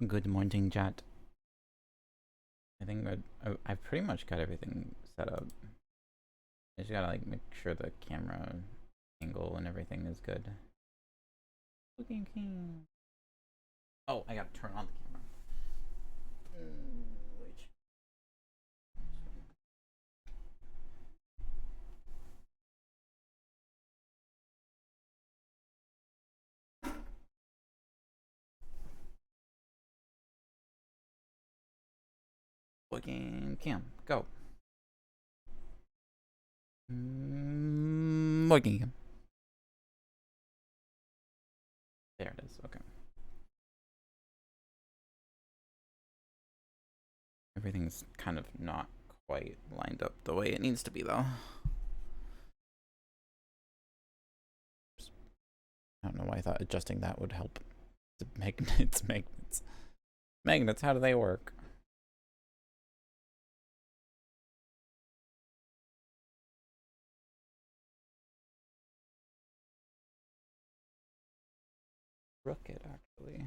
Good morning, chat. I think I've pretty much got everything set up. I just gotta like make sure the camera angle and everything is good. Looking king. Oh, I gotta turn on the camera. Wait. Looking cam, go. Looking cam. There it is. Okay. Everything's kind of not quite lined up the way it needs to be, though. I don't know why I thought adjusting that would help. Magnets, magnets. Magnets, how do they work? Rocket, actually.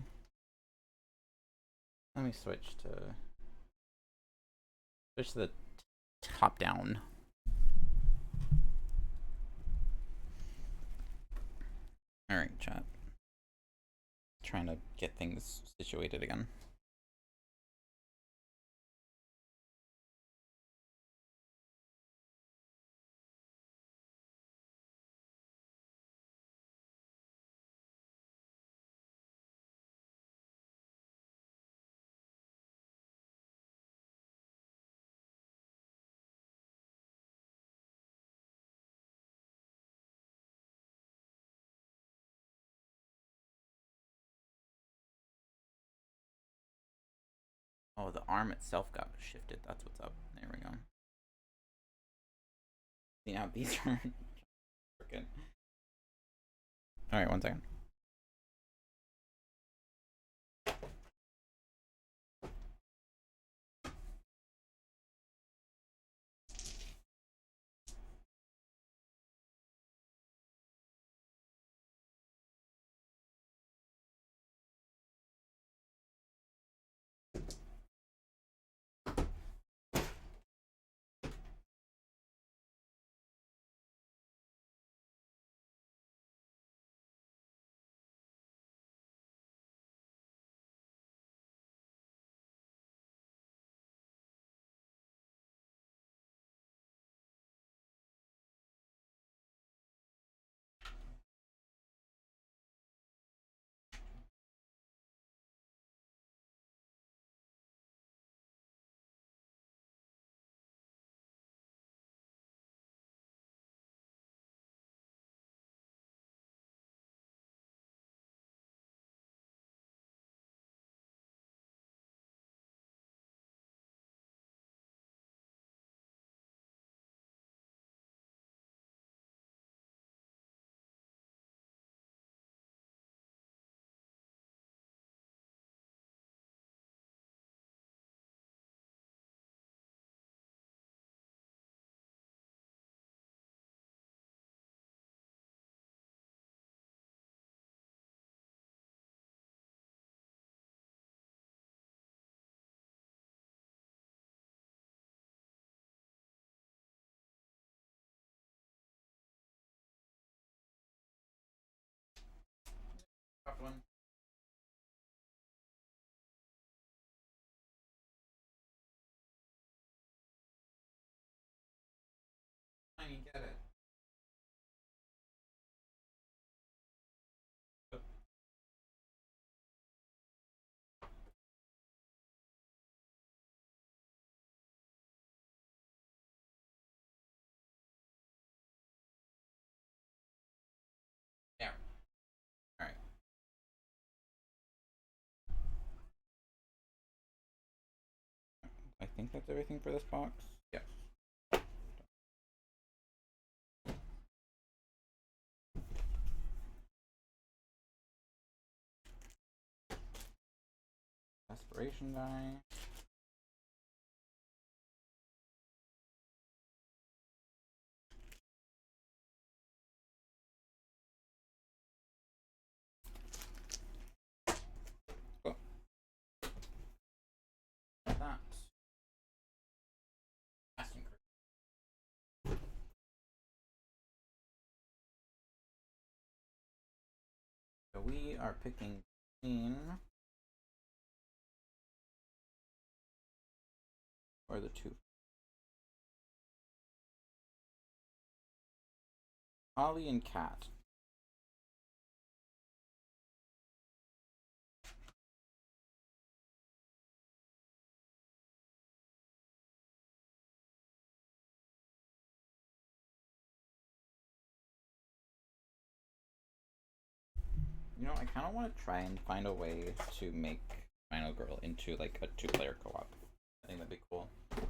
Let me switch to the top down. All right, chat. Trying to get things situated again. Oh, the arm itself got shifted. That's what's up. There we go. See, now these are freaking. All right, one second. Top one. I get it. There. All right. I think that's everything for this box. Yes. Aspiration die. Cool. we are picking between or the two. Ollie and Cat. You know, I kind of want to try and find a way to make Final Girl into like a two-player co-op. I think that'd be cool. All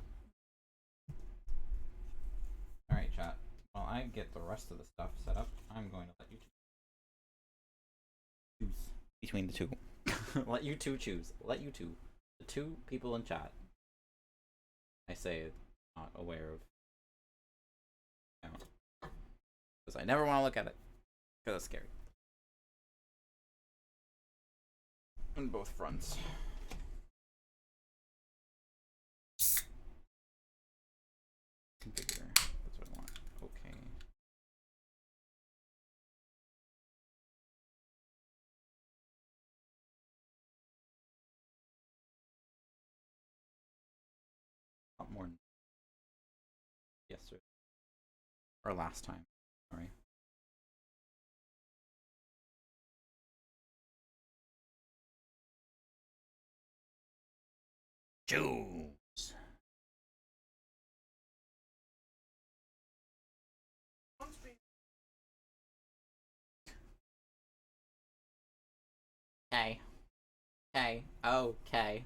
right, chat. While I get the rest of the stuff set up, I'm going to let you choose between the two. Let you two choose. Let you two. The two people in chat. I say not aware of. Because I never want to look at it. Because it's scary. On both fronts. Configure. That's what I want. Okay. Not more. Yes, sir. Or last time. Sorry. Choose. Okay. Okay. Okay.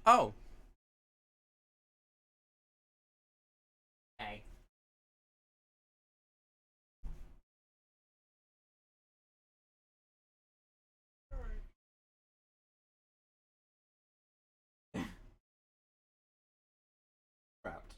Oh. Okay. Trapped.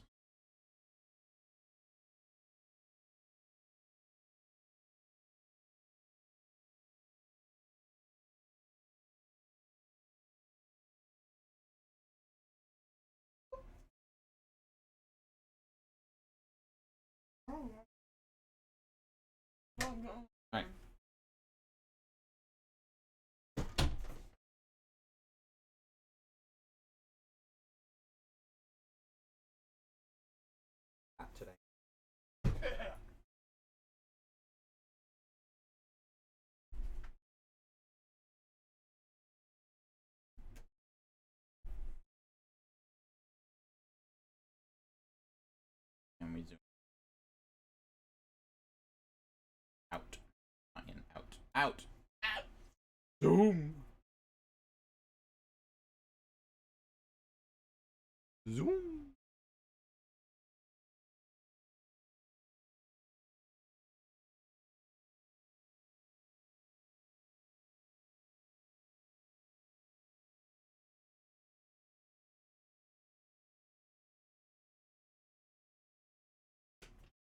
Alright. Today. And we zoom out. Not in. Out. Out. Out. Zoom. Zoom.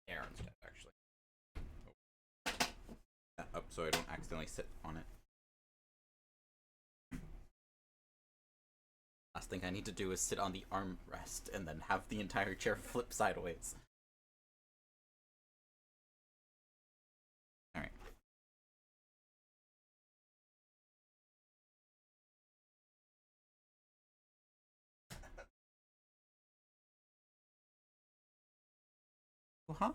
Air instead, actually. That up so I don't accidentally sit on it. Last thing I need to do is sit on the armrest and then have the entire chair flip sideways. Alright. Huh?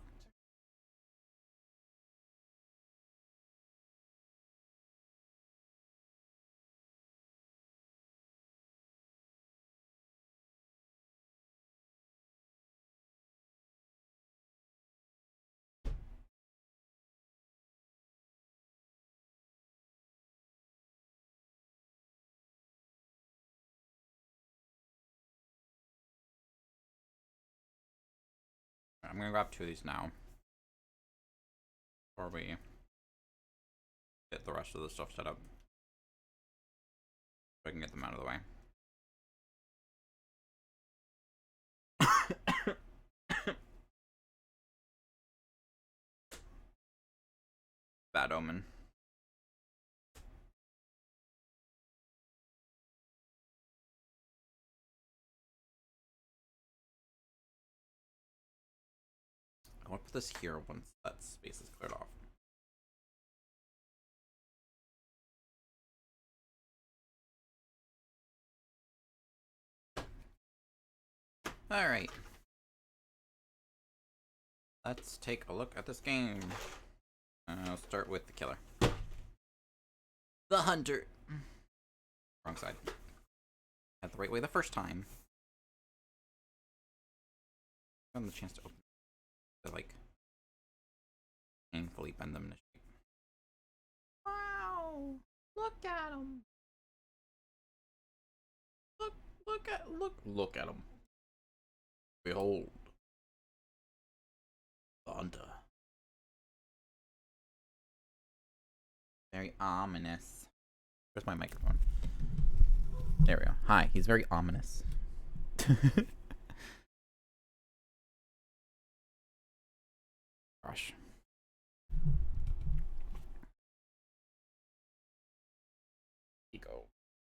I'm gonna grab two of these now. Before we get the rest of the stuff set up. So I can get them out of the way. Bad omen. I'll put this here once that space is cleared off. Alright. Let's take a look at this game. I'll start with the killer. The hunter. Wrong side. Had the right way the first time. Found the chance to open to like painfully bend them to shape. Wow! Look at him! Look at him! Behold, the hunter. Very ominous. Where's my microphone? There we go. Hi, he's very ominous. Gosh.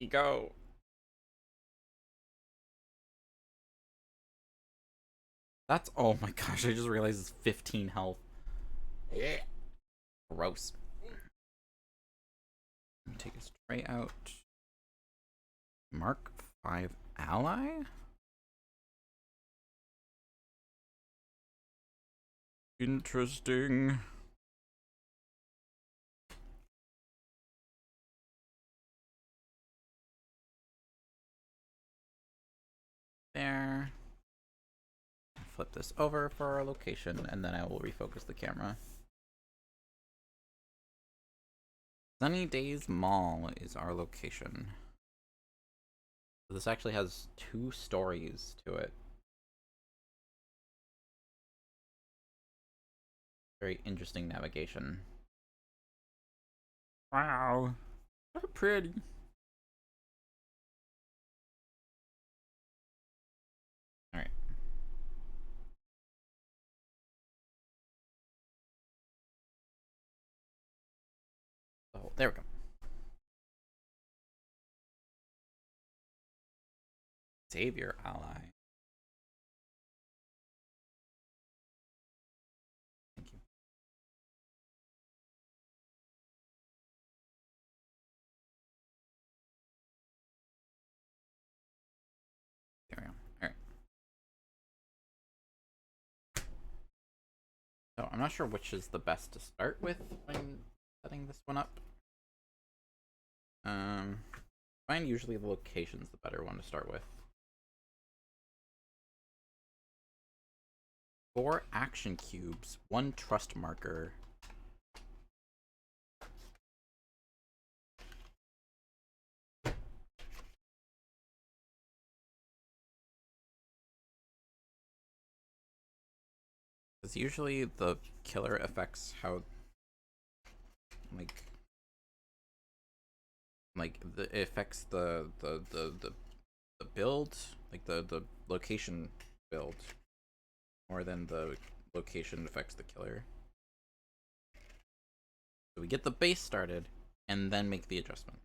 Ego. That's, oh my gosh, I just realized it's 15 health. Yeah. Gross. Take his tray out. Mark 5 ally? Interesting. There. Flip this over for our location, and then I will refocus the camera. Sunny Days Mall is our location. So this actually has 2 stories to it. Very interesting navigation. Wow. So pretty. Alright. Oh, there we go. Savior ally. Thank you. There we go. Alright. So I'm not sure which is the best to start with when setting this one up. I find usually the location's the better one to start with. 4 action cubes, 1 trust marker. Because usually the killer affects how it affects the build, like the location build, more than the location affects the killer. So we get the base started and then make the adjustment.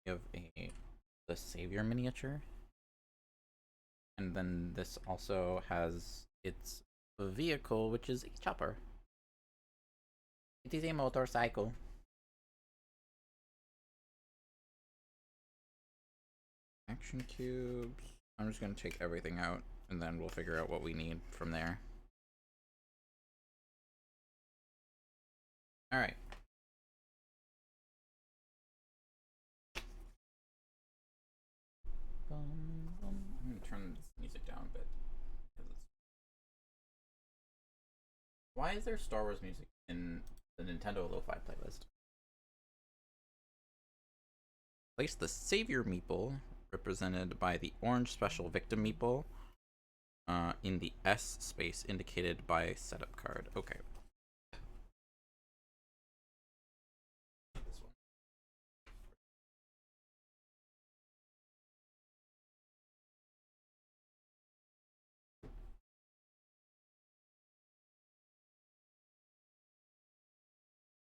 We have the savior miniature, and then this also has its vehicle, which is a chopper. It is a motorcycle. Action cubes. I'm just gonna take everything out, and then we'll figure out what we need from there. Alright. I'm gonna turn this music down a bit. Why is there Star Wars music in the Nintendo Lo-Fi playlist? Place the Savior Meeple, represented by the orange special victim meeple, in the S space indicated by setup card. Okay. This one.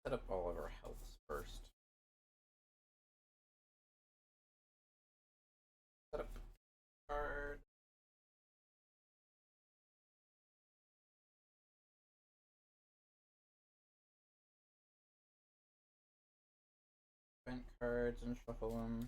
Set up all of our healths first. Set up card. Event cards and shuffle them.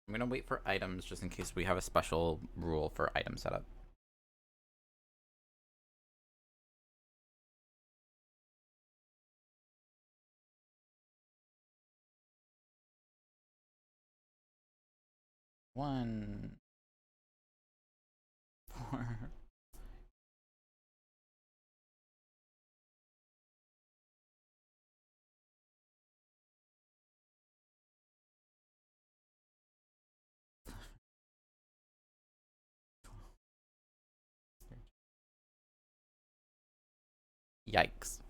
I'm gonna wait for items just in case we have a special rule for item setup. One, four. Yikes.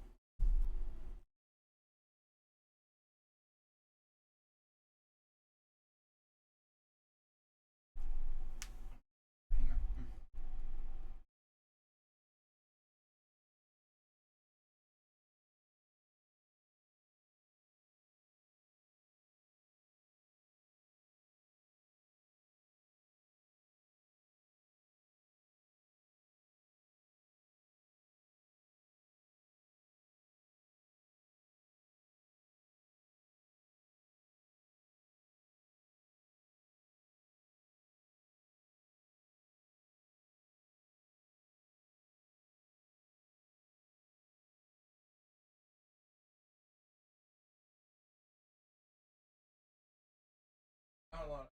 Not a lot.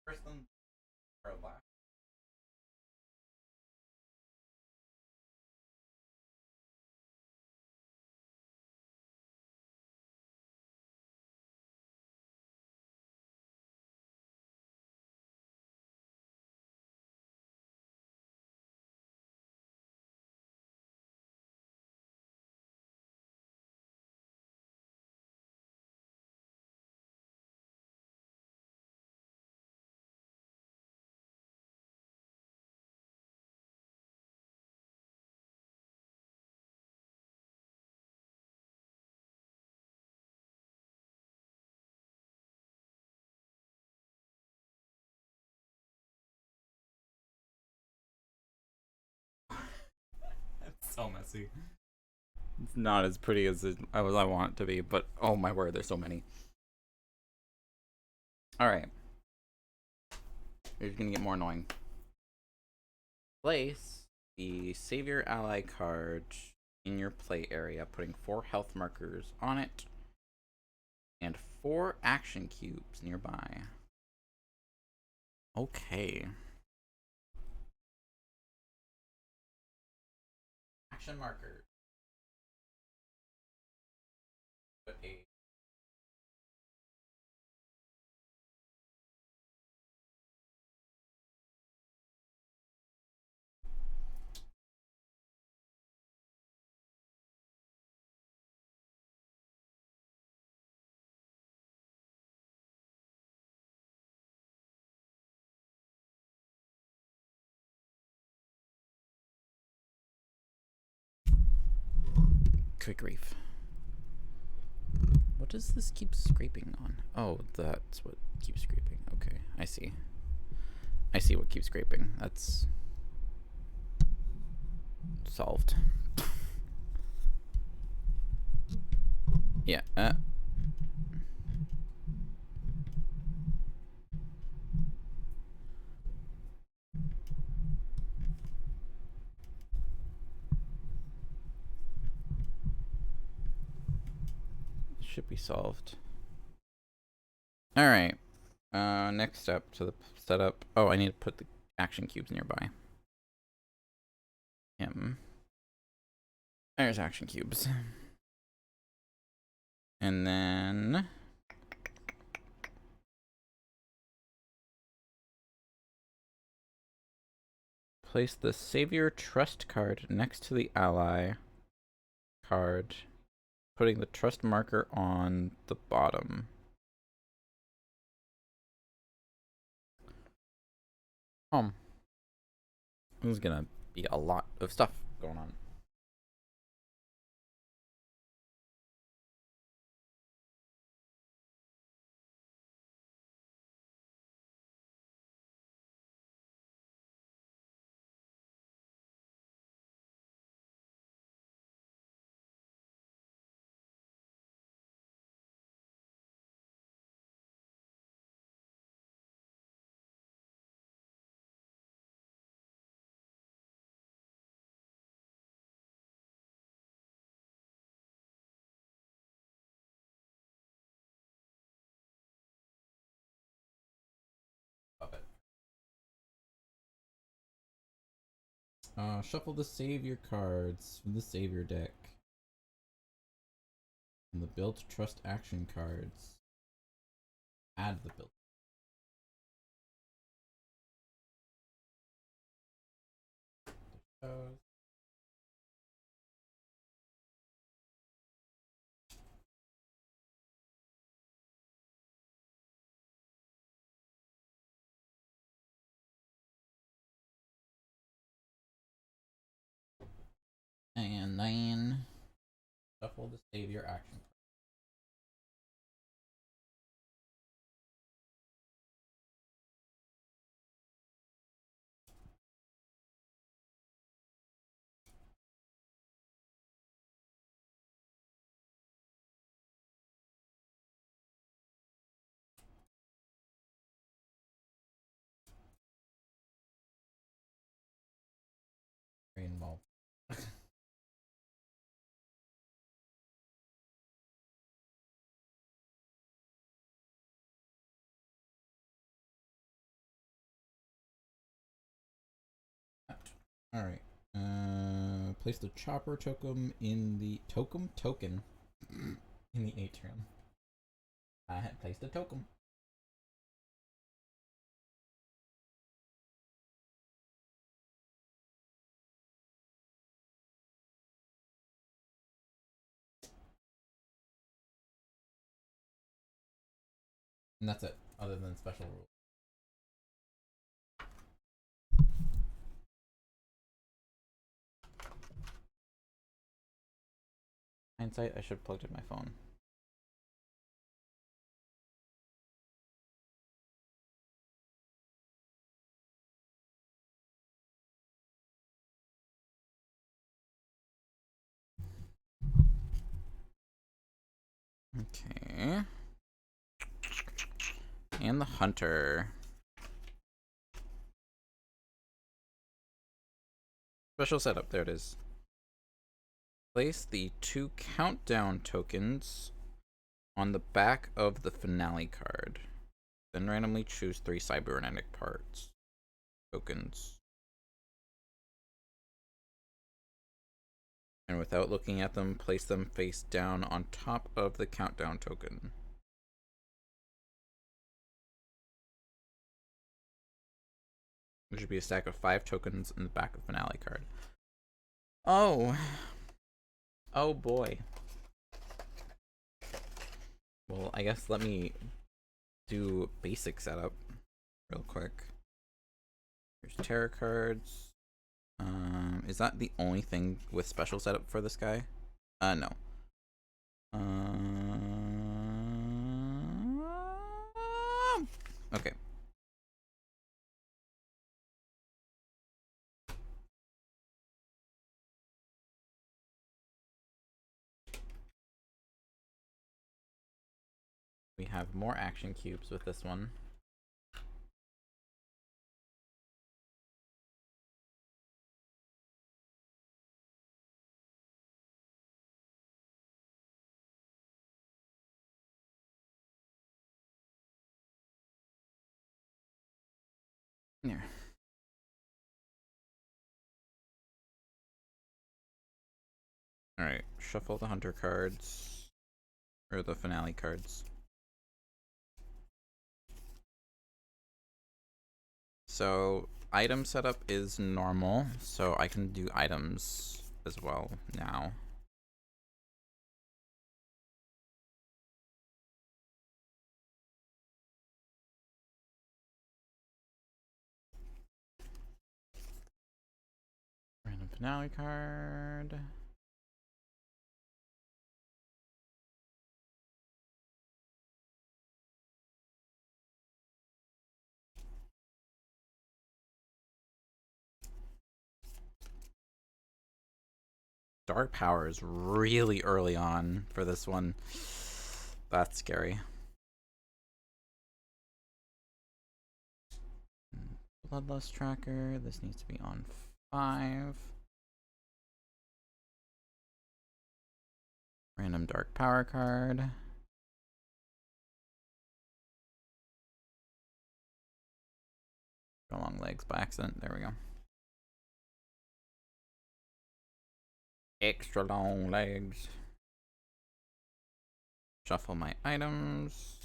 First one or last. It's so messy. It's not as pretty as I want it to be, but oh my word, there's so many. All right, it's gonna get more annoying. Place the Save Your Ally card in your play area, putting 4 health markers on it and 4 action cubes nearby. Okay. Action marker. Put a Good grief. What does this keep scraping on? Oh, that's what keeps scraping. Okay, I see. I see what keeps scraping. That's solved. Yeah. Should be solved. All right. Next step to the setup. Oh, I need to put the action cubes nearby. Him. There's action cubes. And then place the Savior Trust card next to the ally card putting the trust marker on the bottom. There's gonna be a lot of stuff going on. Shuffle the savior cards from the savior deck. And the build trust action cards. Add the build. And then shuffle the savior action. Very involved. Alright. Place the chopper token in the token in the atrium. I had placed a token. And that's it, other than special rules. Hindsight, I should have plugged in my phone. Okay. And the hunter. Special setup, there it is. Place the 2 countdown tokens on the back of the finale card. Then randomly choose 3 cybernetic parts. Tokens. And without looking at them, place them face down on top of the countdown token. There should be a stack of 5 tokens in the back of the finale card. Oh. Oh boy. Well, I guess let me do basic setup real quick. Here's tarot cards. Is that the only thing with special setup for this guy? No. Okay. We have more action cubes with this one. There. Alright, shuffle the hunter cards. Or the finale cards. So, item setup is normal, so I can do items as well now. Finale card. Dark Power is really early on for this one. That's scary. Bloodlust Tracker. This needs to be on 5. Random Dark Power card. Go long legs by accident. There we go. Extra long legs. Shuffle my items.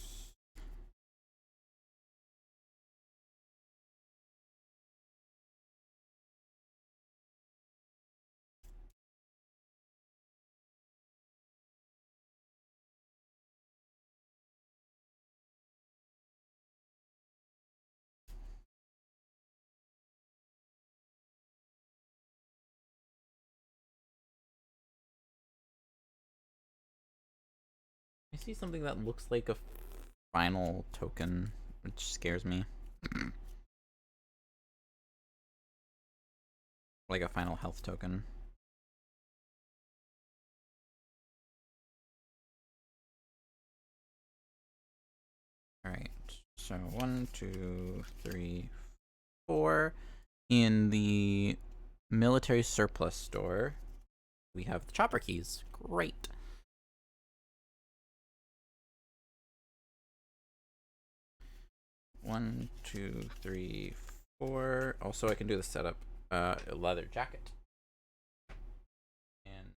I see something that looks like a final token, which scares me. Like a final health token. Alright, so 1, 2, 3, 4. In the military surplus store, we have the chopper keys. Great. One, two, three, 4. Also, I can do the setup. A leather jacket. And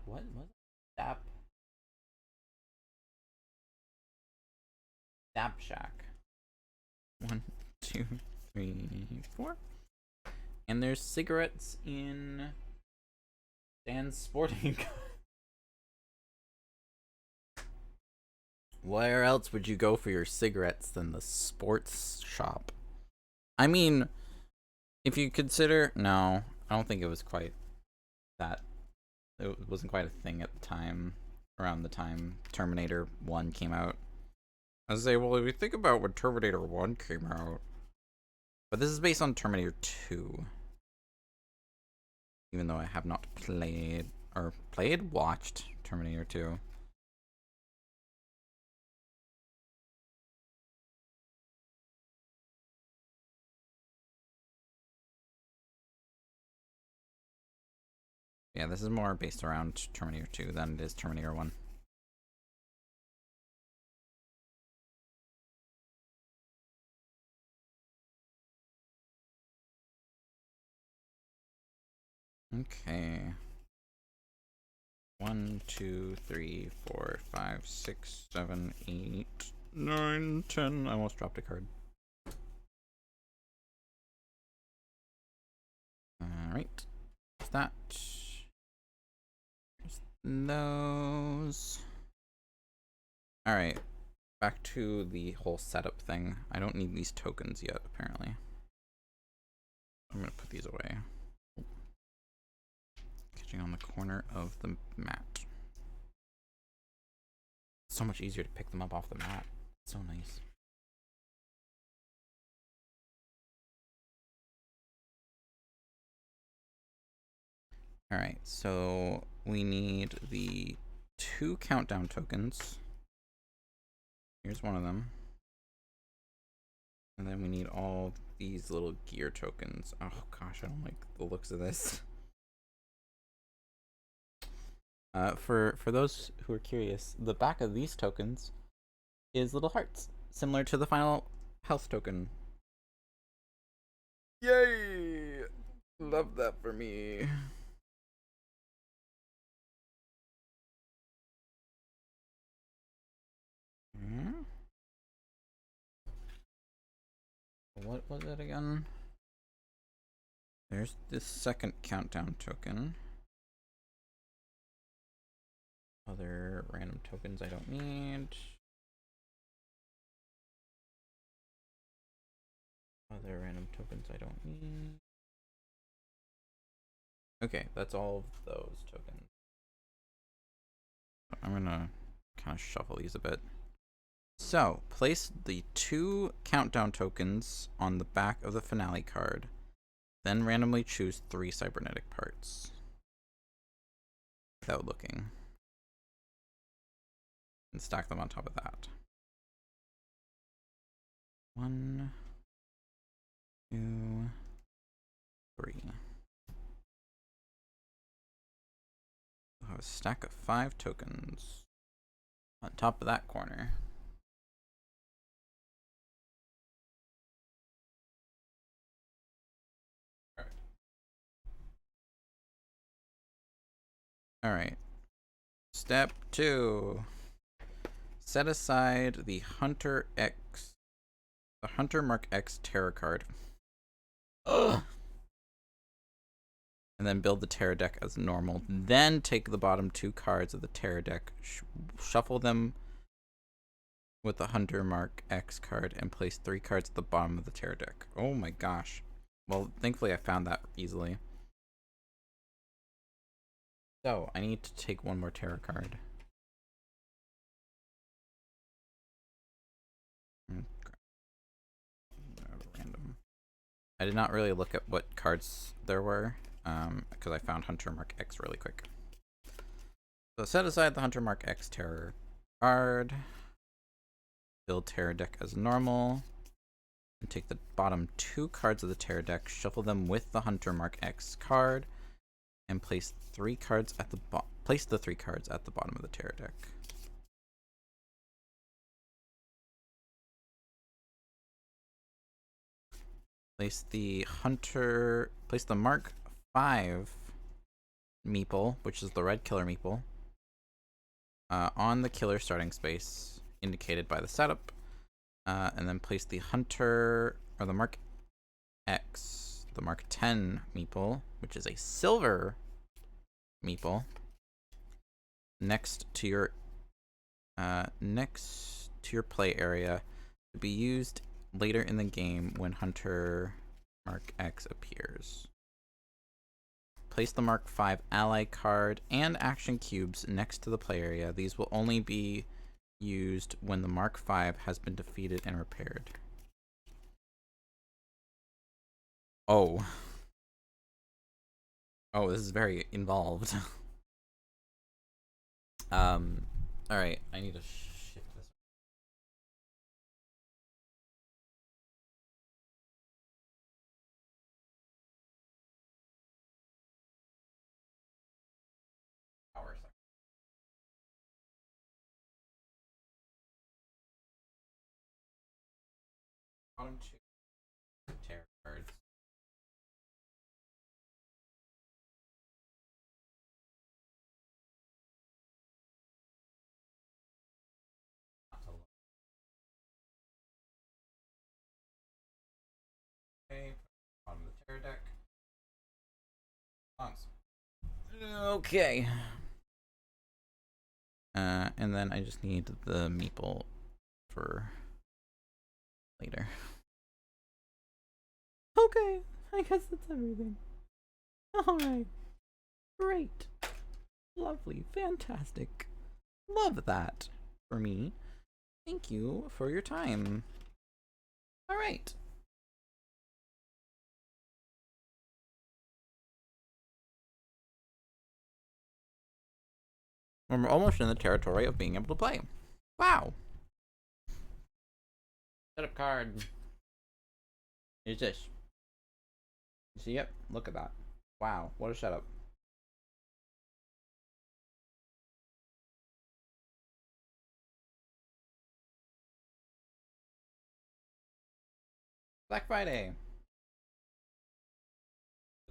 what? Dap Shack. 1, 2, 3, 4. And there's cigarettes in Dan's sporting. Where else would you go for your cigarettes than the sports shop? I mean, if you consider... No, I don't think it was quite that. It wasn't quite a thing at the time, around the time Terminator 1 came out. I was say, well, if you think about when Terminator 1 came out... But this is based on Terminator 2. Even though I have not watched Terminator 2. Yeah, this is more based around Terminator 2 than it is Terminator 1. Okay. 1, 2, 3, 4, 5, 6, 7, 8, 9, 10. I almost dropped a card. Alright. What's that? There's those. Alright. Back to the whole setup thing. I don't need these tokens yet, apparently. I'm gonna put these away. Catching on the corner of the mat. It's so much easier to pick them up off the mat. It's so nice. Alright, so we need the 2 countdown tokens. Here's one of them. And then we need all these little gear tokens. Oh gosh, I don't like the looks of this. For those who are curious, the back of these tokens is little hearts, similar to the final health token. Yay! Love that for me. What was it again? There's this second countdown token. Other random tokens I don't need. Other random tokens I don't need. Okay, that's all of those tokens. I'm gonna kind of shuffle these a bit. So, place the 2 countdown tokens on the back of the finale card. Then randomly choose 3 cybernetic parts. Without looking. And stack them on top of that. 1, 2, 3. We'll have a stack of 5 tokens on top of that corner. Alright. Step 2. Set aside the Hunter Mark X Terror card. Ugh. And then build the Terror deck as normal. Then take the bottom 2 cards of the Terror deck, shuffle them with the Hunter Mark X card, and place 3 cards at the bottom of the Terror deck. Oh my gosh. Well, thankfully I found that easily. So, I need to take 1 more Terror card. Random. I did not really look at what cards there were, because I found Hunter Mark X really quick. So set aside the Hunter Mark X Terror card. Build Terror deck as normal. And take the bottom 2 cards of the Terror deck, shuffle them with the Hunter Mark X card, and place 3 cards at the place the 3 cards at the bottom of the Terror deck. Place the Mark 5 meeple, which is the red killer meeple, on the killer starting space indicated by the setup, and then place the Hunter, or the Mark X, the Mark 10 meeple, which is a silver meeple, next to your play area to be used later in the game when Hunter Mark X appears. Place the Mark 5 ally card and action cubes next to the play area. These will only be used when the Mark 5 has been defeated and repaired. Oh. Oh, this is very involved. Alright, I need to shift this. Power second. Bottom 2 tarot cards. Okay, bottom of the tarot deck. Okay. And then I just need the meeple for later. Okay, I guess that's everything. Alright. Great. Lovely. Fantastic. Love that for me. Thank you for your time. Alright. We're almost in the territory of being able to play. Wow. Setup card. Here's this. You see it? Look at that. Wow, what a setup. Black Friday.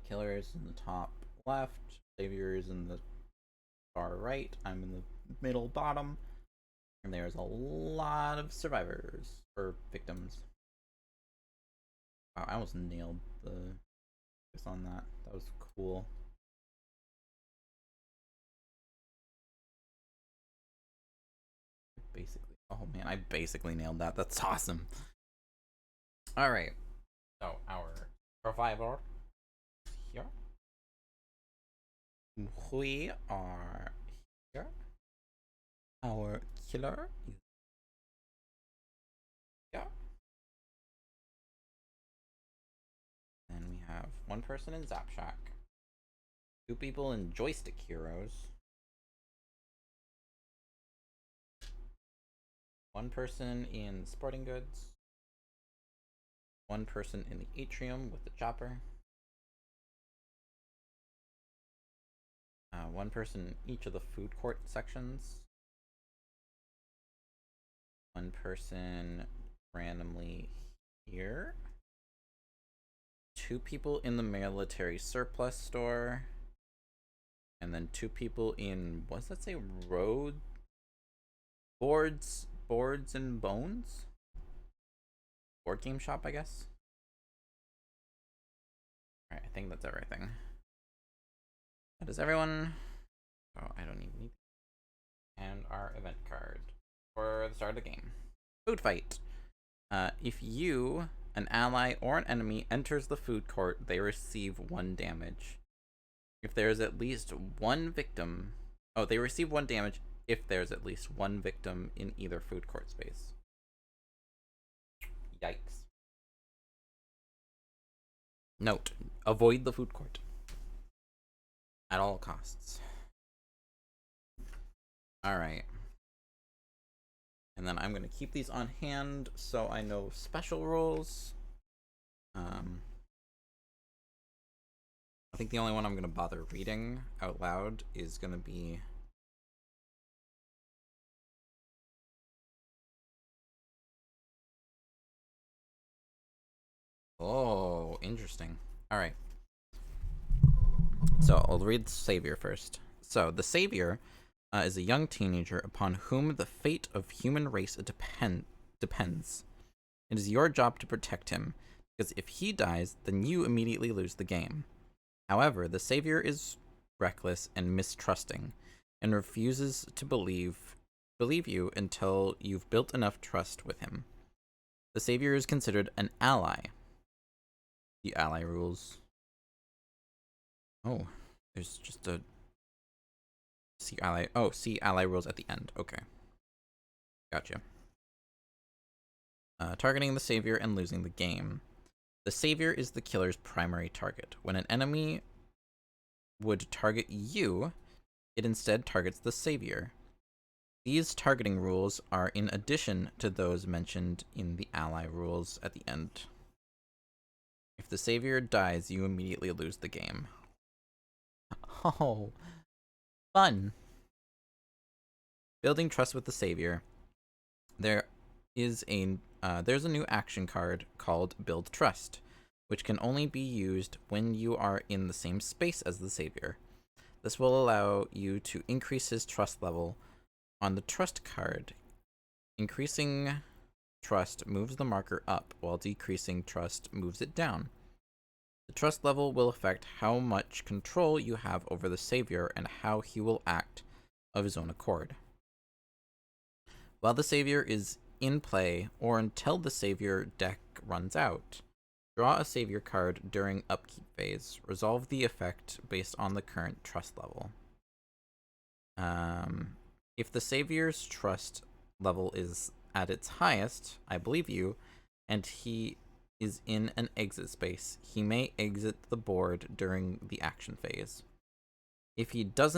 Killer is in the top left. Savior is in the far right. I'm in the middle bottom. And there's a lot of survivors, or victims. Wow, I almost nailed the focus on that. That was cool. Basically, oh man, I basically nailed that. That's awesome. Alright. So our survivor here. We are here. Our killer is here. And we have one person in Zap Shack, two people in Joystick Heroes, one person in Sporting Goods, one person in the Atrium with the chopper, one person in each of the food court sections, one person randomly here, two people in the military surplus store, and then two people in, what's that say, road boards and bones, board game shop, I guess. All right, I think that's everything. That is everyone. Oh, I don't even need. And our event card for the start of the game. Food fight. If you, an ally, or an enemy enters the food court, they receive 1 damage. If there is at least one victim... Oh, they receive 1 damage if there's at least 1 victim in either food court space. Yikes. Note, avoid the food court at all costs. Alright. And then I'm going to keep these on hand so I know special rules. I think the only one I'm going to bother reading out loud is going to be... Oh, interesting. Alright. So I'll read the Savior first. So the Savior is a young teenager upon whom the fate of human race depends. It is your job to protect him, because if he dies, then you immediately lose the game. However, the Savior is reckless and mistrusting, and refuses to believe you until you've built enough trust with him. The Savior is considered an ally. The ally rules. Oh, there's just a see ally. Oh, see ally rules at the end. Okay, gotcha. Targeting the Savior and losing the game. The Savior is the killer's primary target. When an enemy would target you, it instead targets the Savior. These targeting rules are in addition to those mentioned in the ally rules at the end. If the Savior dies, you immediately lose the game. Oh, fun. Building trust with the Savior. There's a new action card called Build Trust, which can only be used when you are in the same space as the Savior. This will allow you to increase his trust level on the trust card. Increasing trust moves the marker up, while decreasing trust moves it down. The trust level will affect how much control you have over the Savior and how he will act of his own accord. While the Savior is in play, or until the Savior deck runs out, draw a Savior card during upkeep phase. Resolve the effect based on the current trust level. If the Savior's trust level is at its highest, I believe you, and he is in an exit space, he may exit the board during the action phase. If he does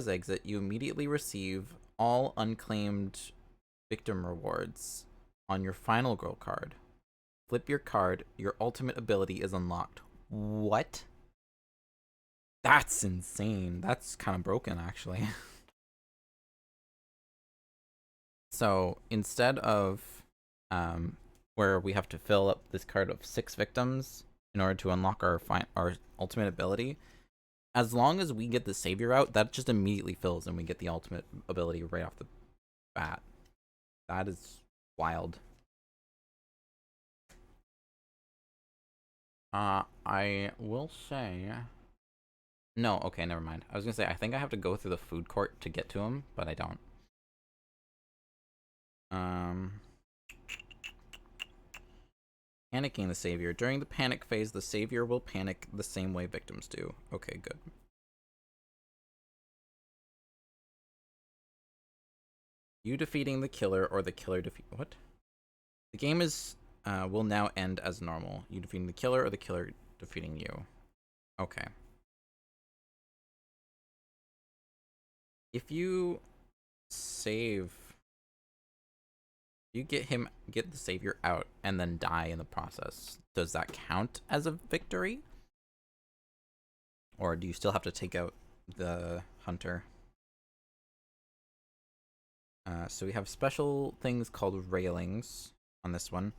exit, you immediately receive all unclaimed victim rewards on your final girl card. Flip your card, your ultimate ability is unlocked. What? That's insane. That's kind of broken, actually. So instead of where we have to fill up this card of 6 victims in order to unlock our ultimate ability, as long as we get the Savior out, that just immediately fills and we get the ultimate ability right off the bat. That is wild. I will say... No, okay, never mind. I was gonna say, I think I have to go through the food court to get to him, but I don't. Panicking the savior. During the panic phase, the savior will panic the same way victims do. Okay, good. You defeating the killer or the killer defeat... What? The game is will now end as normal. You defeating the killer or the killer defeating you. Okay. If you save... You get the savior out and then die in the process, does that count as a victory? Or do you still have to take out the hunter? So we have special things called railings on this one.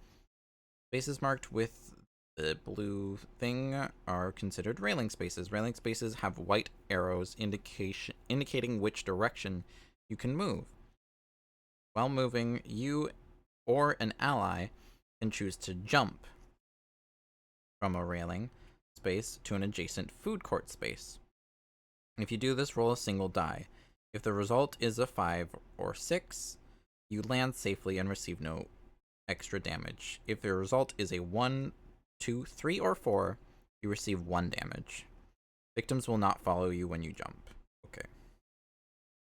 Spaces marked with the blue thing are considered railing spaces. Railing spaces have white arrows indicating which direction you can move. While moving, you or an ally can choose to jump from a railing space to an adjacent food court space. If you do this, roll a single die. If the result is a 5 or 6, you land safely and receive no extra damage. If the result is a 1, 2, 3, or 4, you receive 1 damage. Victims will not follow you when you jump. Okay.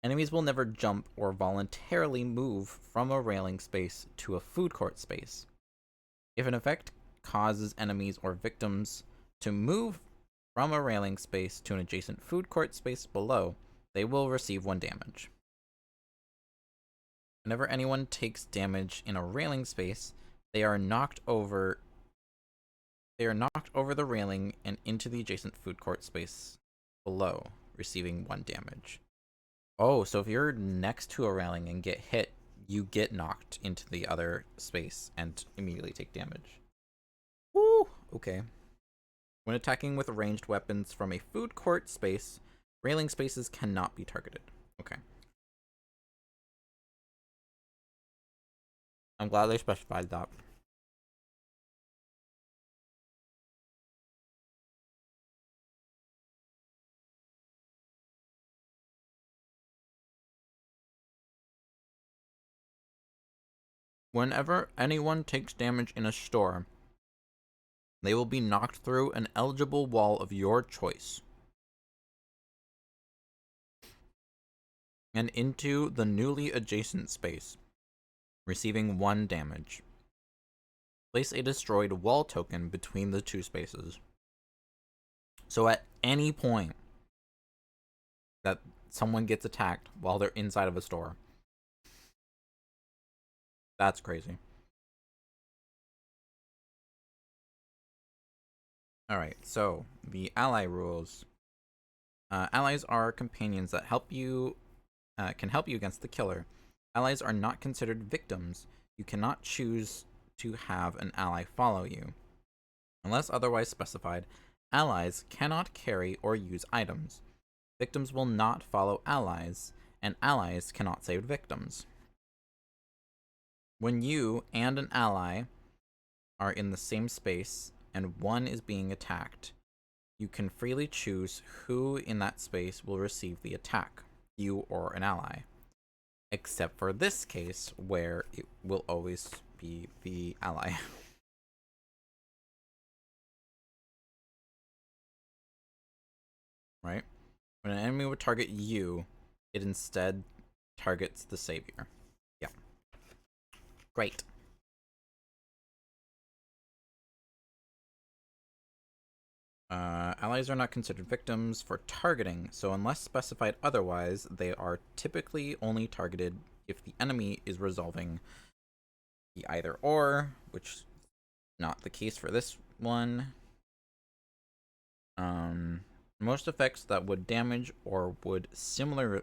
Enemies will never jump or voluntarily move from a railing space to a food court space. If an effect causes enemies or victims to move from a railing space to an adjacent food court space below, they will receive 1 damage. Whenever anyone takes damage in a railing space, they are knocked over the railing and into the adjacent food court space below, receiving 1 damage. Oh, so if you're next to a railing and get hit, you get knocked into the other space and immediately take damage. Woo! Okay. When attacking with ranged weapons from a food court space, railing spaces cannot be targeted. Okay. I'm glad they specified that. Whenever anyone takes damage in a store, they will be knocked through an eligible wall of your choice and into the newly adjacent space, receiving 1 damage. Place a destroyed wall token between the 2 spaces. So at any point that someone gets attacked while they're inside of a store, that's crazy. Alright, so the ally rules. Allies are companions that can help you against the killer. Allies are not considered victims. You cannot choose to have an ally follow you. Unless otherwise specified, allies cannot carry or use items. Victims will not follow allies, and allies cannot save victims. When you and an ally are in the same space and one is being attacked, you can freely choose who in that space will receive the attack, you or an ally. Except for this case, where it will always be the ally. Right? When an enemy would target you, it instead targets the savior. Yeah. Great. Allies are not considered victims for targeting, so unless specified otherwise, they are typically only targeted if the enemy is resolving the either or, which is not the case for this one. Most effects that would damage or would similarly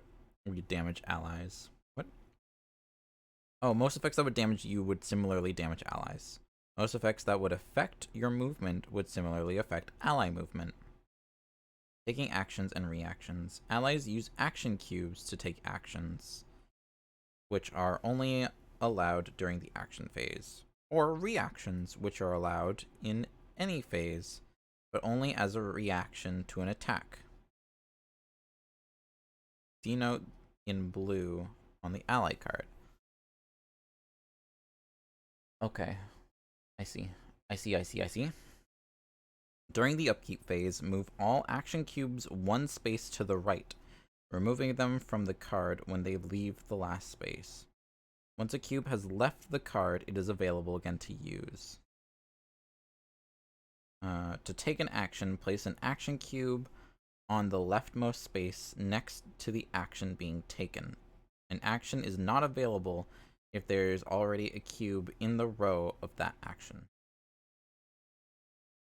damage allies. What? Oh, most effects that would damage you would similarly damage allies. Most effects that would affect your movement would similarly affect ally movement. Taking actions and reactions. Allies use action cubes to take actions, which are only allowed during the action phase, or reactions, which are allowed in any phase, but only as a reaction to an attack. Denote in blue on the ally card. Okay, I see. I see. During the upkeep phase, move all action cubes one space to the right, removing them from the card when they leave the last space. Once a cube has left the card, it is available again to use. To take an action, place an action cube on the leftmost space next to the action being taken. An action is not available if there is already a cube in the row of that action.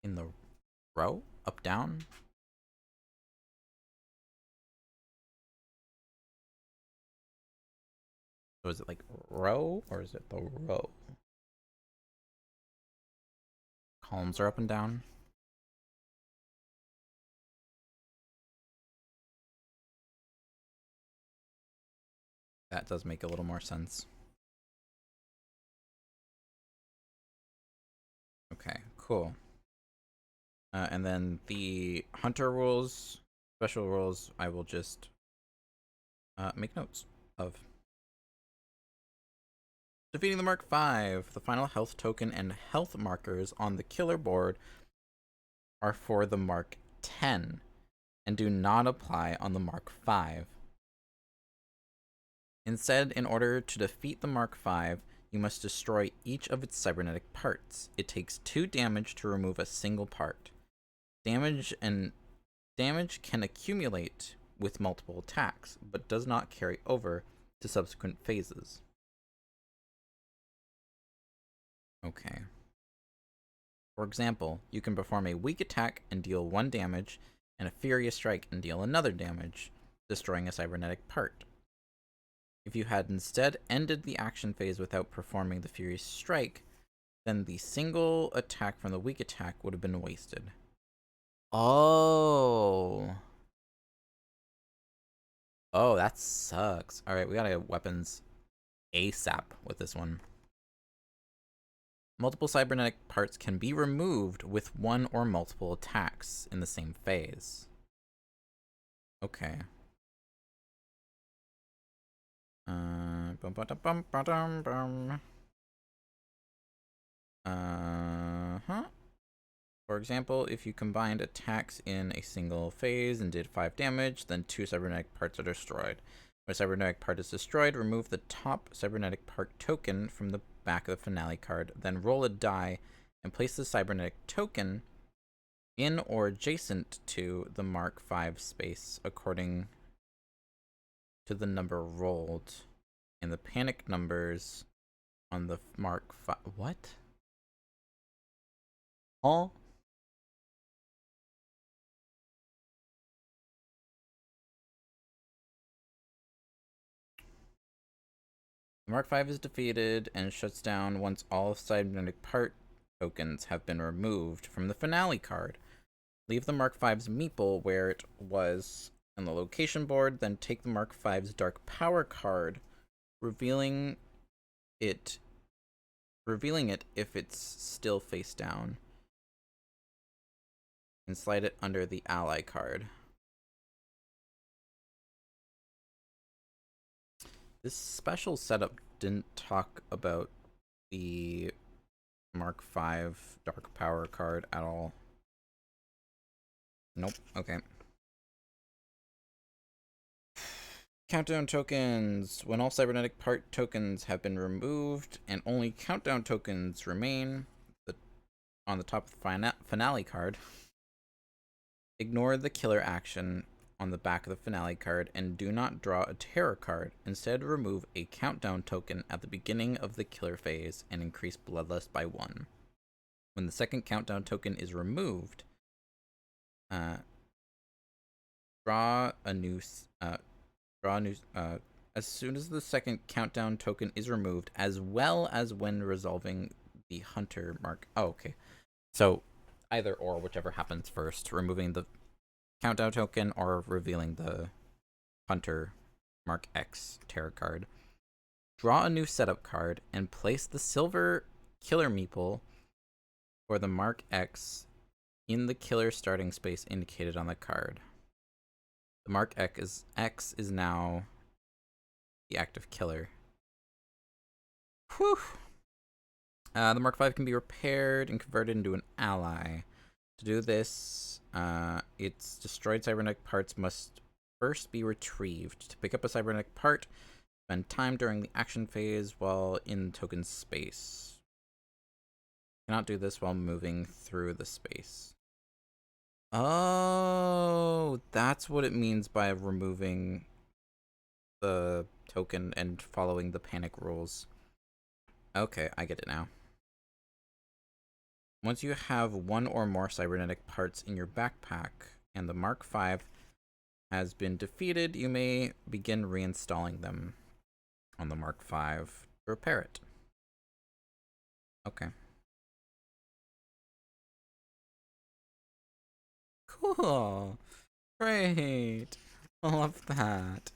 In the row? Up, down? So is it like row or is it the row? Columns are up and down. That does make a little more sense. Okay, cool. And then the hunter rules, special rules, I will just make notes of. Defeating the Mark 5, the final health token and health markers on the killer board are for the Mark 10 and do not apply on the Mark 5. Instead, in order to defeat the Mark 5, you must destroy each of its cybernetic parts. It takes 2 damage to remove a single part. Damage can accumulate with multiple attacks, but does not carry over to subsequent phases. Okay. For example, you can perform a weak attack and deal 1 damage, and a furious strike and deal another damage, destroying a cybernetic part. If you had instead ended the action phase without performing the furious strike, then the single attack from the weak attack would have been wasted. Oh. Oh, that sucks. Alright, we gotta get weapons ASAP with this one. Multiple cybernetic parts can be removed with 1 or multiple attacks in the same phase. Okay. For example, if you combined attacks in a single phase and did 5 damage, then 2 cybernetic parts are destroyed. When a cybernetic part is destroyed, remove the top cybernetic part token from the back of the finale card, then roll a die and place the cybernetic token in or adjacent to the Mark 5 space according to the number rolled and the panic numbers on the Mark 5. What? Huh? Mark 5 is defeated and shuts down once all cybernetic part tokens have been removed from the finale card. Leave the Mark 5's meeple where it was on the location board, then take the Mark 5's dark power card, revealing it if it's still face down, and slide it under the ally card. This special setup didn't talk about the Mark 5 dark power card at all. Nope. Okay. Countdown tokens. When all cybernetic part tokens have been removed and only countdown tokens remain on the top of the finale card, ignore the killer action on the back of the finale card and do not draw a terror card. Instead, remove a countdown token at the beginning of the killer phase and increase bloodlust by 1. When the second countdown token is removed, draw a new as soon as the second countdown token is removed, as well as when resolving the hunter mark. Oh, okay. So either or, whichever happens first, removing the countdown token or revealing the hunter mark X tarot card. Draw a new setup card and place the silver killer meeple for the mark X in the killer starting space indicated on the card. The mark X is now the active killer. Whew. The Mark V can be repaired and converted into an ally. To do this, its destroyed cybernetic parts must first be retrieved. To pick up a cybernetic part, spend time during the action phase while in token space. Cannot do this while moving through the space. Oh, that's what it means by removing the token and following the panic rules. Okay, I get it now. Once you have one or more cybernetic parts in your backpack and the Mark V has been defeated, you may begin reinstalling them on the Mark V to repair it. Okay. Cool. Great. I love that.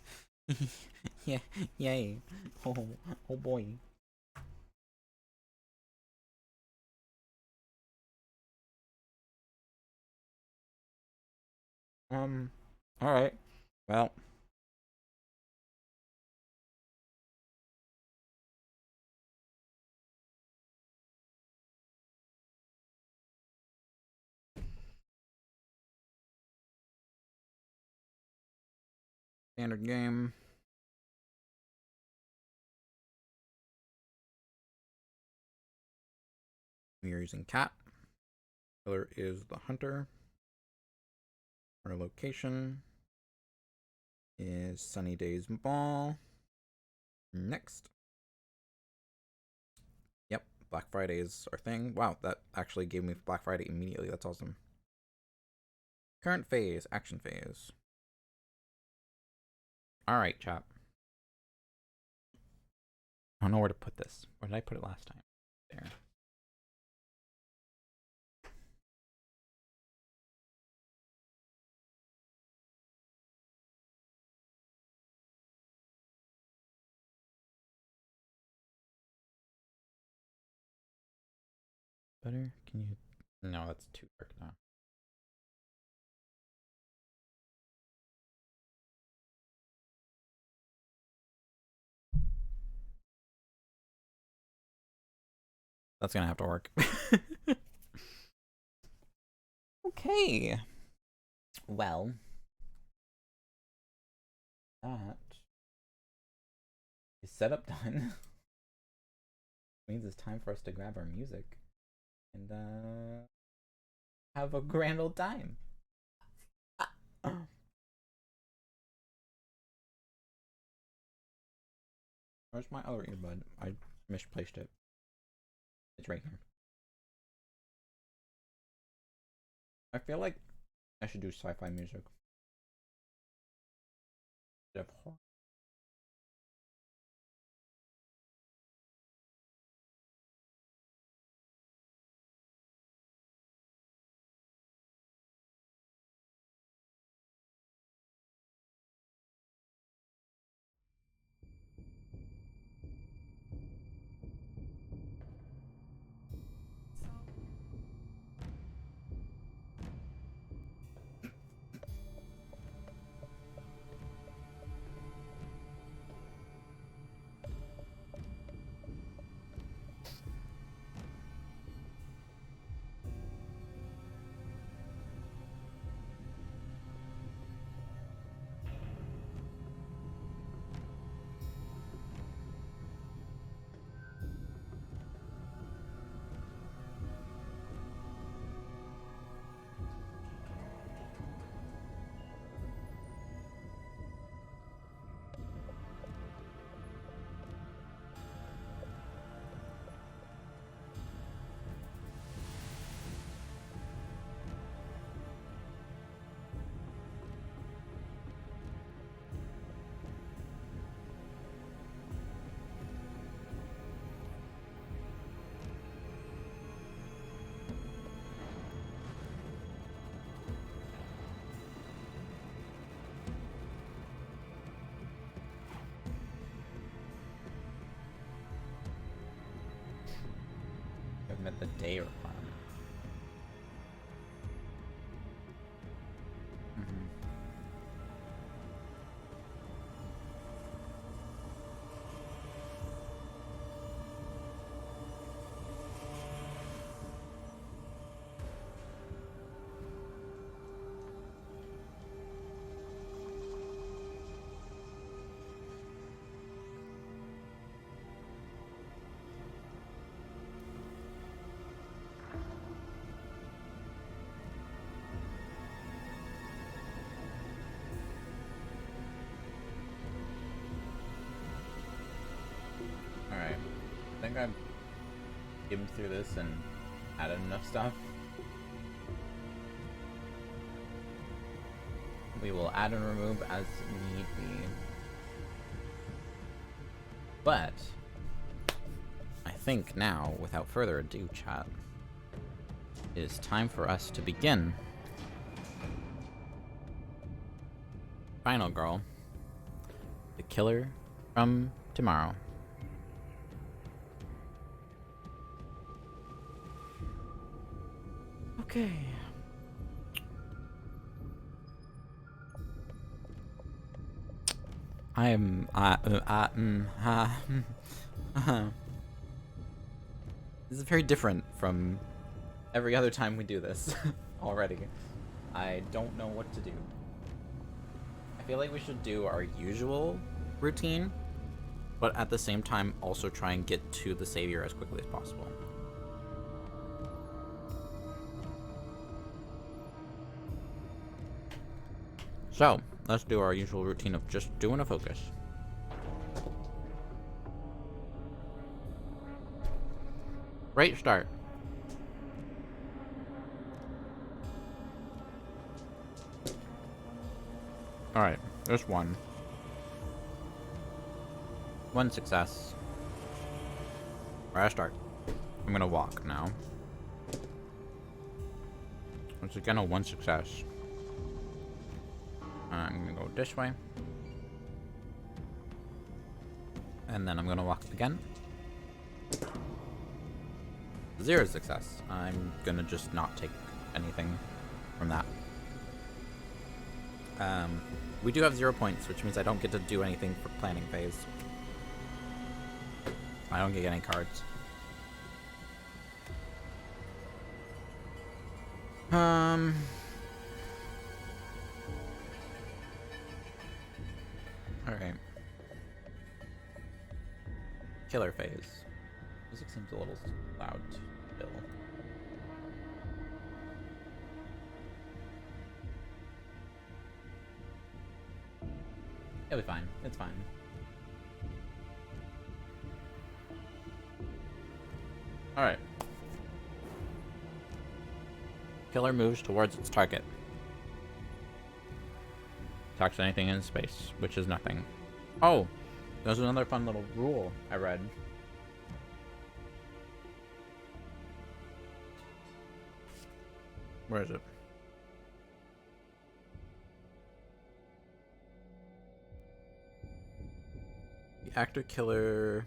Yeah, yay. Oh boy. Alright. Well. Standard game. We are using cat. Color is the hunter. Our location is Sunny Days Mall. Next. Yep, Black Friday is our thing. Wow, that actually gave me Black Friday immediately. That's awesome. Current phase, action phase. Alright, chap. I don't know where to put this. Where did I put it last time? There. Better? Can you? No, that's too dark now. That's gonna have to work. Okay. Well, that is setup done. Means it's time for us to grab our music and have a grand old time. Where's my other earbud? I misplaced it. It's right here. I feel like I should do sci-fi music. I've met the day requirement. gonna skim through this and add enough stuff. We will add and remove as need be. But I think now, without further ado, chat, it is time for us to begin. Final girl, the killer from tomorrow. Okay. I am this is very different from every other time we do this already. I don't know what to do. I feel like we should do our usual routine, but at the same time also try and get to the savior as quickly as possible. So, let's do our usual routine of just doing a focus. Great start. Alright, there's one. One success. Where I start. I'm gonna walk now. Once again, a one success. I'm gonna go this way. And then I'm gonna walk again. 0 success. I'm gonna just not take anything from that. We do have 0 points, which means I don't get to do anything for planning phase. I don't get any cards. Alright. Killer phase. Music seems a little loud still. It'll be fine. It's fine. Alright. Killer moves towards its target. Attacks anything in space, which is nothing. Oh! There's another fun little rule I read. Where is it? The actor killer.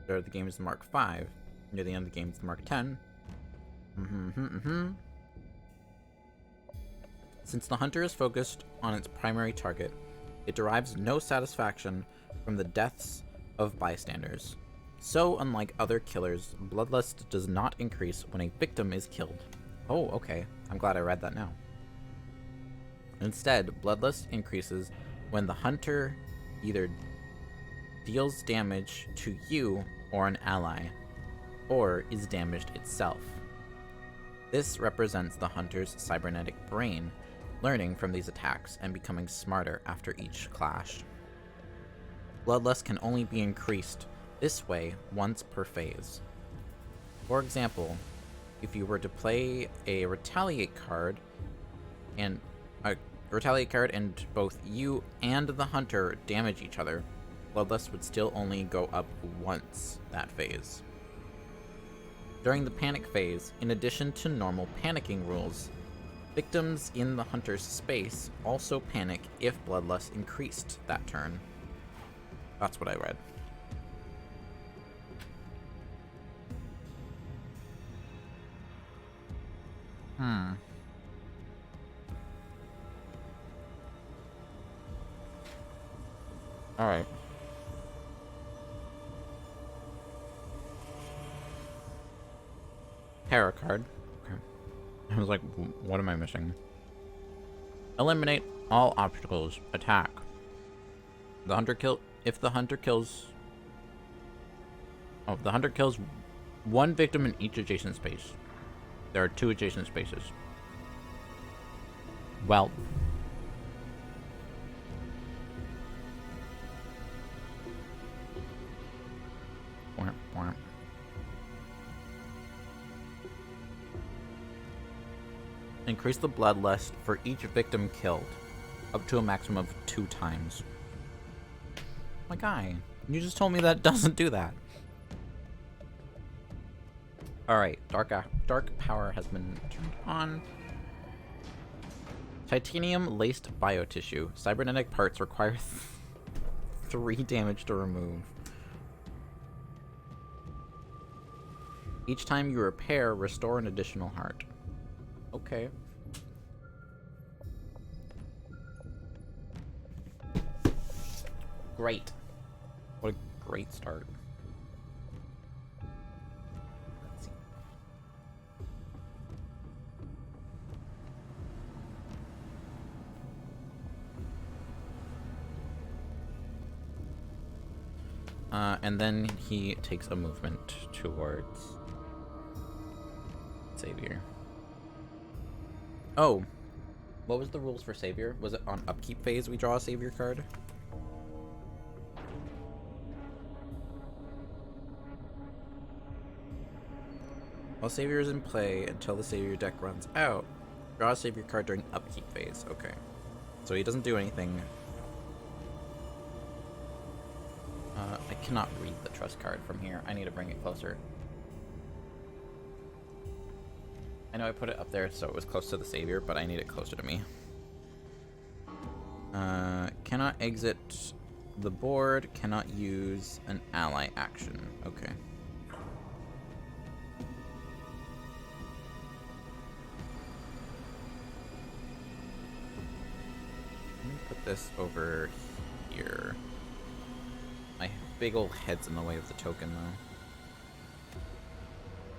There, the game is Mark 5. Near the end of the game is Mark 10. Since the hunter is focused on its primary target, it derives no satisfaction from the deaths of bystanders. So, unlike other killers, bloodlust does not increase when a victim is killed. Oh, okay. I'm glad I read that now. Instead, bloodlust increases when the hunter either deals damage to you or an ally, or is damaged itself. This represents the hunter's cybernetic brain, learning from these attacks and becoming smarter after each clash. Bloodlust can only be increased this way once per phase. For example, if you were to play a retaliate card and both you and the hunter damage each other, bloodlust would still only go up once that phase. During the panic phase, in addition to normal panicking rules, victims in the hunter's space also panic if bloodlust increased that turn. That's what I read. Alright. Terror card. Okay. I was like, what am I missing? Eliminate all obstacles. Attack. The hunter kills one victim in each adjacent space. There are 2 adjacent spaces. Well. Increase the bloodlust for each victim killed, up to a maximum of 2 times. My guy, you just told me that doesn't do that. Alright, dark power has been turned on. Titanium laced biotissue. Cybernetic parts require 3 damage to remove. Each time you repair, restore an additional heart. Okay. Great. What a great start. Let's see. And then he takes a movement towards Savior. Oh, what was the rules for Savior? Was it on upkeep phase we draw a Savior card? While Savior is in play until the Savior deck runs out, draw a Savior card during upkeep phase. Okay. So he doesn't do anything. I cannot read the trust card from here. I need to bring it closer. I know I put it up there so it was close to the Savior, but I need it closer to me. Cannot exit the board, cannot use an ally action. Okay. Let me put this over here. My big old head's in the way of the token, though.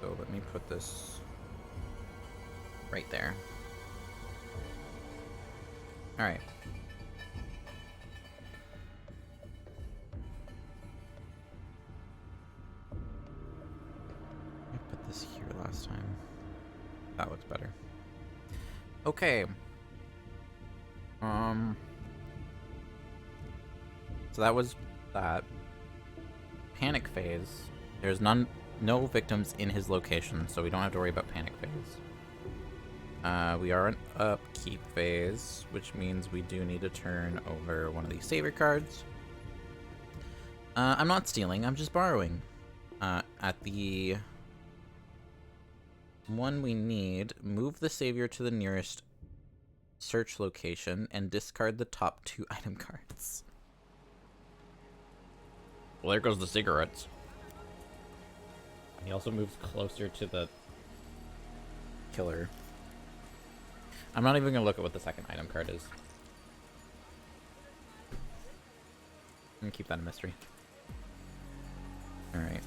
So let me put this right there. Alright. I put this here last time. That looks better. Okay. So that was that. Panic phase. There's no victims in his location, so we don't have to worry about panic phase. We are in upkeep phase, which means we do need to turn over one of these savior cards. I'm not stealing, I'm just borrowing. At the one we need, move the savior to the nearest search location and discard the top 2 item cards. Well, there goes the cigarettes. He also moves closer to the killer. I'm not even gonna look at what the second item card is. I'm gonna keep that a mystery. Alright.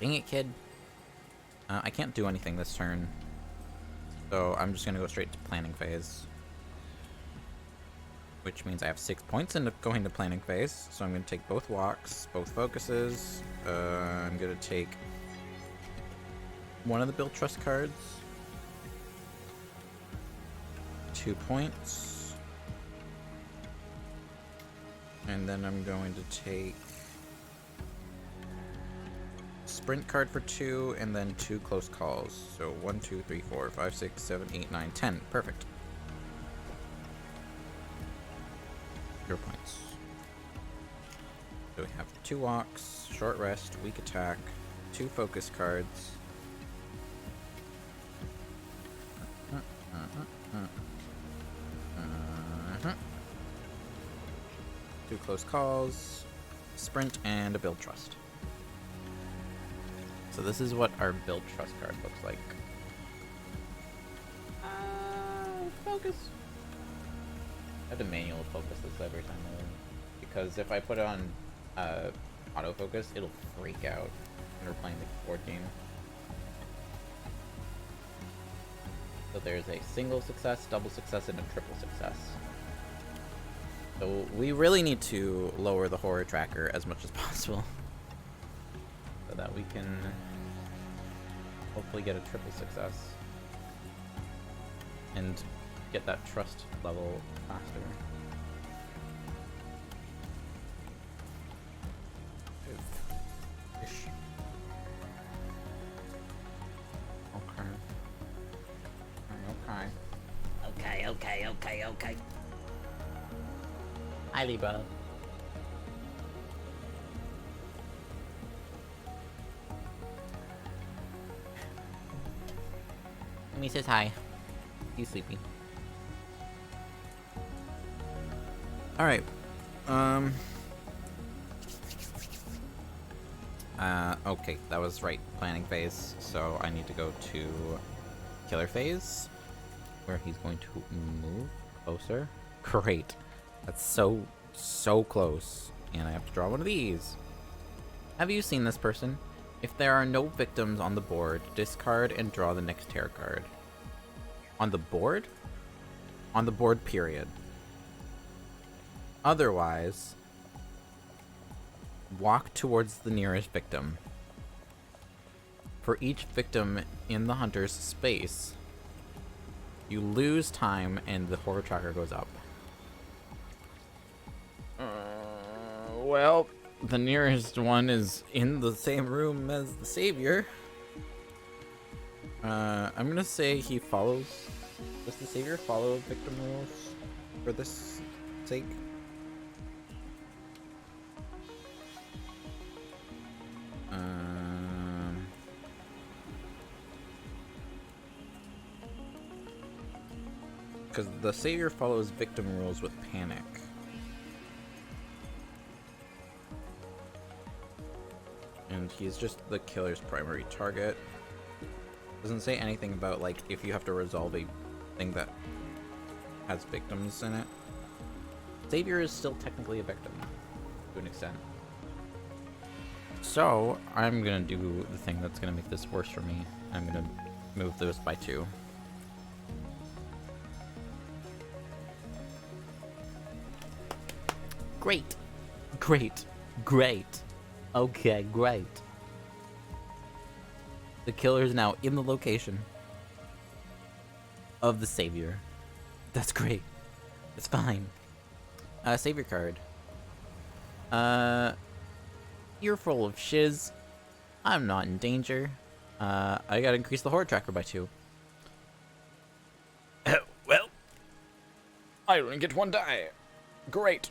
Dang it, kid. I can't do anything this turn. So I'm just gonna go straight to planning phase. Which means I have 6 points into going to planning phase. So I'm gonna take both walks, both focuses. I'm gonna take one of the build trust cards. 2 points. And then I'm going to take sprint card for 2, and then 2 close calls. So 1, 2, 3, 4, 5, 6, 7, 8, 9, 10. Perfect. 0 points. So we have 2 walks, short rest, weak attack, 2 focus cards. 2 close calls, sprint, and a build trust. So this is what our build trust card looks like. Focus. I have to manually focus this every time because if I put it on autofocus, it'll freak out when we're playing the board game. So there's a single success, double success, and a triple success. So we really need to lower the horror tracker as much as possible so that we can hopefully get a triple success and get that trust level faster. Ish. Okay. Hi, Libra. Me says hi. He's sleeping. Alright. Okay, that was right. Planning phase. So I need to go to killer phase, where he's going to move closer. Great. That's so close. And I have to draw one of these. Have you seen this person? If there are no victims on the board, discard and draw the next tarot card. On the board? On the board, period. Otherwise, walk towards the nearest victim. For each victim in the hunter's space, you lose time and the horror tracker goes up. Well, the nearest one is in the same room as the savior. I'm gonna say he follows. Does the savior follow victim rules for this sake? Because the savior follows victim rules with panic. And he's just the killer's primary target. Doesn't say anything about, like, if you have to resolve a thing that has victims in it. Savior is still technically a victim, to an extent. So, I'm gonna do the thing that's gonna make this worse for me. I'm gonna move those by 2. Great. Okay, great. The killer is now in the location of the savior. That's great. It's fine. Savior card. You're full of shiz. I'm not in danger. I gotta increase the horror tracker by 2. Well, I only get 1 die. Great.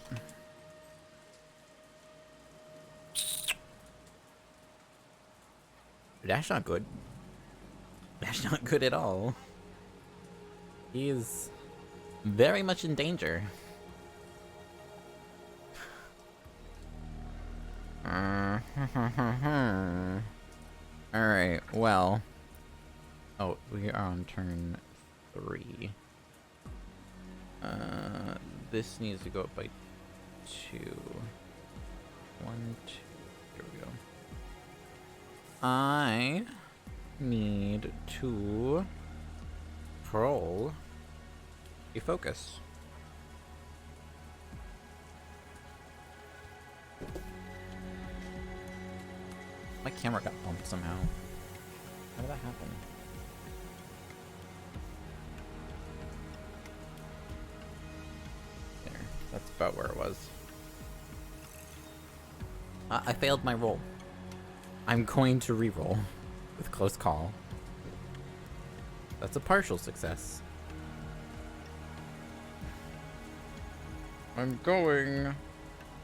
That's not good. That's not good at all. He's very much in danger. Alright, well. Oh, we are on turn 3. This needs to go up by 2. 1, 2. Here we go. I need to roll a focus. My camera got bumped somehow. How did that happen? There. That's about where it was. I failed my roll. I'm going to re-roll with close call. That's a partial success. I'm going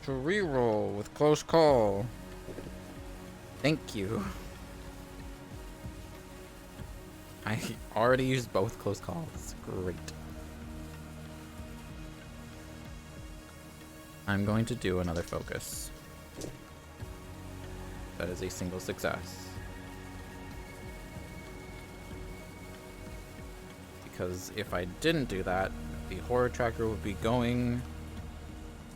to re-roll with close call. Thank you. I already used both close calls. Great. I'm going to do another focus. That is a single success. Because if I didn't do that, the horror tracker would be going...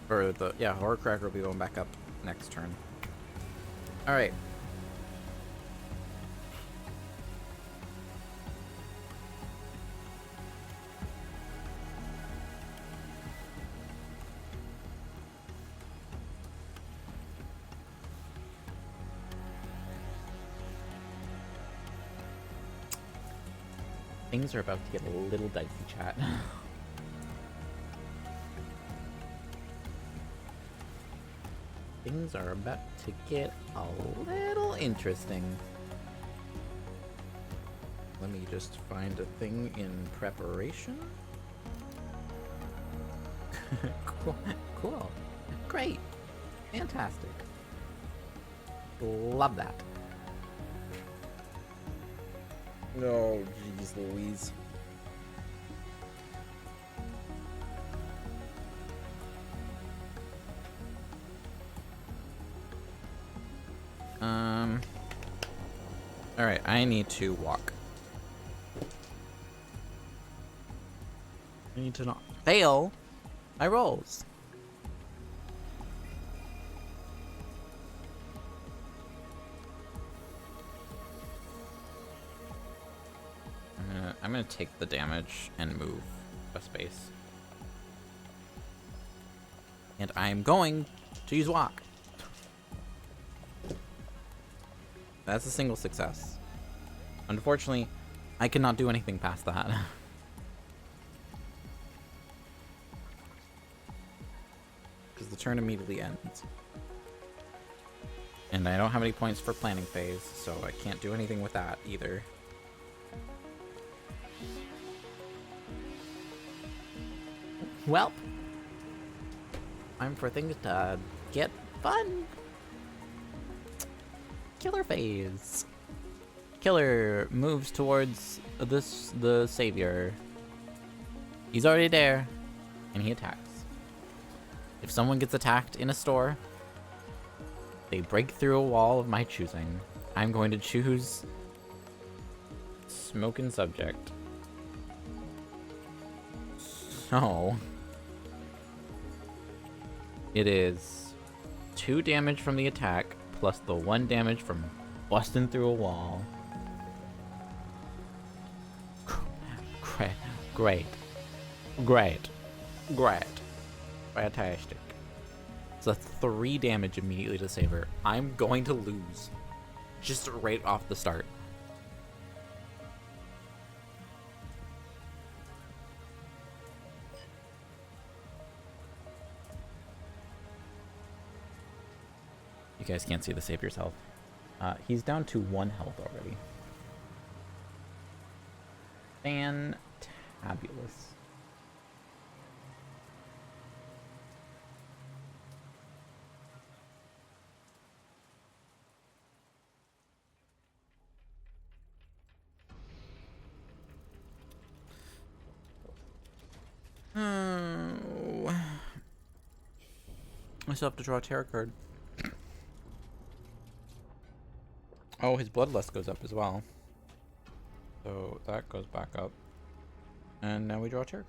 Or the... Yeah, horror tracker would be going back up next turn. Alright. Things are about to get a little dicey, chat. Things are about to get a little interesting. Let me just find a thing in preparation. Cool. Cool. Great. Fantastic. Love that. Oh, jeez Louise. Alright, I need to walk. I need to not fail my rolls. I'm gonna take the damage and move a space. And I'm going to use walk. That's a single success. Unfortunately, I cannot do anything past that. Because the turn immediately ends. And I don't have any points for planning phase, so I can't do anything with that either. Welp. Time for things to get fun. Killer phase. Killer moves towards the savior. He's already there, and he attacks. If someone gets attacked in a store, they break through a wall of my choosing. I'm going to choose Smoking Subject. So it is 2 damage from the attack plus the 1 damage from busting through a wall. Great. Fantastic. So that's 3 damage immediately to save her. I'm going to lose. Just right off the start. You guys can't see the Savior's health. He's down to 1 health already. Fantabulous. Oh. I still have to draw a tarot card. Oh, his bloodlust goes up as well. So that goes back up. And now we draw a tarot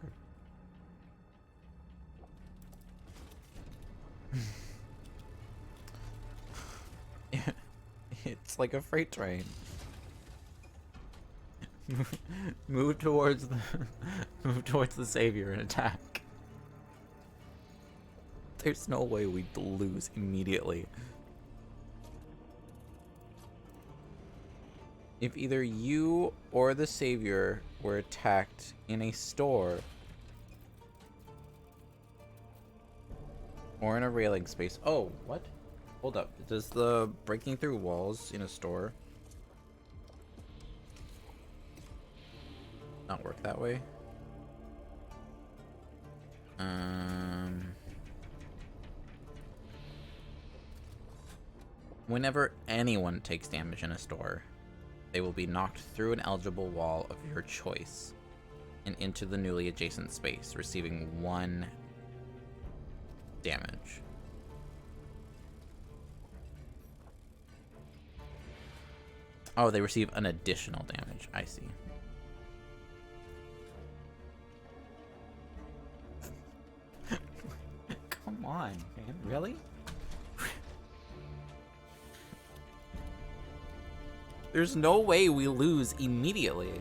card. It's like a freight train. Move towards the savior and attack. There's no way we'd lose immediately. If either you or the savior were attacked in a store or in a railing space. Oh, what? Hold up. Does the breaking through walls in a store not work that way? Whenever anyone takes damage in a store, they will be knocked through an eligible wall of your choice and into the newly adjacent space, receiving 1 damage. Oh, they receive an additional damage. I see. Come on, man. Really? There's no way we lose immediately.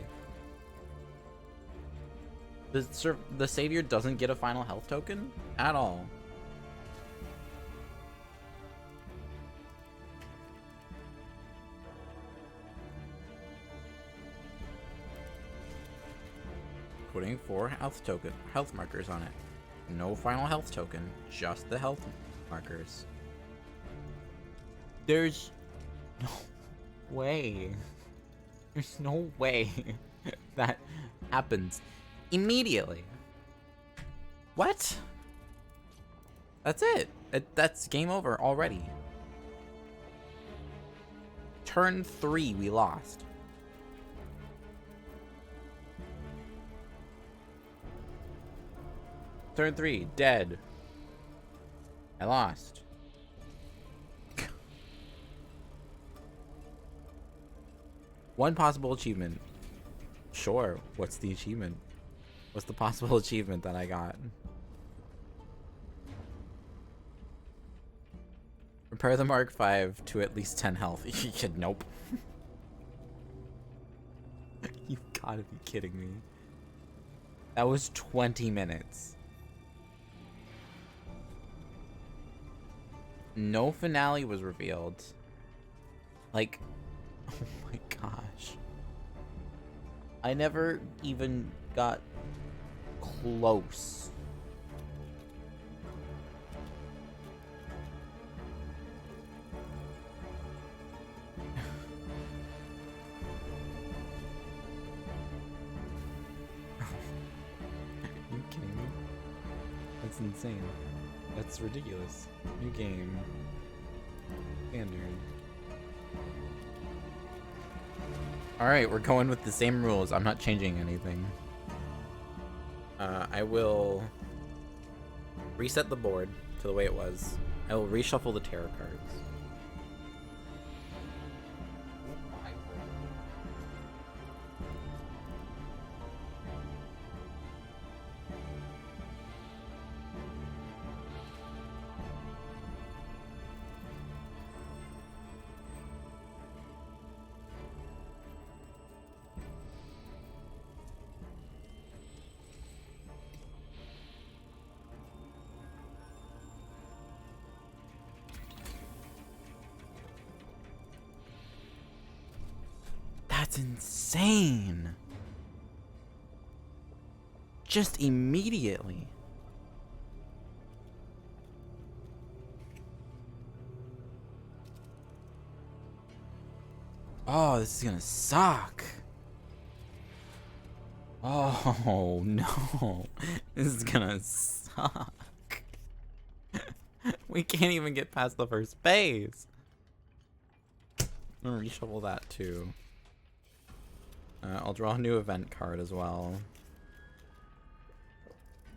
The savior doesn't get a final health token at all. Putting 4 health markers on it. No final health token, just the health markers. There's no way. There's no way that happens immediately. What? That's it. That's game over already. Turn 3, we lost. Turn 3, dead. I lost. One possible achievement. Sure, what's the achievement? What's the possible achievement that I got? Repair the Mark V to at least 10 health. Nope. You've gotta be kidding me. That was 20 minutes. No finale was revealed. Like, oh my gosh. I never even got close. Are you kidding me? That's insane. That's ridiculous. New game. Standard. Alright, we're going with the same rules. I'm not changing anything. I will reset the board to the way it was. I will reshuffle the tarot cards. That's insane. Just immediately. Oh, this is gonna suck. Oh, no. This is gonna suck. We can't even get past the first phase. I'm gonna reshuffle that too. I'll draw a new event card as well.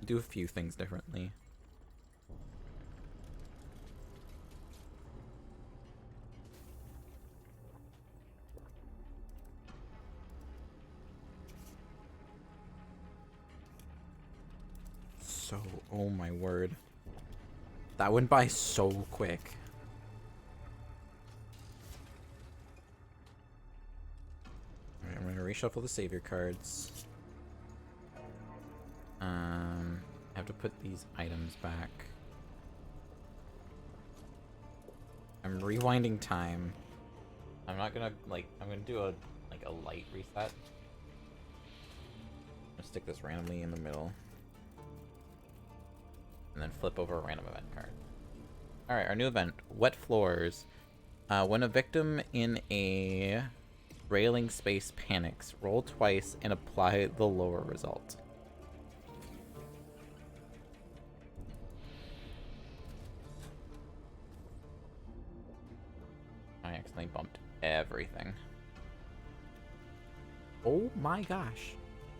Do a few things differently. So, oh my word. That went by so quick. Alright, I'm gonna reshuffle the savior cards. I have to put these items back. I'm rewinding time. I'm not gonna I'm gonna do a light reset. I'm gonna stick this randomly in the middle. And then flip over a random event card. Alright, our new event, Wet Floors. When a victim in a railing space panics, roll twice and apply the lower result. I accidentally bumped everything. Oh my gosh.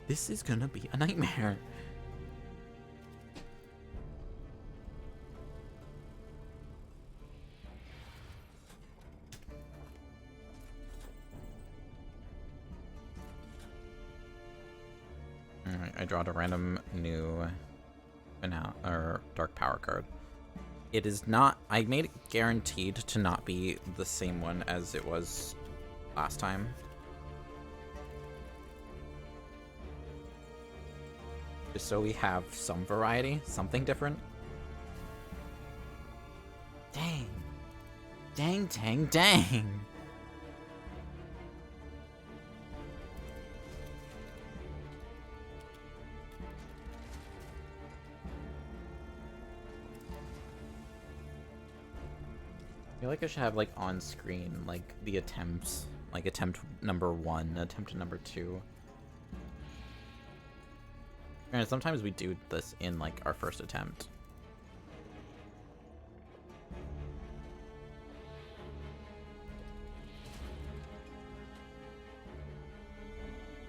This is gonna be a nightmare. Alright, I drawed a random new dark power card. It is not, I made it guaranteed to not be the same one as it was last time. Just so we have some variety, something different. Dang. Dang, dang, dang. I feel like I should have on screen the attempts, attempt number 1, attempt number 2. And sometimes we do this in our first attempt.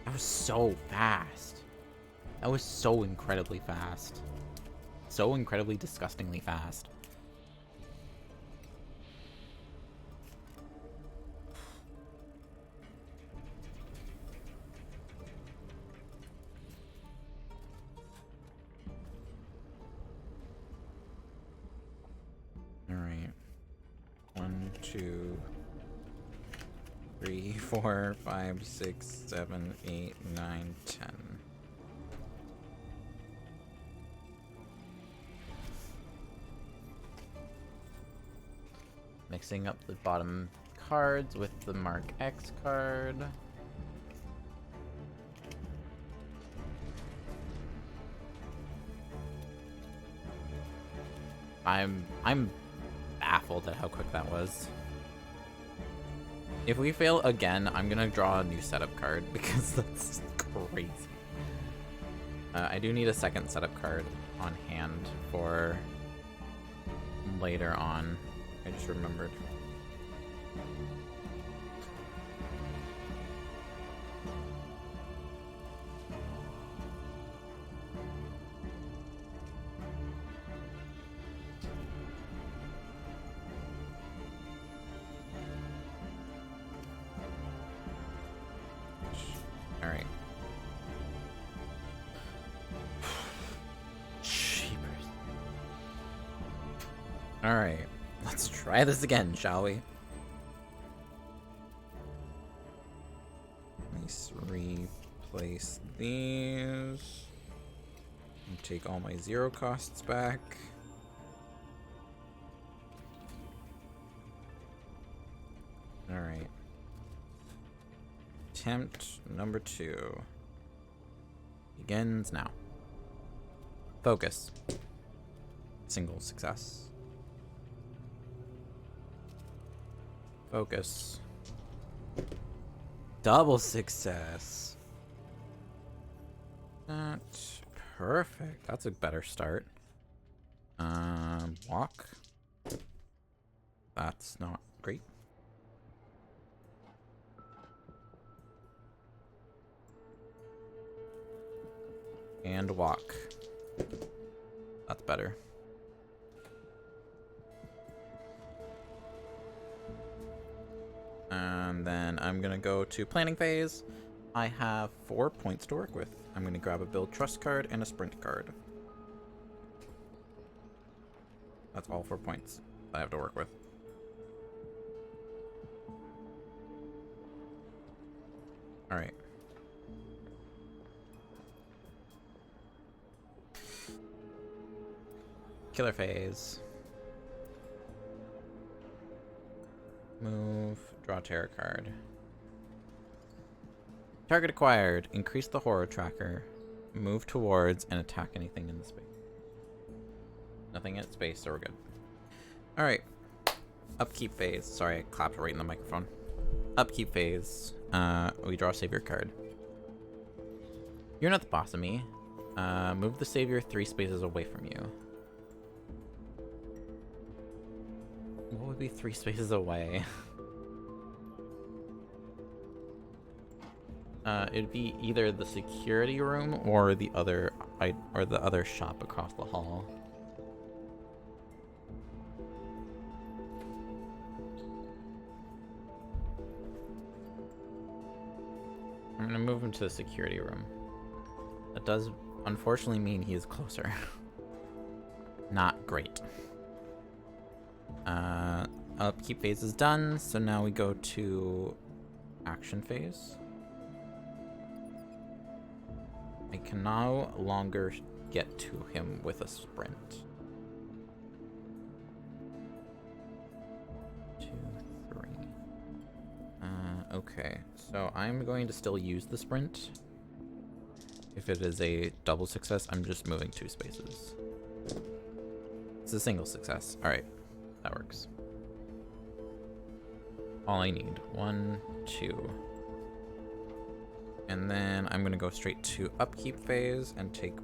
That was so fast. That was so incredibly fast. So incredibly disgustingly fast. Alright. 1, 2, 3, 4, 5, 6, 7, 8, 9, 10. Mixing up the bottom cards with the Mark X card. I'm baffled at how quick that was. If we fail again, I'm gonna draw a new setup card because that's crazy. I do need a second setup card on hand for later on. I just remembered. Alright. Jeepers. Alright. Let's try this again, shall we? Let's replace these. And take all my 0 costs back. Alright. Attempt number 2 begins now. Focus. Single success. Focus. Double success. That's perfect. That's a better start. Walk. That's not great. And walk. That's better. And then I'm gonna go to planning phase. I have 4 points to work with. I'm gonna grab a build trust card and a sprint card. That's all 4 points I have to work with. Alright. Killer phase. Move. Draw tarot card. Target acquired. Increase the horror tracker. Move towards and attack anything in the space. Nothing in space, so we're good. Alright. Upkeep phase. Sorry, I clapped right in the microphone. Upkeep phase. We draw a savior card. You're not the boss of me. Move the savior 3 spaces away from you. What would be 3 spaces away? It'd be either the security room or the other shop across the hall. I'm gonna move him to the security room. That does unfortunately mean he is closer. Not great. Upkeep phase is done, so now we go to action phase. I can no longer get to him with a sprint. 2, 3. Okay, so I'm going to still use the sprint. If it is a double success, I'm just moving 2 spaces. It's a single success. Alright, that works. All I need. 1, 2. And then I'm going to go straight to upkeep phase and take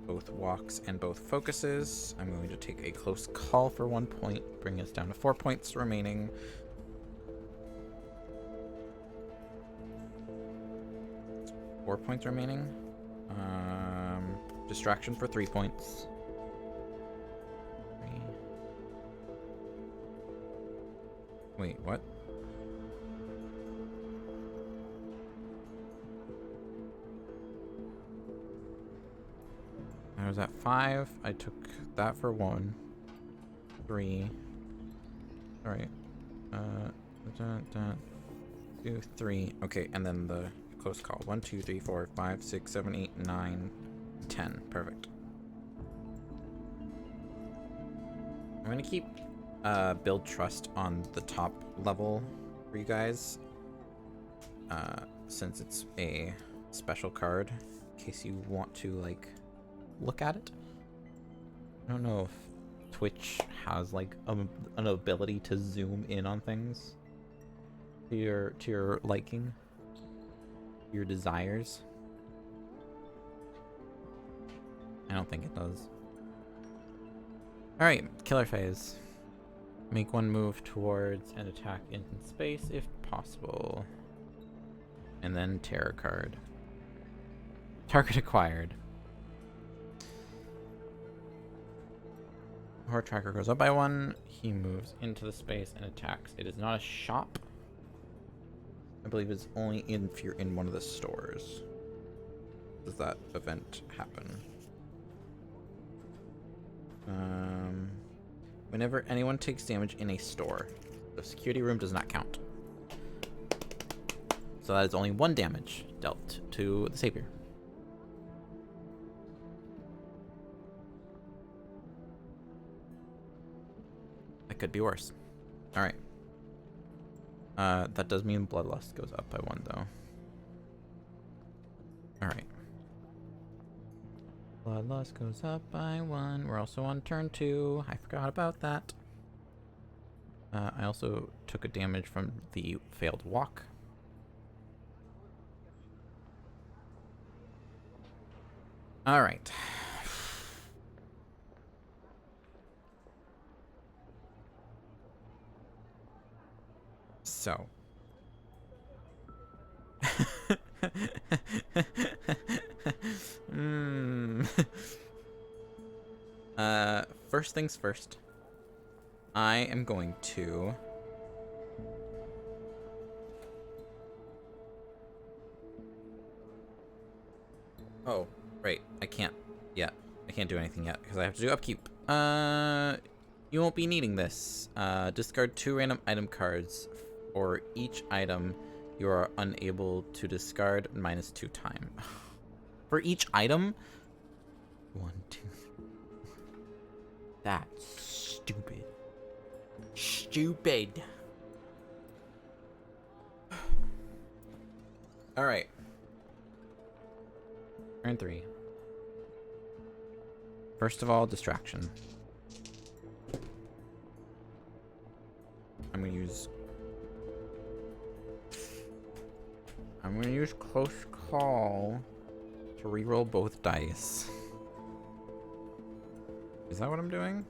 both walks and both focuses. I'm going to take a close call for 1 point, bring us down to 4 points remaining. 4 points remaining. Distraction for 3 points. 3. Wait, what? I was at 5. I took that for 1. 3. Alright. 2, 3. Okay, and then the close call. 1, 2, 3, 4, 5, 6, 7, 8, 9, 10. Perfect. I'm gonna keep build trust on the top level for you guys. Since it's a special card. In case you want to, like, look at it. I don't know if Twitch has, like, an ability to zoom in on things to your liking, your desires. I don't think it does. Alright, killer phase. Make one move towards and attack in space if possible. And then terror card. Target acquired. Horror tracker goes up by 1. He moves into the space and attacks. It is not a shop. I believe it's only if you're in one of the stores. Does that event happen? Whenever anyone takes damage in a store, the security room does not count. So that is only 1 damage dealt to the savior. That could be worse. Alright. That does mean Bloodlust goes up by 1, though. Alright. Bloodlust goes up by 1. We're also on turn 2. I forgot about that. I also took a damage from the failed walk. Alright. So. First things first. I am going to oh, right. I can't yet. I can't do anything yet because I have to do upkeep. You won't be needing this. Discard 2 random item cards for each item you are unable to discard -2 time. For each item? 1, 2, 3. That's stupid. Stupid. Alright. Turn 3. First of all, distraction. I'm gonna use close call to reroll both dice. Is that what I'm doing?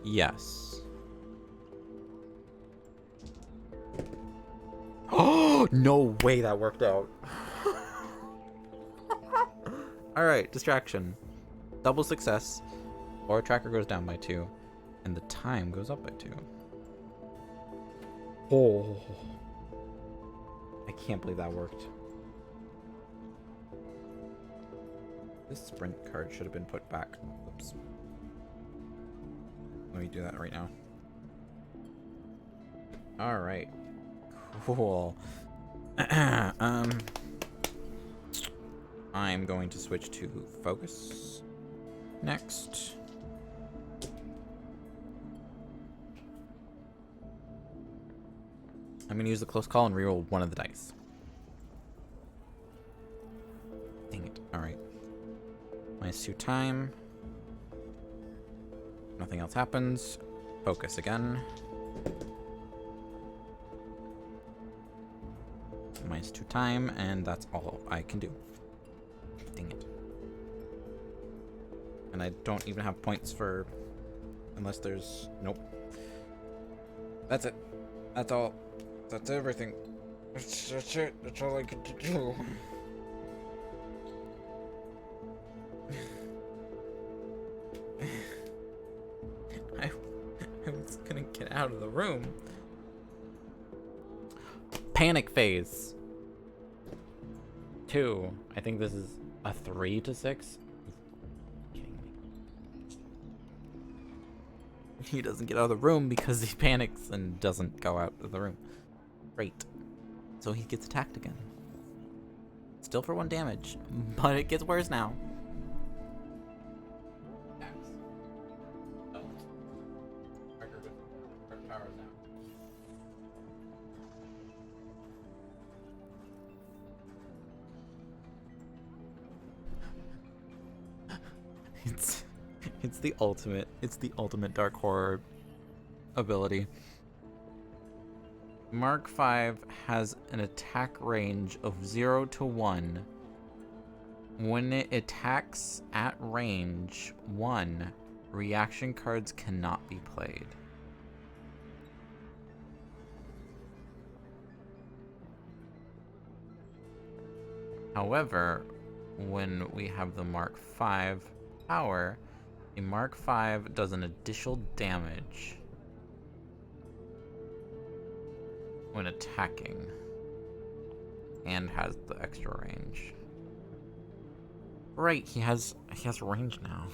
Yes. Oh, no way that worked out. Alright, distraction. Double success. Or tracker goes down by 2. And the time goes up by 2. Oh. I can't believe that worked. This sprint card should have been put back. Oops. Let me do that right now. Alright. Cool. I'm going to switch to focus next. I'm going to use the close call and reroll one of the dice. Dang it. Alright. -2 time. Nothing else happens. Focus again. -2 time, and that's all I can do. Dang it. And I don't even have points for... Unless there's... Nope. That's it. That's all. That's everything. That's it. That's all I get to do. I was gonna get out of the room. Panic phase. 2. I think this is a 3 to 6. He's kidding me. He doesn't get out of the room because he panics and doesn't go out of the room. Great. So he gets attacked again. Still for 1 damage, but it gets worse now. It's the ultimate dark horror ability. Mark 5 has an attack range of 0 to 1. When it attacks at range 1, reaction cards cannot be played. However, when we have the Mark 5 power, a Mark 5 does an additional damage when attacking and has the extra range. Right, he has range now.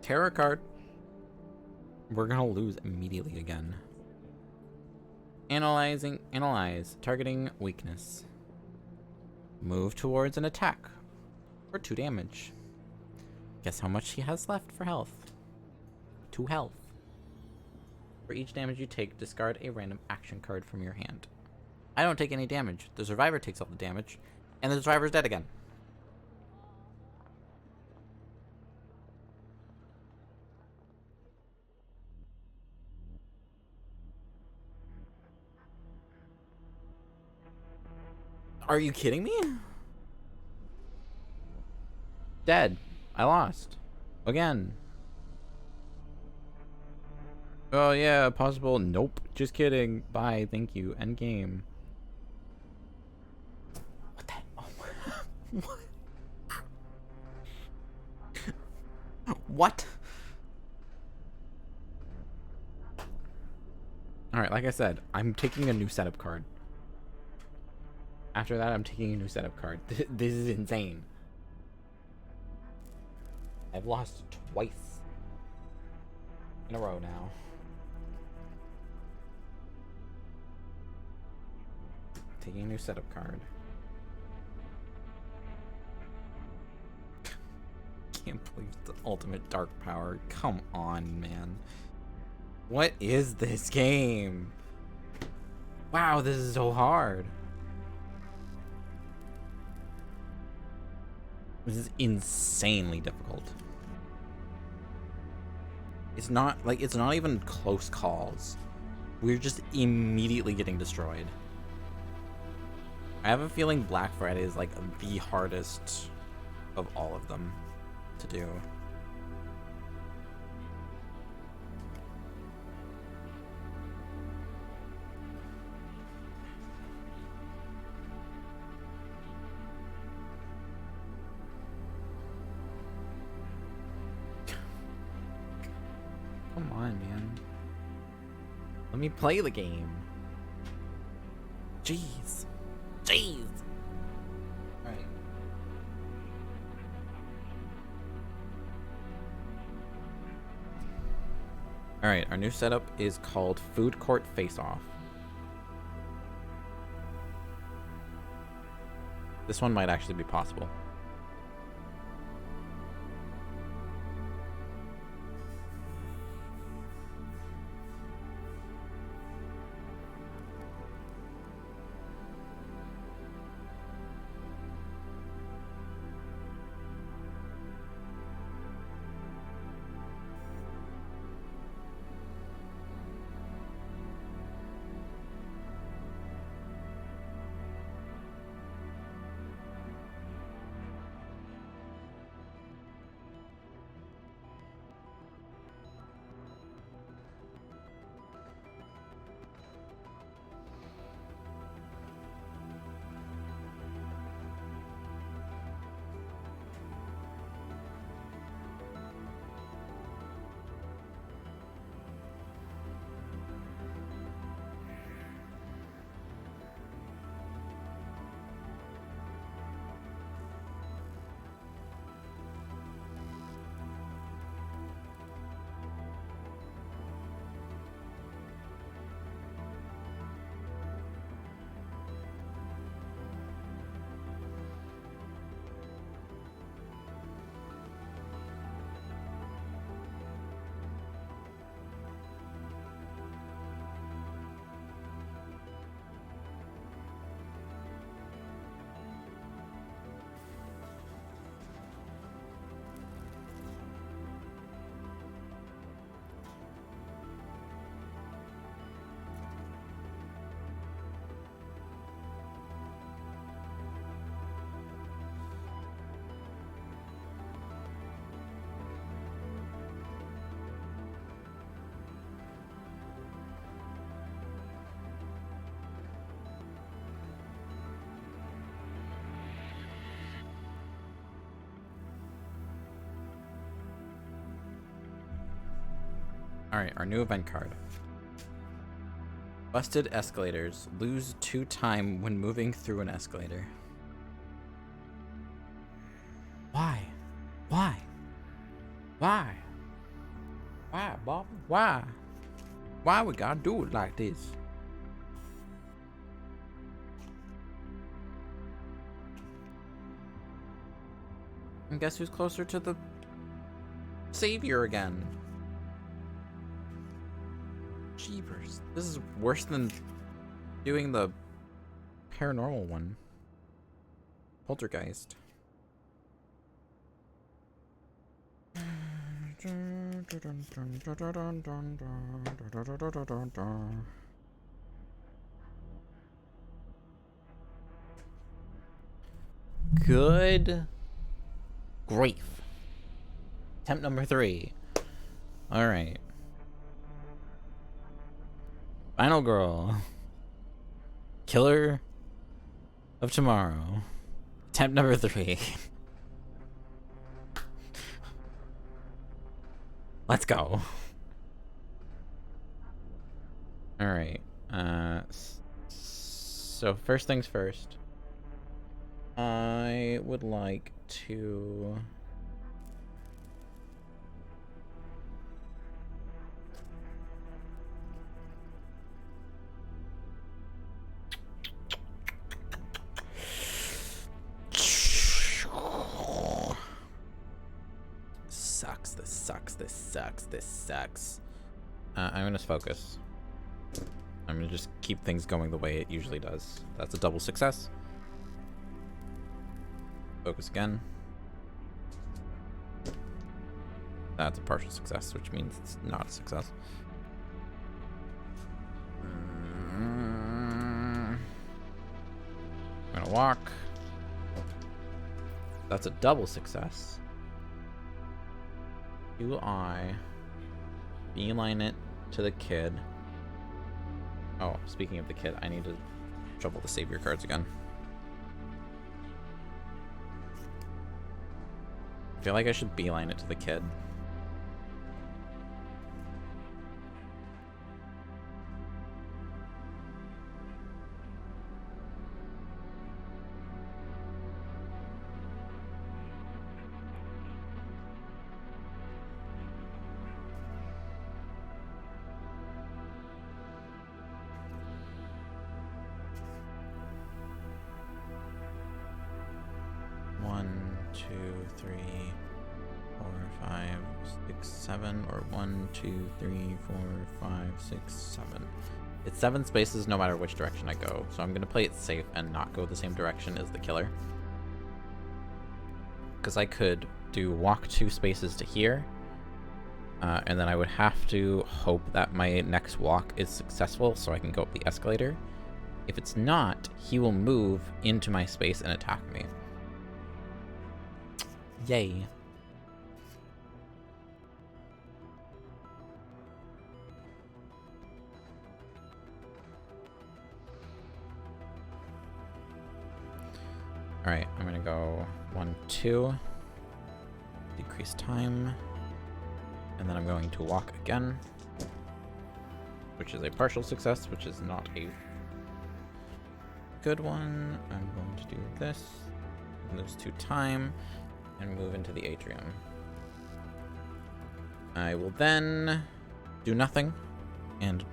Terror card. We're gonna lose immediately again. Analyze, targeting weakness. Move towards an attack for 2 damage. Guess how much he has left for health? 2 health. For each damage you take, discard a random action card from your hand. I don't take any damage. The survivor takes all the damage, and the survivor's dead again. Are you kidding me? Dead. I lost. Again. Oh yeah, possible. Nope. Just kidding. Bye. Thank you. End game. What the? Oh my. What? What? Alright, like I said, I'm taking a new setup card. After that, I'm taking a new setup card. This is insane. I've lost twice in a row now. Taking a new setup card. Can't believe the ultimate dark power. Come on, man. What is this game? Wow, this is so hard. This is insanely difficult. It's not even close calls. We're just immediately getting destroyed. I have a feeling Black Friday is like the hardest of all of them to do. Come on, man. Let me play the game. Jeez. Jeez. Alright. Alright, our new setup is called Food Court Face-Off. This one might actually be possible. Alright, our new event card. Busted escalators. Lose 2 time when moving through an escalator. Why? Why? Why? Why, Bob? Why? Why we gotta do it like this? And guess who's closer to the savior again? Jeepers. This is worse than doing the paranormal one. Poltergeist. Good grief. Attempt number 3. Alright. Final girl. Killer of tomorrow. Attempt number 3. Let's go. Alright. So first things first. I would like to... This sucks. I'm gonna focus. I'm gonna just keep things going the way it usually does. That's a double success. Focus again. That's a partial success, which means it's not a success. I'm gonna walk. That's a double success. Do I beeline it to the kid? Oh, speaking of the kid, I need to shuffle the savior cards again. I feel like I should beeline it to the kid. Or 1, 2, 3, 4, 5, 6, 7. It's 7 spaces no matter which direction I go, so I'm gonna play it safe and not go the same direction as the killer. Because I could do walk 2 spaces to here, and then I would have to hope that my next walk is successful so I can go up the escalator. If it's not, he will move into my space and attack me. Yay. Alright, I'm gonna go 1, 2. Decrease time. And then I'm going to walk again. Which is a partial success, which is not a good one. I'm going to do this. Lose 2 time. And move into the atrium. I will then do nothing. And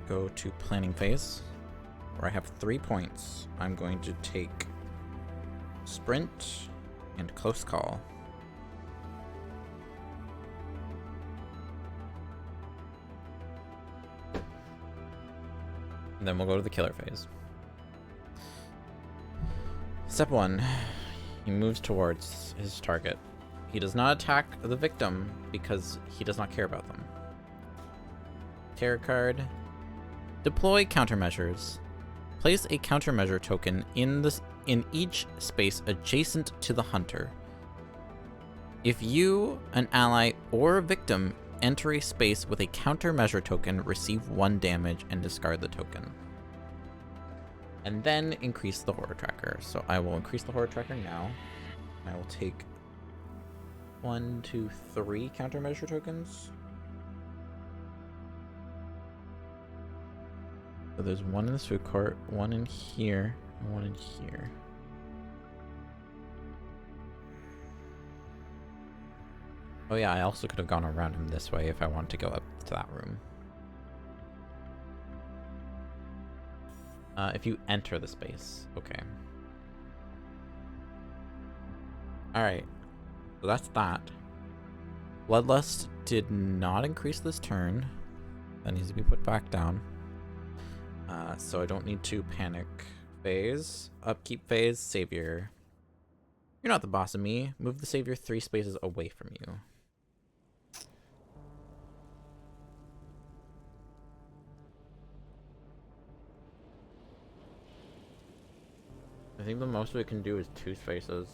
go to planning phase. Where I have 3 points. I'm going to take sprint and close call. And then we'll go to the killer phase. Step 1. He moves towards his target. He does not attack the victim because he does not care about them. Tarot card. Deploy countermeasures. Place a countermeasure token in each space adjacent to the hunter. If you, an ally, or a victim enter a space with a countermeasure token, receive 1 damage and discard the token. And then increase the horror tracker. So I will increase the horror tracker now. I will take 1, 2, 3 countermeasure tokens. So there's one in this food court, one in here, and one in here. Oh yeah, I also could have gone around him this way if I wanted to go up to that room. If you enter the space, okay. Alright, so that's that. Bloodlust did not increase this turn. That needs to be put back down. So I don't need to panic. Phase. Upkeep phase. Savior. You're not the boss of me. Move the savior 3 spaces away from you. I think the most we can do is 2 spaces.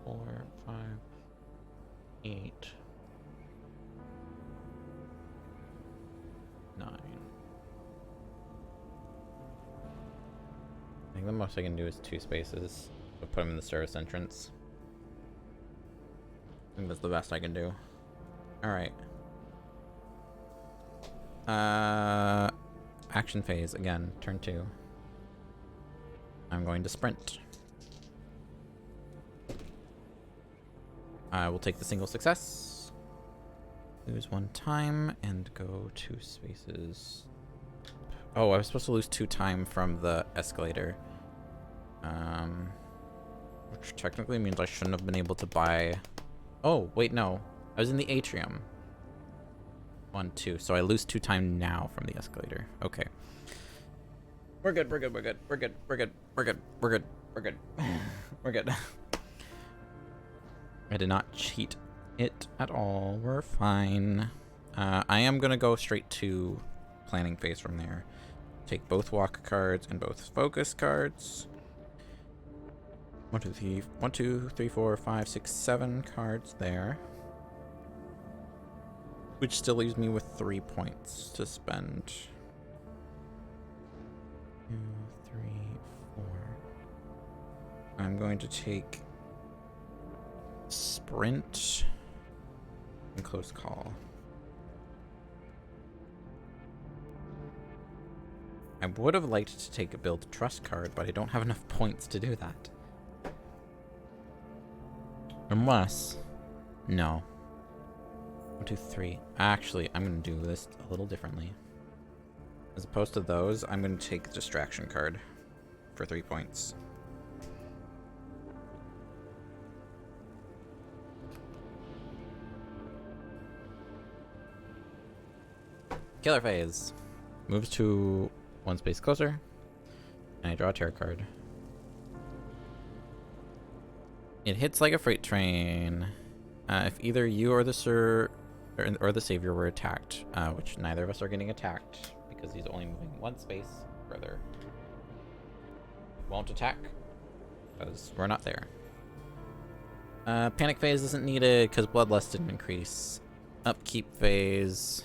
Four, 5, 8, 9. I think the most I can do is 2 spaces. So put him in the service entrance. I think that's the best I can do. Alright. Action phase again, turn 2. I'm going to sprint. I will take the single success. Lose 1 time and go 2 spaces. Oh, I was supposed to lose 2 time from the escalator. Which technically means I shouldn't have been able to buy... Oh, wait, no. I was in the atrium. 1, 2. So I lose 2 time now from the escalator. Okay. We're good, we're good, we're good, we're good, we're good, we're good, we're good, we're good. We're good. I did not cheat it at all. We're fine. I am gonna go straight to planning phase from there. Take both walk cards and both focus cards. 1, 2, 3, 4, 5, 6, 7 cards there. Which still leaves me with 3 points to spend. 2, 3, 4. I'm going to take sprint and close call. I would have liked to take a build trust card, but I don't have enough points to do that. Unless... No. 1, 2, 3. Actually, I'm going to do this a little differently. As opposed to those, I'm going to take distraction card for 3 points. Killer phase. Moves to 1 space closer. And I draw a tarot card. It hits like a freight train. If either you or the savior were attacked, which neither of us are getting attacked because he's only moving 1 space further. Won't attack because we're not there. Panic phase isn't needed because bloodlust didn't increase. Upkeep phase.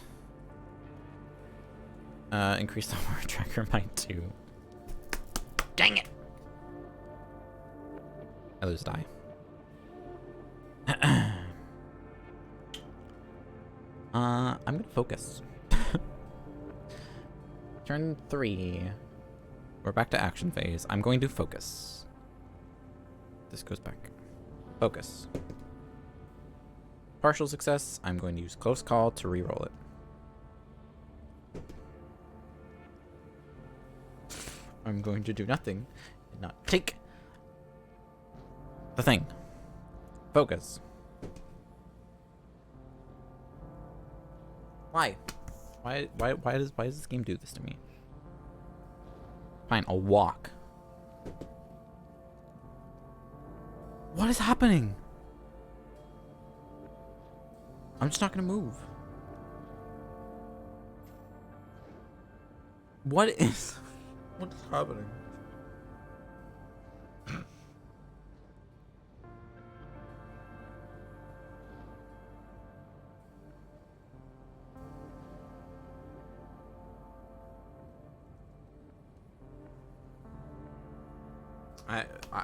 Increase the word tracker by 2. Dang it! I lose die. I'm gonna focus. Turn 3. We're back to action phase. I'm going to focus. This goes back. Focus. Partial success. I'm going to use close call to re-roll it. I'm going to do nothing and not take the thing. Focus. Why? Why does this game do this to me? Fine, I'll walk. What is happening? I'm just not gonna move. What is happening?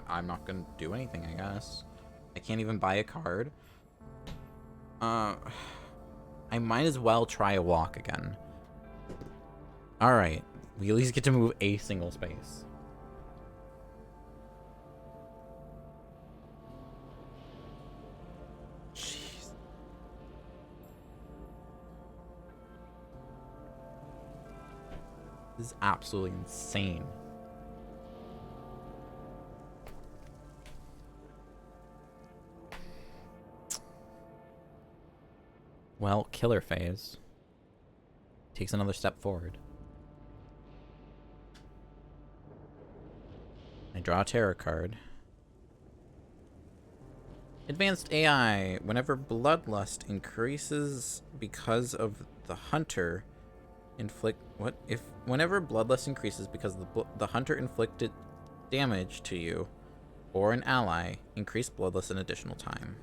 I'm not gonna do anything, I guess. I can't even buy a card. I might as well try a walk again. Alright. We at least get to move a single space. Jeez. This is absolutely insane. Well, killer phase. Takes another step forward. I draw a tarot card. Advanced AI. Whenever bloodlust increases because of the hunter whenever bloodlust increases because the hunter inflicted damage to you or an ally, increase bloodlust an additional time.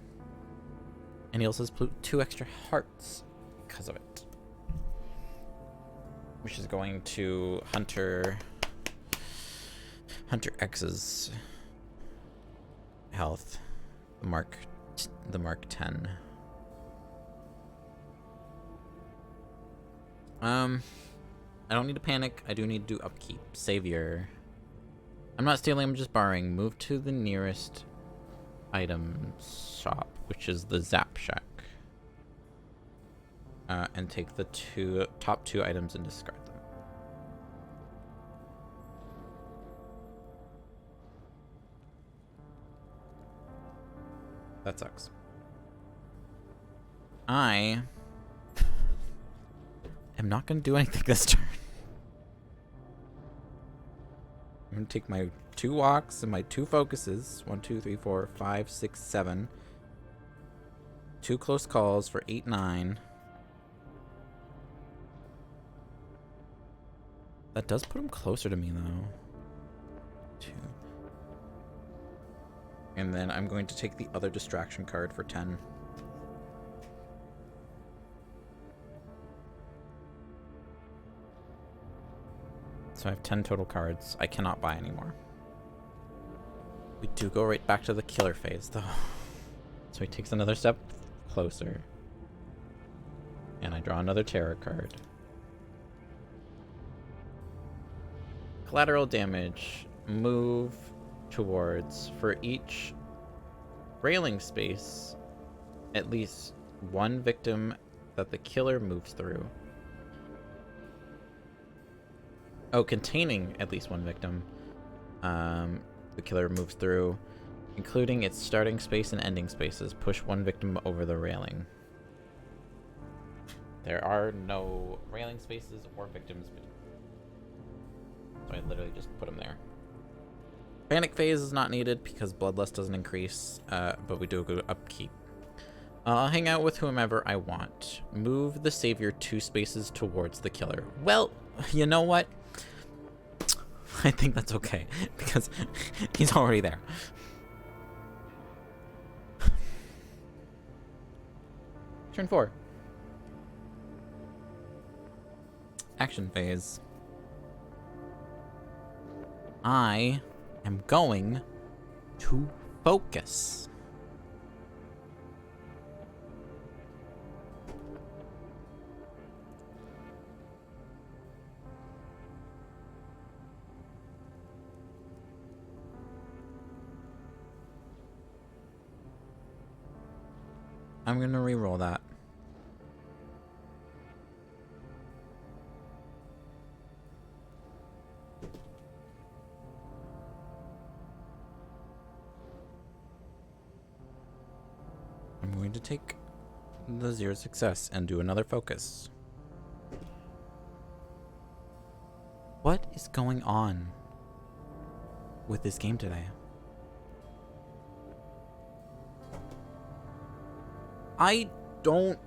And he also has 2 extra hearts because of it. Which is going to Hunter X's health. The Mark 10. I don't need to panic. I do need to do upkeep. Savior. I'm not stealing, I'm just borrowing. Move to the nearest item shop, which is the Zap Shack. And take the top 2 items and discard them. That sucks. I am not going to do anything this turn. I'm going to take my 2 walks and my 2 focuses. 1, 2, 3, 4, 5, 6, 7. 2 close calls for 8, 9. That does put him closer to me, though. 2. And then I'm going to take the other distraction card for 10. So I have 10 total cards. I cannot buy anymore. We do go right back to the killer phase, though. So he takes another step closer. And I draw another tarot card. Collateral damage. Move towards, for each railing space, at least 1 victim that the killer moves through. Oh, containing at least 1 victim the killer moves through, including its starting space and ending spaces. Push 1 victim over the railing. There are no railing spaces or victims, so I literally just put them there. Panic phase is not needed because bloodlust doesn't increase, but we do a good upkeep. I'll hang out with whomever I want. Move the savior 2 spaces towards the killer. Well, you know what? I think that's okay, because he's already there. Turn 4. Action phase. I am going to focus. I'm gonna re-roll that. I'm going to take the 0 success and do another focus. What is going on with this game today? I don't...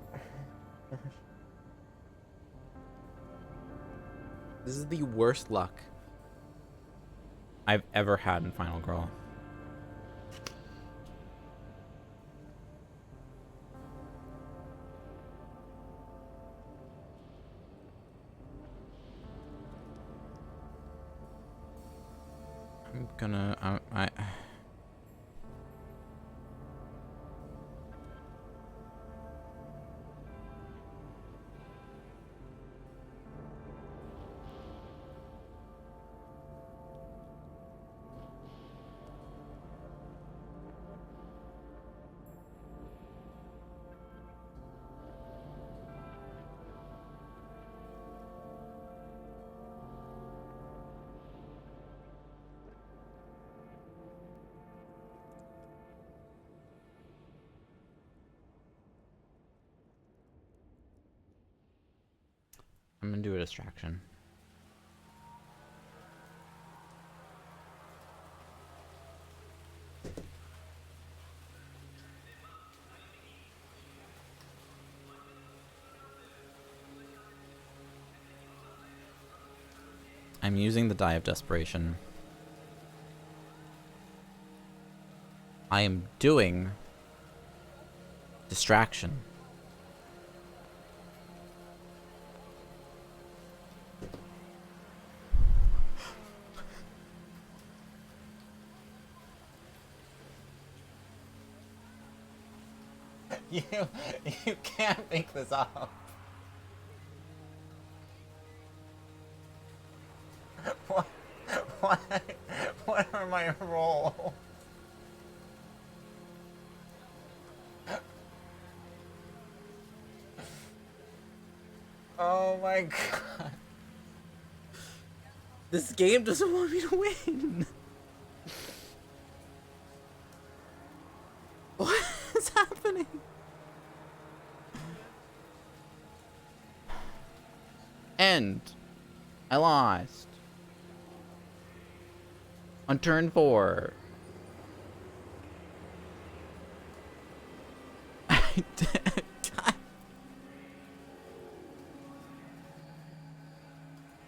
This is the worst luck I've ever had in Final Girl. I'm gonna... I'm gonna do a distraction. I'm using the Die of Desperation. I am doing distraction. You you can't make this up. What what what are my roles? Oh my god. This game doesn't want me to win. What is happening? End. I lost. On turn 4. I did.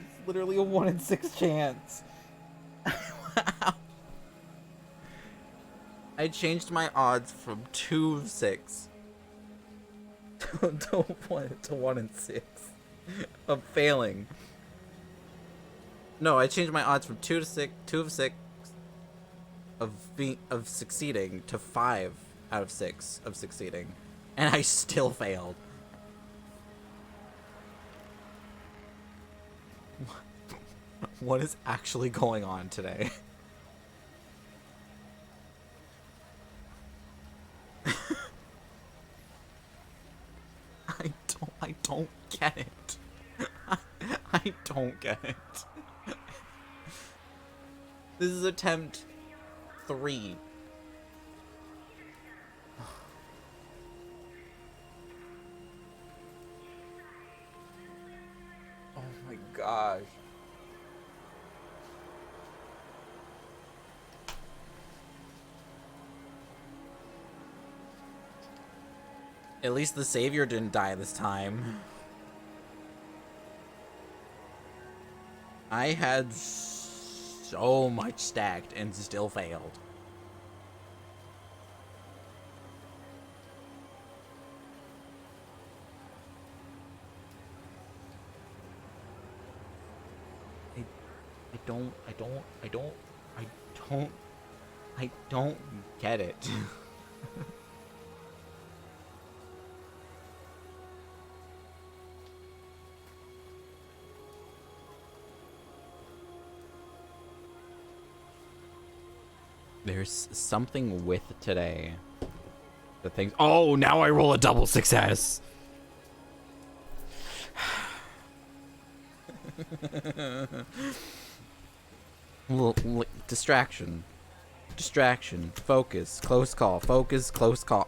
It's literally a 1 in 6 chance. Wow. I changed my odds from 2 of 6 to 1 in 6 of failing. No, I changed my odds from 2 of 6 of succeeding to 5 out of 6 of succeeding, and I still failed. What is actually going on today? I don't get it. I don't get it. This is attempt 3. Oh my gosh. At least the savior didn't die this time. I had so much stacked and still failed. I don't get it. There's something with today. The things. Oh, now I roll a double success. Distraction. Distraction. Focus. Close call. Focus. Close call.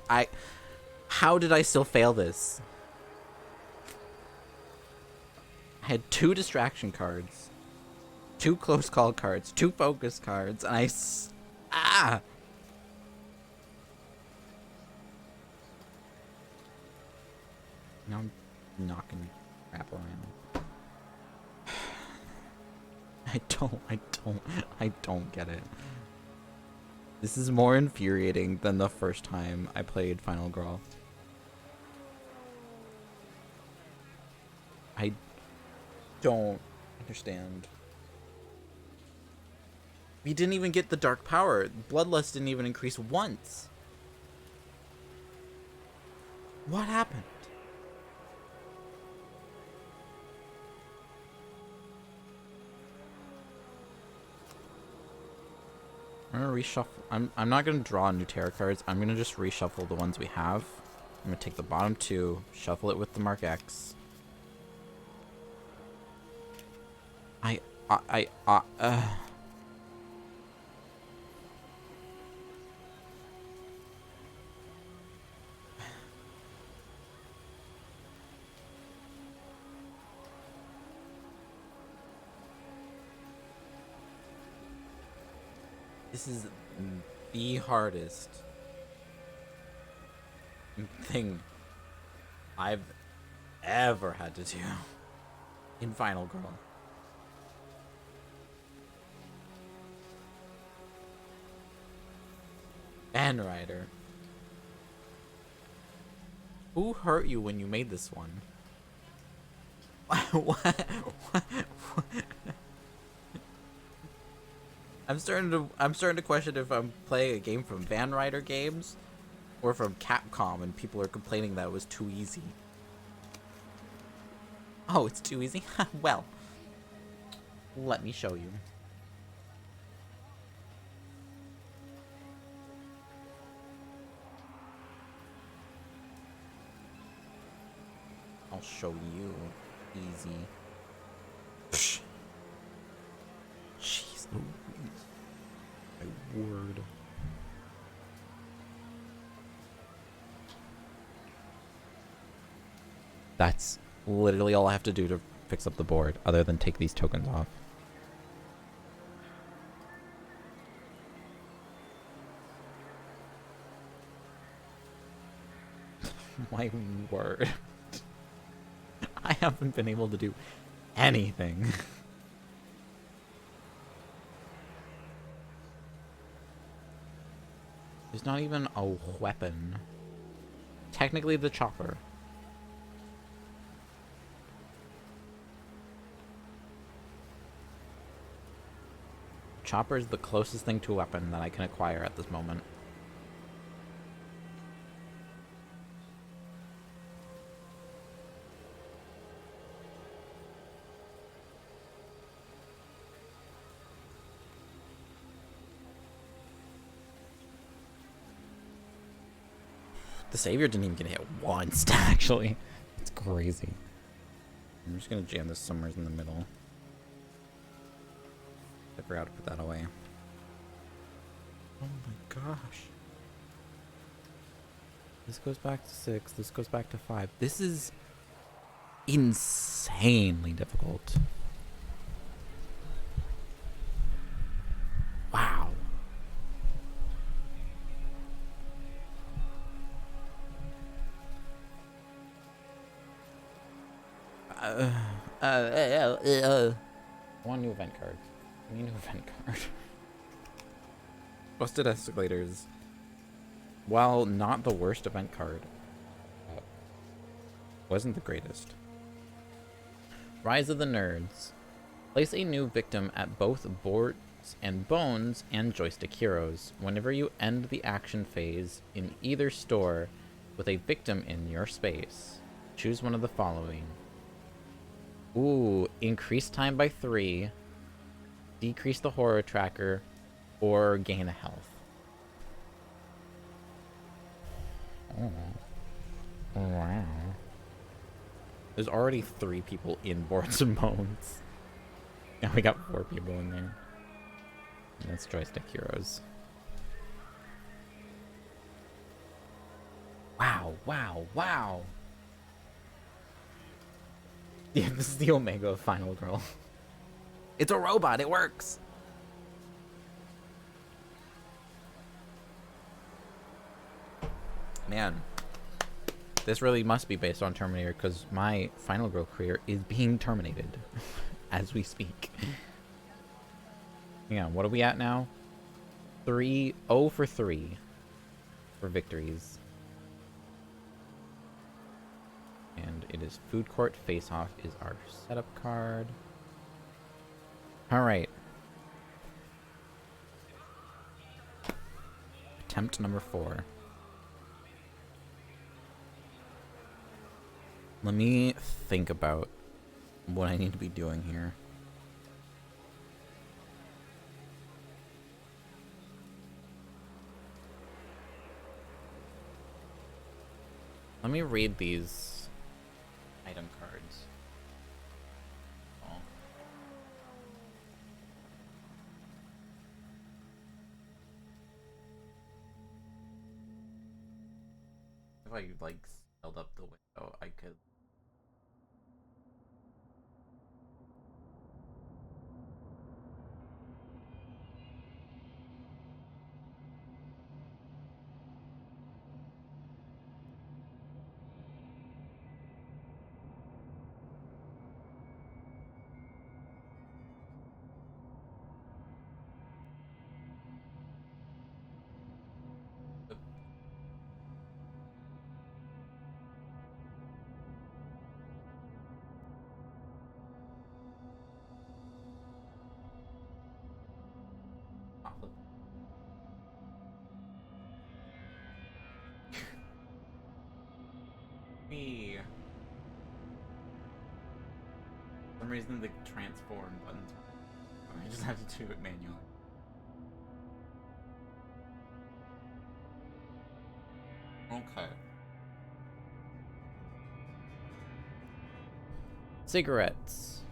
How did I still fail this? I had 2 distraction cards, 2 close call cards, 2 focus cards, and Now I'm knocking crap around. I don't get it. This is more infuriating than the first time I played Final Girl. I don't understand. We didn't even get the dark power. Bloodlust didn't even increase once. What happened? I'm gonna reshuffle. I'm not gonna draw new tarot cards. I'm gonna just reshuffle the ones we have. I'm gonna take the bottom 2, shuffle it with the mark X. This is the hardest thing I've ever had to do in Final Girl. Van Rider. Who hurt you when you made this one? What? I'm starting to question if I'm playing a game from Van Rider Games or from Capcom and people are complaining that it was too easy. Oh, it's too easy? Well, let me show you. I'll show you. Easy. Psh. Jeez Louise. My word. That's literally all I have to do to fix up the board, other than take these tokens off. My word. I haven't been able to do anything. There's not even a weapon. Technically the chopper. Chopper is the closest thing to a weapon that I can acquire at this moment. The Savior didn't even get hit once, actually. It's crazy. I'm just gonna jam this somewhere in the middle. I forgot to put that away. Oh my gosh. This goes back to 6. This goes back to 5. This is insanely difficult. Wow. One new event card. I need a new event card. Busted Escalators. While not the worst event card, wasn't the greatest. Rise of the Nerds. Place a new victim at both boards and bones and joystick heroes whenever you end the action phase in either store with a victim in your space. Choose one of the following. Ooh, increase time by 3, decrease the horror tracker, or gain a health. Oh. Wow. There's already 3 people in Boards and Bones. And we got 4 people in there. And that's Joystick Heroes. Wow, wow, wow. Yeah, this is the Omega of Final Girl. It's a robot, it works! Man. This really must be based on Terminator, because my Final Girl career is being terminated as we speak. Yeah, what are we at now? 0 for 3 for victories. And it is Food Court Face-Off is our setup card. Alright. Attempt number 4. Let me think about what I need to be doing here. Let me read these item cards. Oh. If I like held up the window, I could. some reason the transform buttons. I just have to do it manually. Okay. Cigarettes.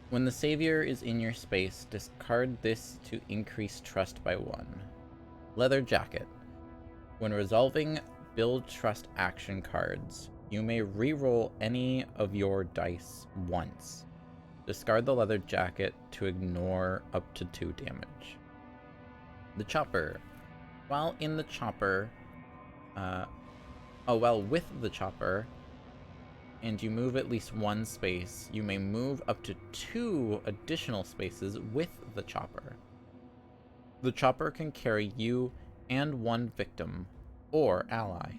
When the savior is in your space, discard this to increase trust by 1. Leather jacket. When resolving build trust action cards, you may re-roll any of your dice once. Discard the leather jacket to ignore up to 2 damage. The chopper. While in the chopper, with the chopper, and you move at least 1 space, you may move up to 2 additional spaces with the chopper. The chopper can carry you and 1 victim or ally,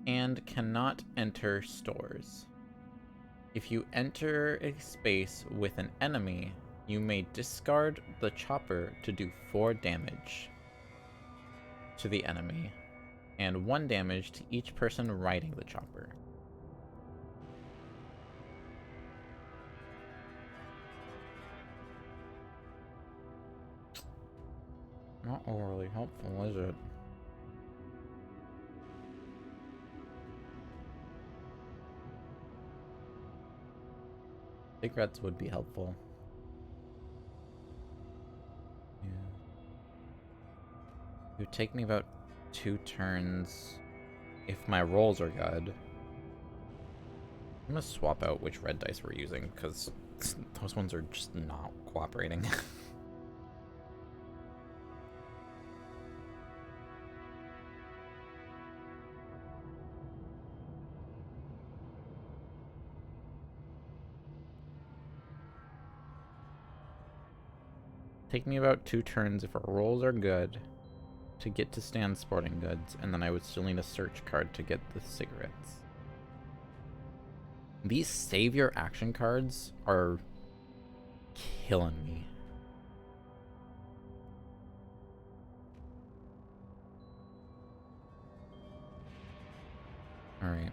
and cannot enter stores. If you enter a space with an enemy, you may discard the chopper to do 4 damage to the enemy, and 1 damage to each person riding the chopper. Not overly helpful, is it? Cigarettes would be helpful. Yeah. It would take me about 2 turns if my rolls are good. I'm gonna swap out which red dice we're using, because those ones are just not cooperating. Take me about 2 turns if our rolls are good to get to Stan's Sporting Goods, and then I would still need a search card to get the cigarettes. These savior action cards are killing me. Alright.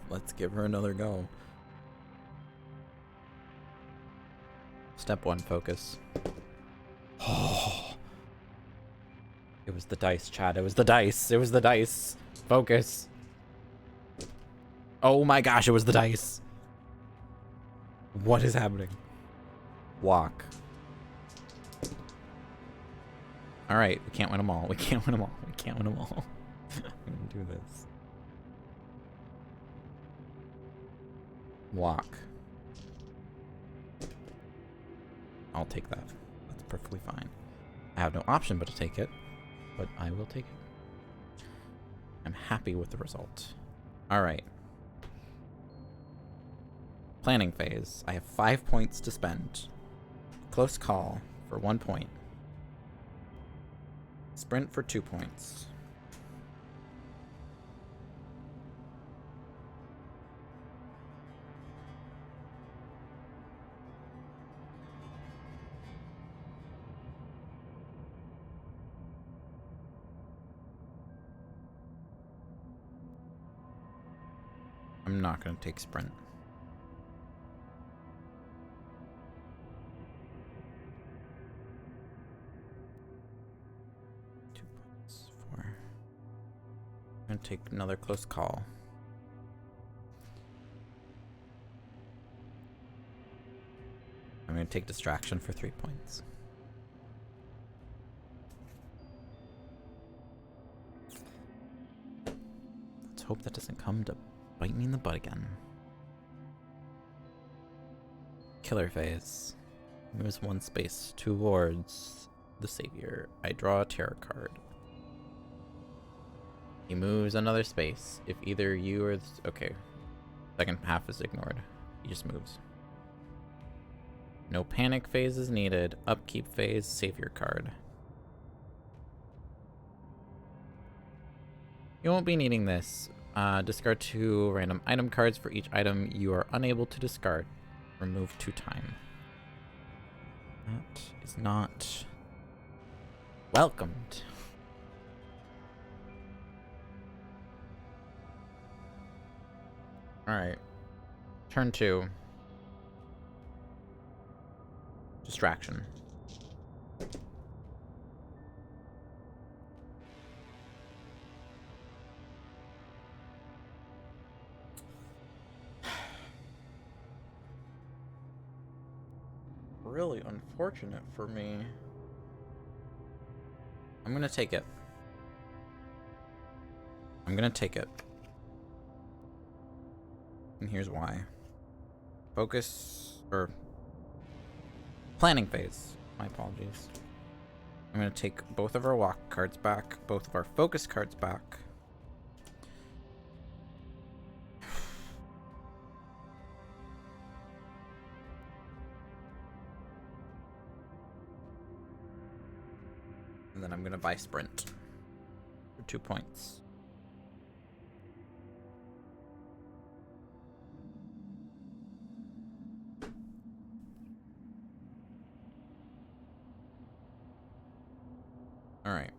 Let's give her another go. Step 1, focus. Oh. It was the dice, Chad. It was the dice. It was the dice. Focus. Oh my gosh, it was the dice. What is happening? Walk. Alright, we can't win them all. We can't win them all. We can't win them all. I'm gonna do this. Walk. I'll take that. That's perfectly fine. I have no option but to take it, but I will take it. I'm happy with the result. Alright. Planning phase. I have 5 points to spend. Close call for 1 point. Sprint for 2 points. I'm not going to take sprint. I'm gonna take another close call. I'm gonna take distraction for 3 points. Let's hope that doesn't come to bite me in the butt again. Killer phase. Moves 1 space towards the savior. I draw a tarot card. He moves another space. If either you or okay, second half is ignored. He just moves. No panic phase is needed. Upkeep phase, savior card. You won't be needing this. Discard 2 random item cards for each item you are unable to discard. Remove 2 time. That is not welcomed. Alright. Turn 2. Distraction. Really unfortunate for me. I'm gonna take it. I'm gonna take it. And here's why. Focus, or planning phase. My apologies. I'm gonna take both of our walk cards back, both of our focus cards back. And then I'm gonna buy sprint for 2 points. Alright.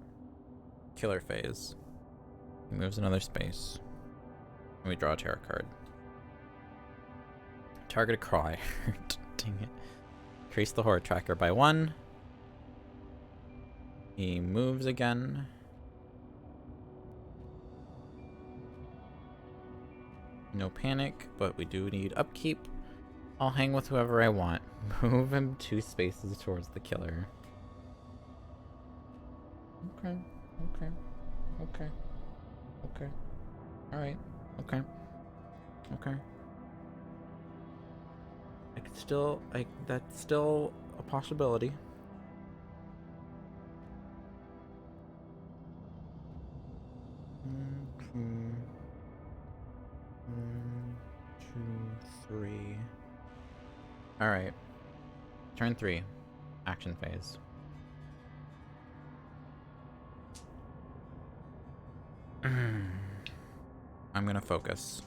Killer phase. He moves another space. And we draw a tarot card. Target a cry. Dang it. Increase the horror tracker by 1. He moves again. No panic, but we do need upkeep. I'll hang with whoever I want. Move him 2 spaces towards the killer. Okay. Okay. Okay. Okay. Alright. Okay. Okay. I could still, that's still a possibility. Mm-hmm. 1, 2, 3. Alright. Turn 3. Action phase. I'm gonna focus.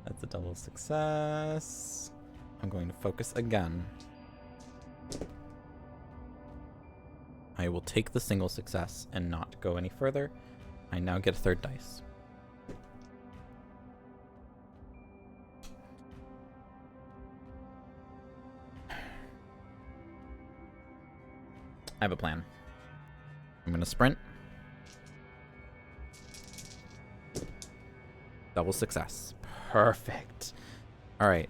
That's a double success. I'm going to focus again. I will take the single success and not go any further. I now get a 3rd dice. I have a plan. I'm gonna sprint. Double success. Perfect. Alright.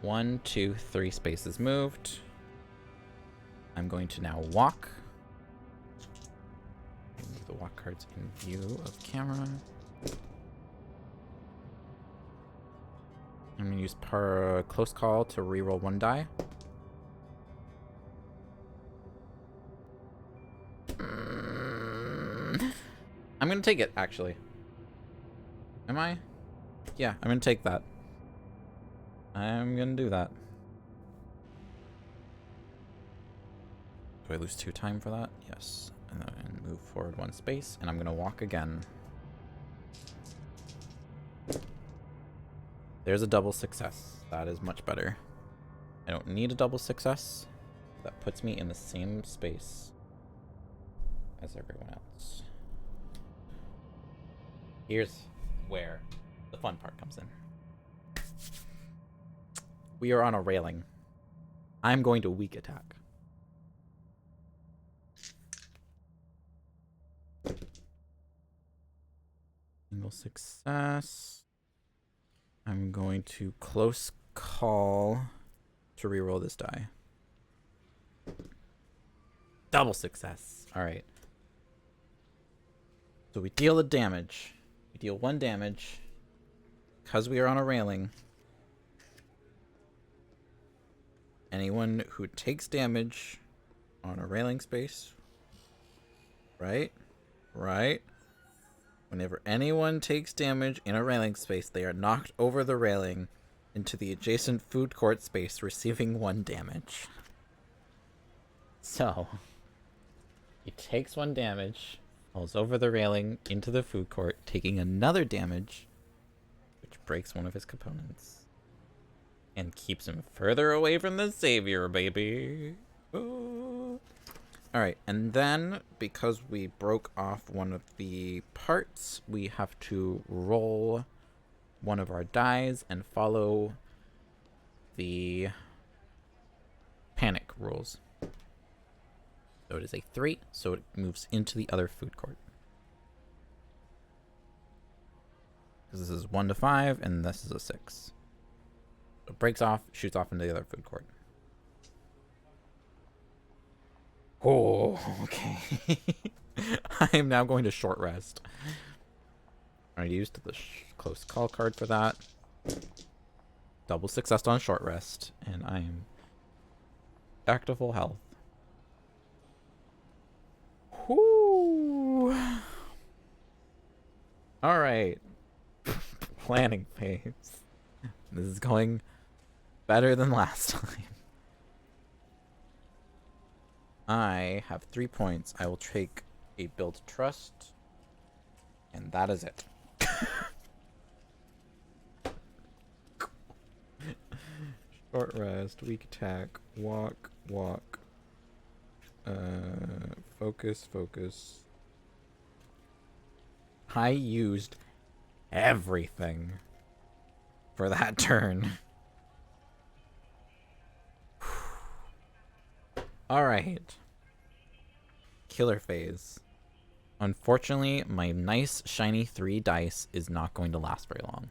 1, 2, 3 spaces moved. I'm going to now walk. Move the walk cards in view of camera. I'm gonna use close call to reroll 1 die. I'm gonna take it, actually. Am I? Yeah, I'm gonna take that. I'm gonna do that. Do I lose 2 time for that? Yes. And then move forward 1 space, and I'm gonna walk again. There's a double success. That is much better. I don't need a double success. That puts me in the same space as everyone else. Here's where the fun part comes in. We are on a railing. I'm going to weak attack. Single success. I'm going to close call to reroll this die. Double success. All right. So we deal the damage. We deal 1 damage. Because we are on a railing. Anyone who takes damage on a railing space. Right? Right? Whenever anyone takes damage in a railing space, they are knocked over the railing into the adjacent food court space, receiving 1 damage. So, he takes 1 damage, falls over the railing into the food court, taking another damage, which breaks one of his components. And keeps him further away from the savior, baby. Ooh. Alright, and then because we broke off one of the parts, we have to roll one of our dies and follow the panic rules. So it is a 3, so it moves into the other food court. Because this is 1 to 5, and this is a 6. So it breaks off, shoots off into the other food court. Oh, okay. I am now going to short rest. I used the close call card for that. Double success on short rest, and I am back to full health. Whoo! Alright. Planning phase. This is going better than last time. I have 3 points. I will take a build trust, and that is it. Short rest, weak attack, walk, walk. Focus, focus. I used everything for that turn. Alright. Killer phase. Unfortunately, my nice shiny 3 dice is not going to last very long.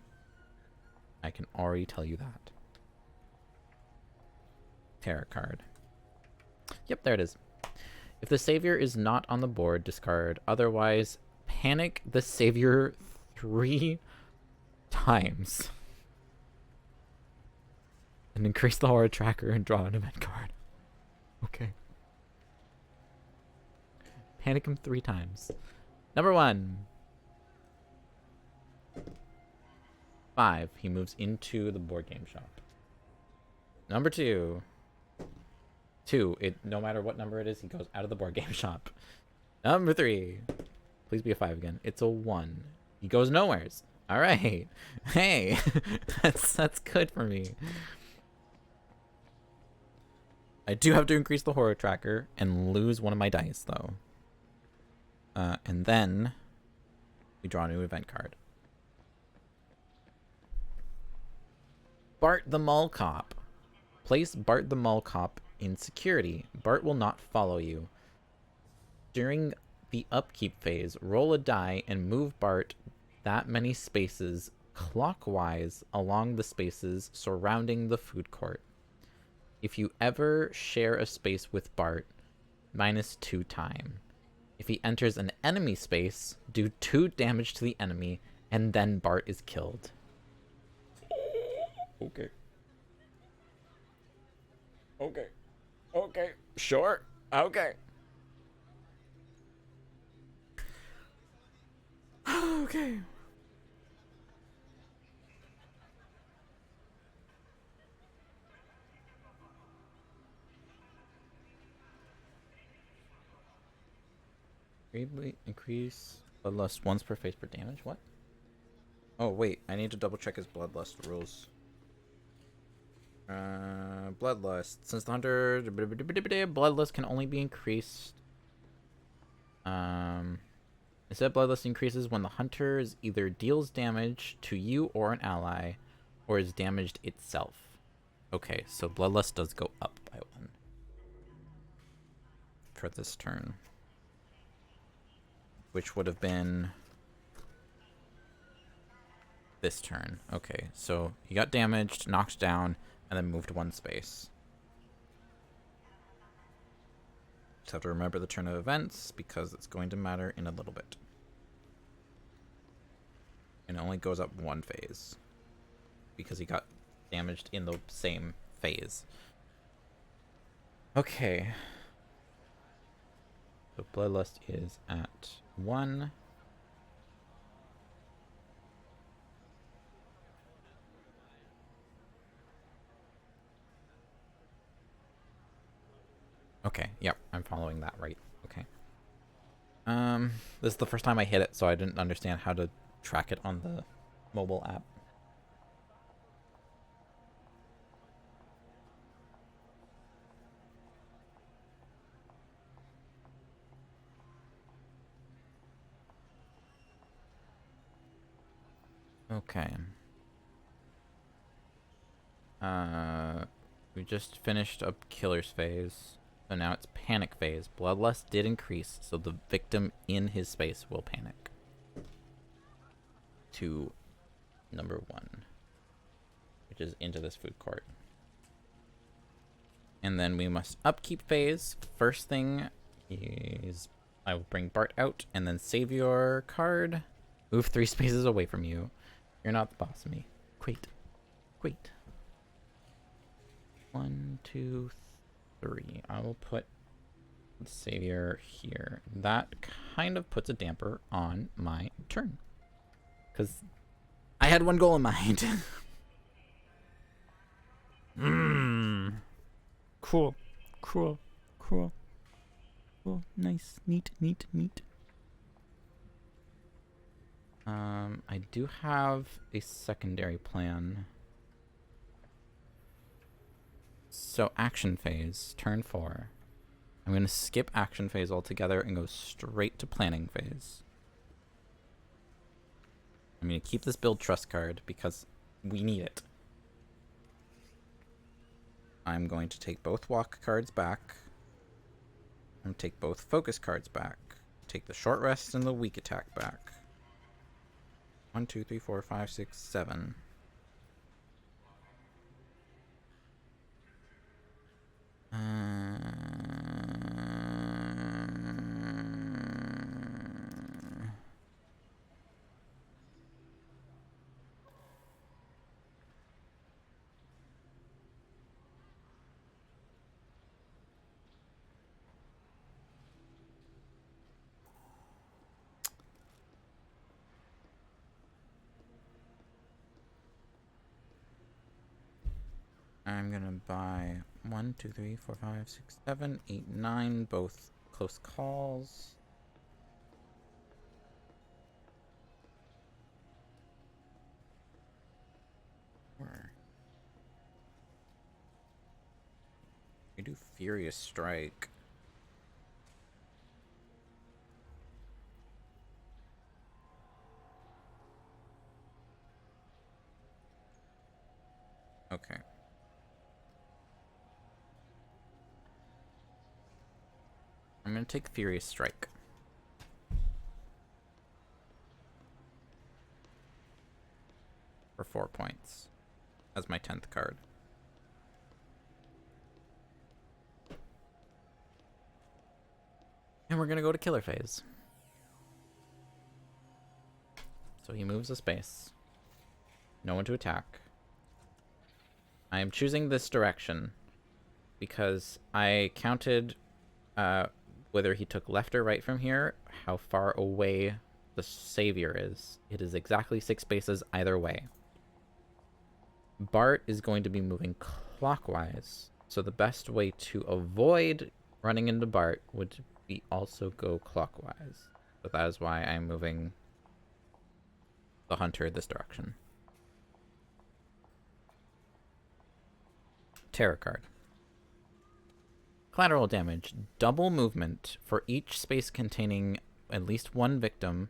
I can already tell you that. Tarot card. Yep, there it is. If the savior is not on the board, discard. Otherwise, panic the savior 3 times. And increase the horror tracker and draw an event card. Okay. Panic him 3 times. Number 1. 5. He moves into the board game shop. Number 2. 2. No matter what number it is, he goes out of the board game shop. Number 3. Please be a 5 again. It's a 1. He goes nowheres. Alright. Hey. that's good for me. I do have to increase the horror tracker and lose one of my dice, though. And then we draw a new event card. Bart the Mall Cop. Place Bart the Mall Cop in security. Bart will not follow you. During the upkeep phase, roll a die and move Bart that many spaces clockwise along the spaces surrounding the food court. If you ever share a space with Bart, -2 time. If he enters an enemy space, do 2 damage to the enemy, and then Bart is killed. Okay. Okay. Okay. Sure. Okay. Okay. Greatly increase bloodlust once per phase per damage. What? Oh wait, I need to double check his bloodlust rules. Bloodlust. Since the hunter bloodlust can only be increased. Instead, bloodlust increases when the hunter either deals damage to you or an ally, or is damaged itself. Okay, so bloodlust does go up by 1 for this turn, which would have been this turn. Okay, so he got damaged, knocked down, and then moved 1 space. Just have to remember the turn of events because it's going to matter in a little bit. And it only goes up 1 phase because he got damaged in the same phase. Okay. So bloodlust is at 1. Okay, yep, I'm following that right. Okay. This is the first time I hit it, so I didn't understand how to track it on the mobile app. Okay. We just finished up killer's phase. So now it's panic phase. Bloodlust did increase, so the victim in his space will panic. To number 1, which is into this food court. And then we must upkeep phase. First thing is I will bring Bart out and then save your card. Move 3 spaces away from you. You're not the boss of me. Quait. Quait. 1, 2, 3. I will put Savior here. That kind of puts a damper on my turn. Because I had one goal in mind. Cool. Cool. Cool. Cool. Nice. Neat. Neat. Neat. I do have a secondary plan. So action phase, turn 4. I'm going to skip action phase altogether and go straight to planning phase. I'm going to keep this build trust card because we need it. I'm going to take both walk cards back. I'm going to take both focus cards back. Take the short rest and the weak attack back. 1, 2, 3, 4, 5, 6, 7. I'm gonna buy 1, 2, 3, 4, 5, 6, 7, 8, 9, both close calls. We do Furious Strike. Okay. I'm gonna take Furious Strike. For 4 points. As my 10th card. And we're gonna go to killer phase. So he moves a space. No one to attack. I am choosing this direction because I counted whether he took left or right from here, how far away the savior is. It is exactly 6 spaces either way. Bart is going to be moving clockwise, so the best way to avoid running into Bart would be also go clockwise. So that is why I'm moving the hunter this direction. Terror card. Collateral damage. Double movement for each space containing at least 1 victim.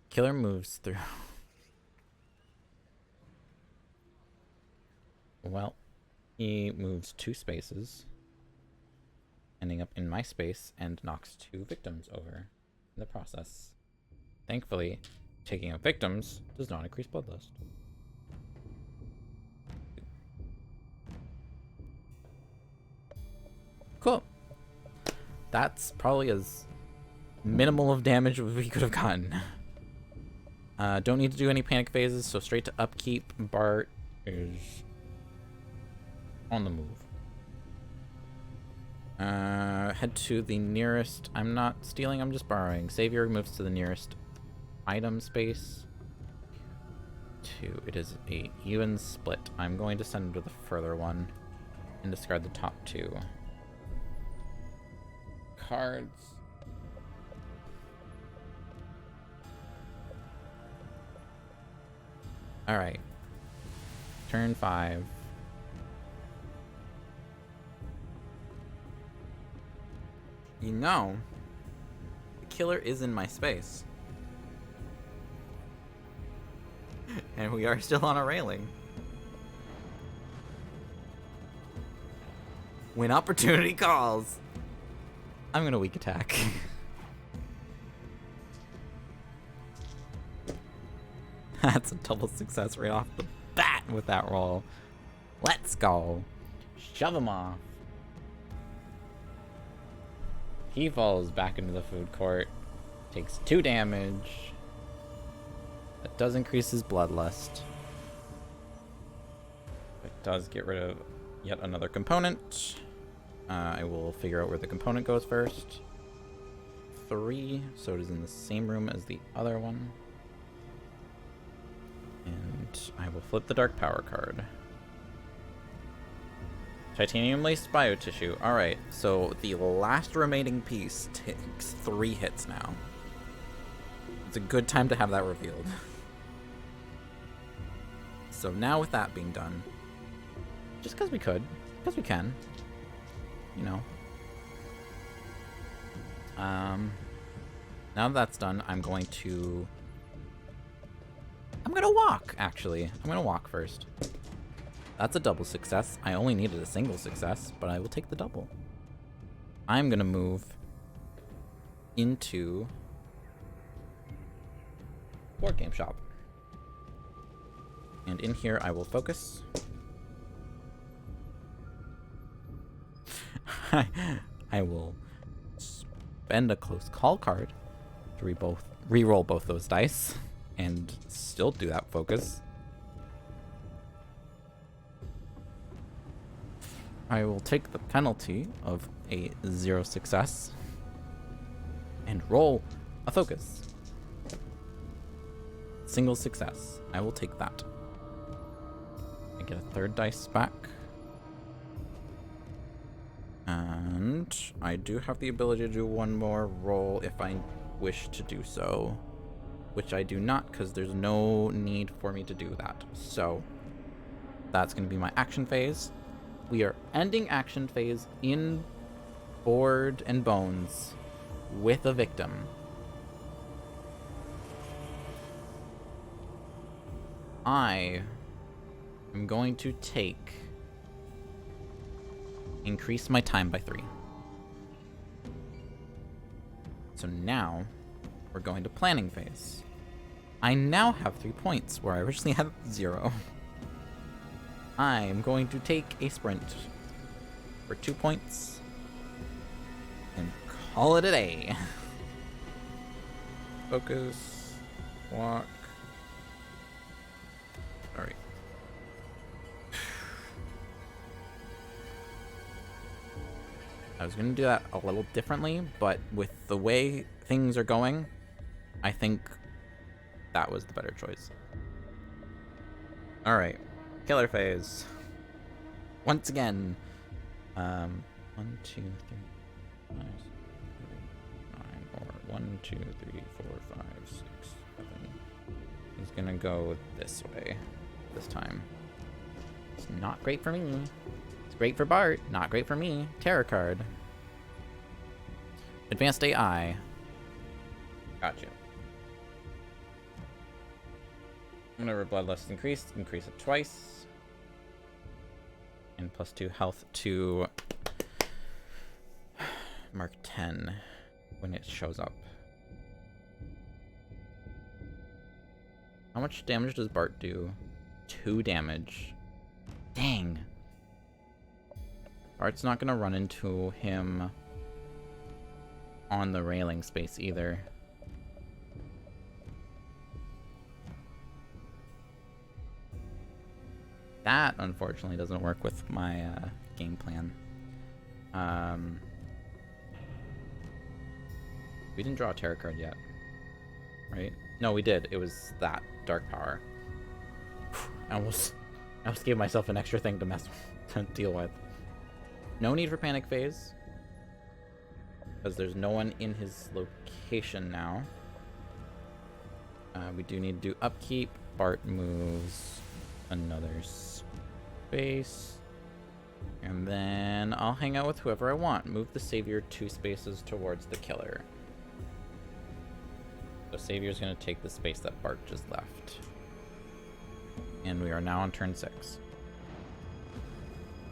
Killer moves through. Well, he moves 2 spaces, ending up in my space, and knocks 2 victims over in the process. Thankfully, taking out victims does not increase bloodlust. Cool. That's probably as minimal of damage as we could have gotten. Don't need to do any panic phases, so straight to upkeep. Bart is on the move. Head to the nearest. I'm not stealing, I'm just borrowing. Savior moves to the nearest item space. 2. It is a even split. I'm going to send him to the further one and discard the top 2 cards. Alright. Turn 5. You know, the killer is in my space. And we are still on a railing. When opportunity calls, I'm gonna weak attack. That's a double success right off the bat with that roll. Let's go. Shove him off. He falls back into the food court. Takes 2 damage. That does increase his bloodlust. It does get rid of yet another component. I will figure out where the component goes first. 3, so it is in the same room as the other one. And I will flip the dark power card. Titanium laced biotissue. Alright, so the last remaining piece takes 3 hits now. It's a good time to have that revealed. So now with that being done, just because we could, because we can, you know. Now that that's done, I'm gonna walk, actually. I'm gonna walk first. That's a double success. I only needed a single success, but I will take the double. I'm gonna move into board game shop. And in here I will focus. I will spend a close call card to re-roll both those dice and still do that focus. I will take the penalty of a 0 success and roll a focus. Single success. I will take that. I get a 3rd dice back. And I do have the ability to do one more roll if I wish to do so. Which I do not, because there's no need for me to do that. So, that's going to be my action phase. We are ending action phase in Board and Bones with a victim. I am going to increase my time by 3. So now we're going to planning phase. I now have 3 points where I originally had 0. I'm going to take a sprint for 2 points and call it a day. Focus, walk. Alright. I was going to do that a little differently, but with the way things are going, I think that was the better choice. Alright. Killer phase. Once again. 1, 2, 3, 5, 6, 7, 8, 9, or 1, 2, 3, 4, 5, 6, 7. He's gonna go this way this time. It's not great for me. It's great for Bart, not great for me. Terror card. Advanced AI. Gotcha. Whenever bloodlust increased, increase it twice. And +2 health to Mark 10 when it shows up. How much damage does Bart do? 2 damage. Dang. Bart's not gonna run into him on the railing space either. That, unfortunately, doesn't work with my game plan. We didn't draw a tarot card yet, right? No, we did. It was that dark power. I almost gave myself an extra thing to to deal with. No need for panic phase, because there's no one in his location now. We do need to do upkeep. Bart moves another space, and then I'll hang out with whoever I want. Move the savior 2 spaces towards the killer. So savior's gonna take the space that Bart just left. And we are now on turn 6.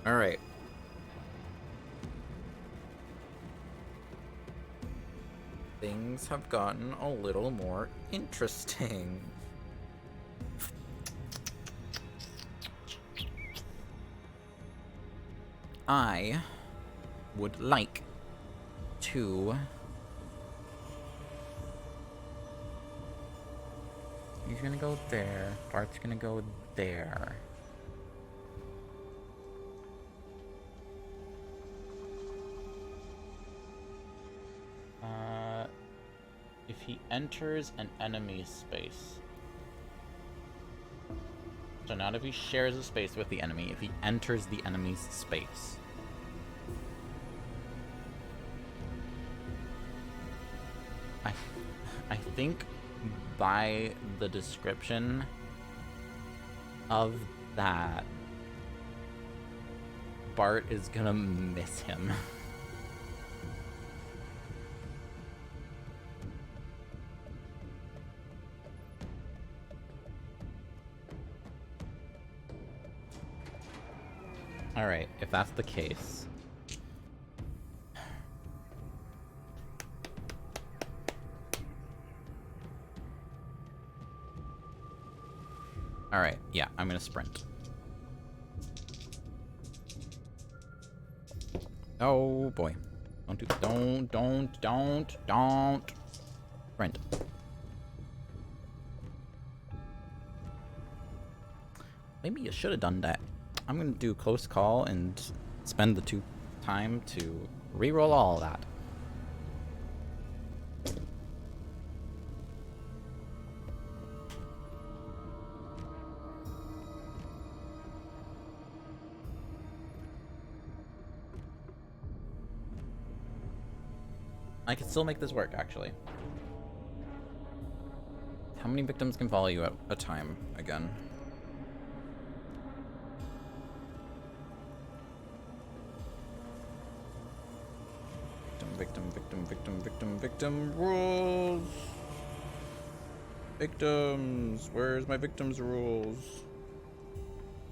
Alright. Things have gotten a little more interesting. I would like to... He's gonna go there. Bart's gonna go there. If he enters an enemy's space. So not if he shares a space with the enemy, if he enters the enemy's space. I think by the description of that, Bart is gonna miss him. Alright, if that's the case. Alright, yeah, I'm gonna sprint. Oh boy. Don't. Sprint. Maybe you should have done that. I'm gonna do close call and spend the 2 time to reroll all of that. I can still make this work, actually. How many victims can follow you at a time again? Victim rules. Victims. Where's my victims rules?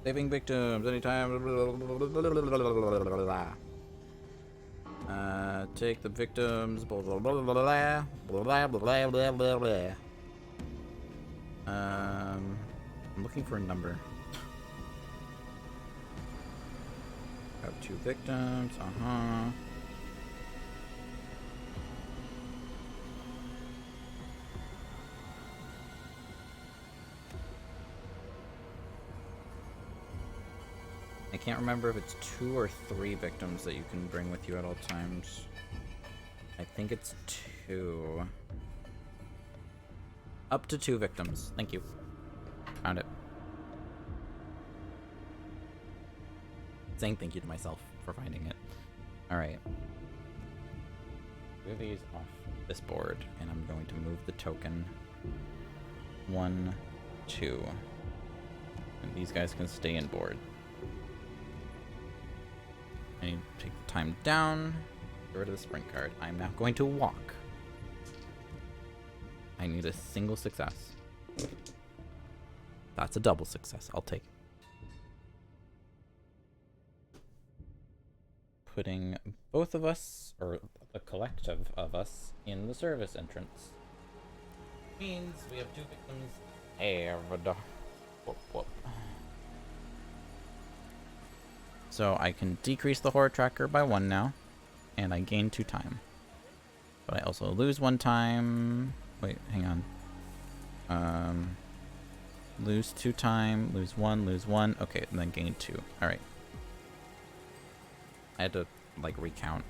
Saving victims anytime. Take the victims. Blah blah blah blah blah blah blah blah blah blah. I'm looking for a number. Have 2 victims. I can't remember if it's 2 or 3 victims that you can bring with you at all times. I think it's 2. Up to 2 victims. Thank you. Found it. Saying thank you to myself for finding it. Alright. Move these off this board, and I'm going to move the token 1, 2. And these guys can stay in board. I need to take the time down. Get rid of the sprint card. I'm now going to walk. I need a single success. That's a double success. I'll take it. Putting both of us, or the collective of us, in the service entrance. Means we have 2 victims. Whoop, whoop. So I can decrease the horror tracker by 1 now, and I gain 2 time. But I also lose 1 time. Wait, hang on. Lose 2 time, lose 1, lose 1. Okay, and then gain 2. Alright. I had to, like, recount.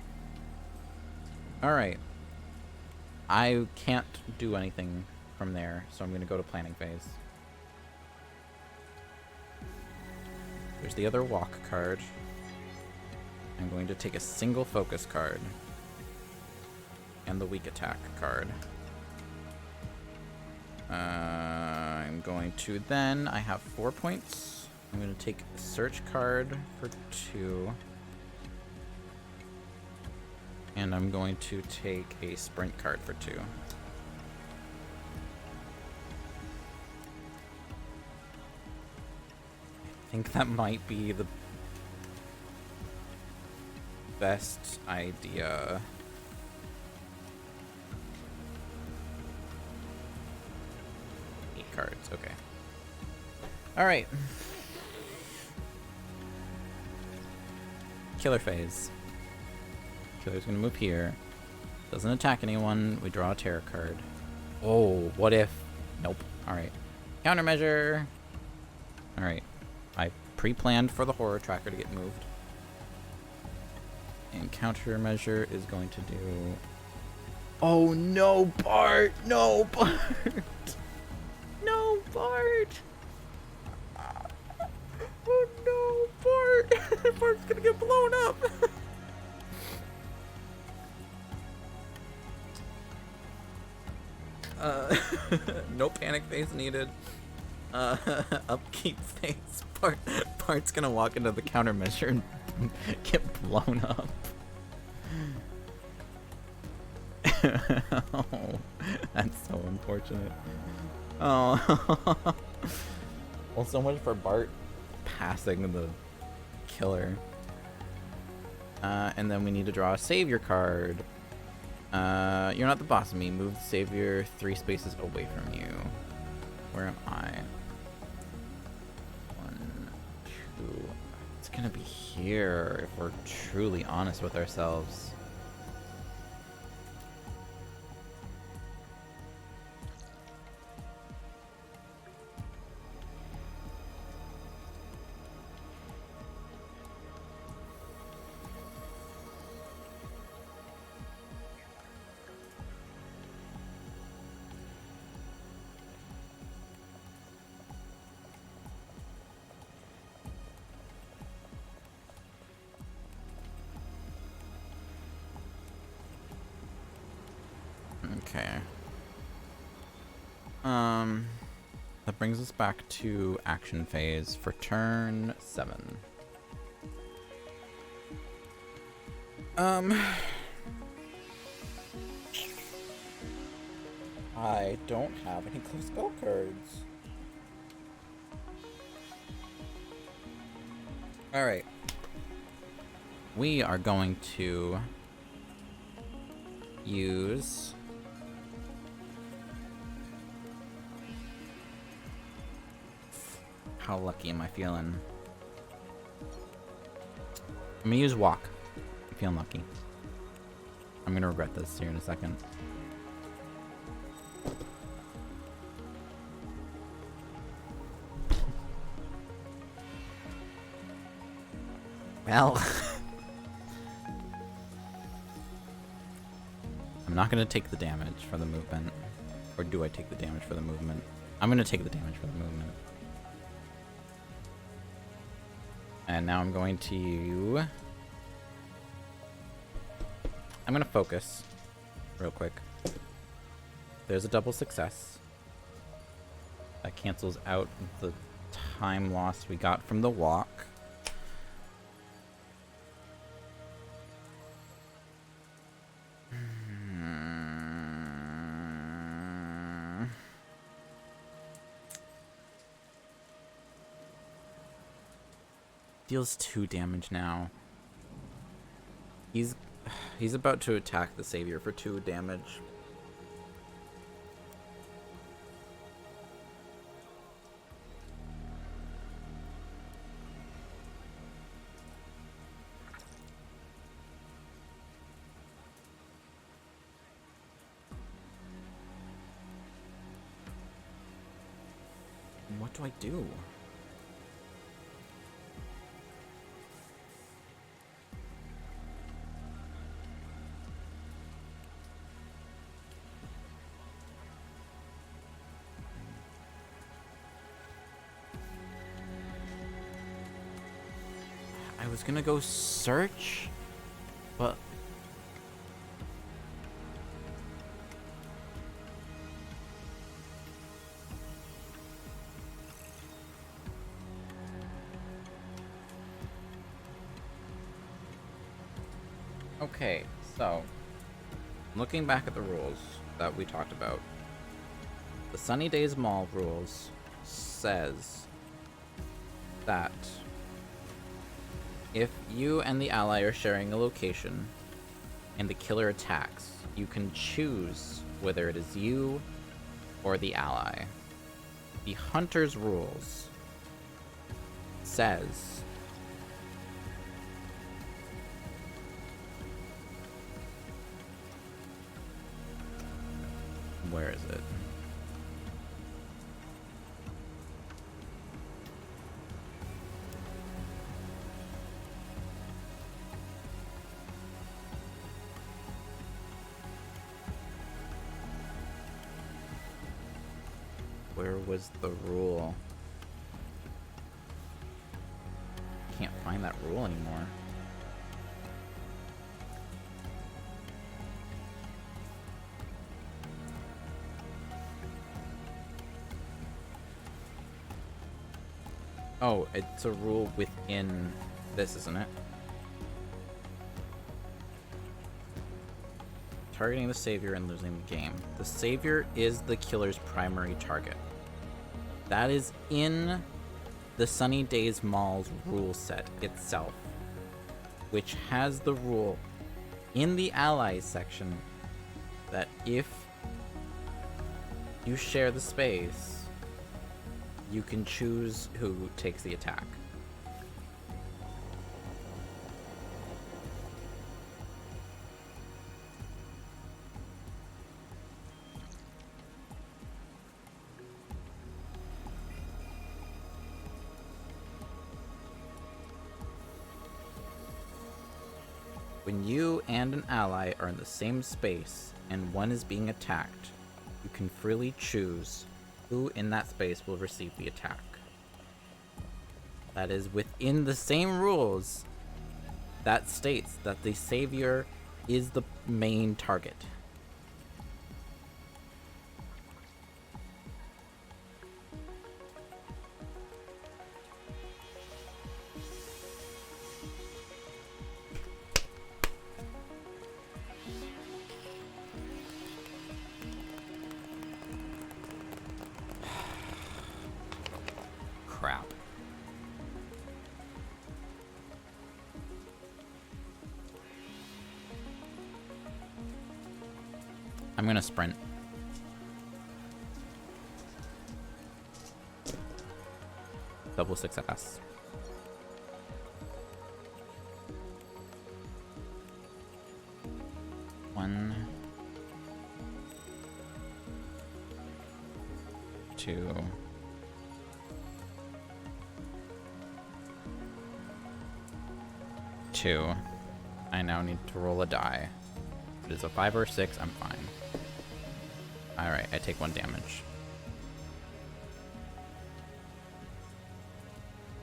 Alright. I can't do anything from there, so I'm going to go to planning phase. There's the other walk card. I'm going to take a single focus card. And the weak attack card. I'm going to then, I have 4 points. I'm going to take a search card for 2. And I'm going to take a sprint card for 2. think that might be the best idea. Eight cards, okay. Alright. Killer phase. Killer's gonna move here. Doesn't attack anyone. We draw a terror card. Oh, what if? Nope. Alright. Countermeasure. Alright. I pre-planned for the horror tracker to get moved. And countermeasure is going to do... Oh no, Bart! No, Bart! No, Bart! Oh no, Bart! Bart's gonna get blown up! No panic phase needed. Upkeep phase. Bart's gonna walk into the countermeasure and get blown up. Oh, that's so unfortunate. Oh. Well, so much for Bart passing the killer. And then we need to draw a savior card. You're not the boss of me. Move the savior 3 spaces away from you. Where am I? 1, 2. It's gonna be here if we're truly honest with ourselves. Okay. That brings us back to action phase for turn 7. I don't have any close spell cards. Alright. We are going to use... How lucky am I feeling? I'm gonna use walk. I'm feeling lucky. I'm gonna regret this here in a second. Well, I'm not gonna take the damage for the movement. Or do I take the damage for the movement? I'm gonna take the damage for the movement. And now I'm going to... I'm gonna focus real quick. There's a double success. That cancels out the time loss we got from the walk. Deals 2 damage now. He's about to attack the savior for 2 damage. What do I do? I was gonna go search, but okay, so looking back at the rules that we talked about, the Sunny Days Mall rules says that if you and the ally are sharing a location and the killer attacks, you can choose whether it is you or the ally. The hunter's rules says where is it? Where was the rule? Can't find that rule anymore. Oh, it's a rule within this, isn't it? Targeting the savior and losing the game. The savior is the killer's primary target. That is in the Sunny Days Mall's rule set itself, which has the rule in the allies section that if you share the space, you can choose who takes the attack. When you and an ally are in the same space and one is being attacked, you can freely choose who in that space will receive the attack. That is within the same rules that states that the savior is the main target. Crap. I'm gonna sprint. Double success. One, two, two. I now need to roll a die. If it is a 5 or a 6, I'm fine. Alright, I take 1 damage.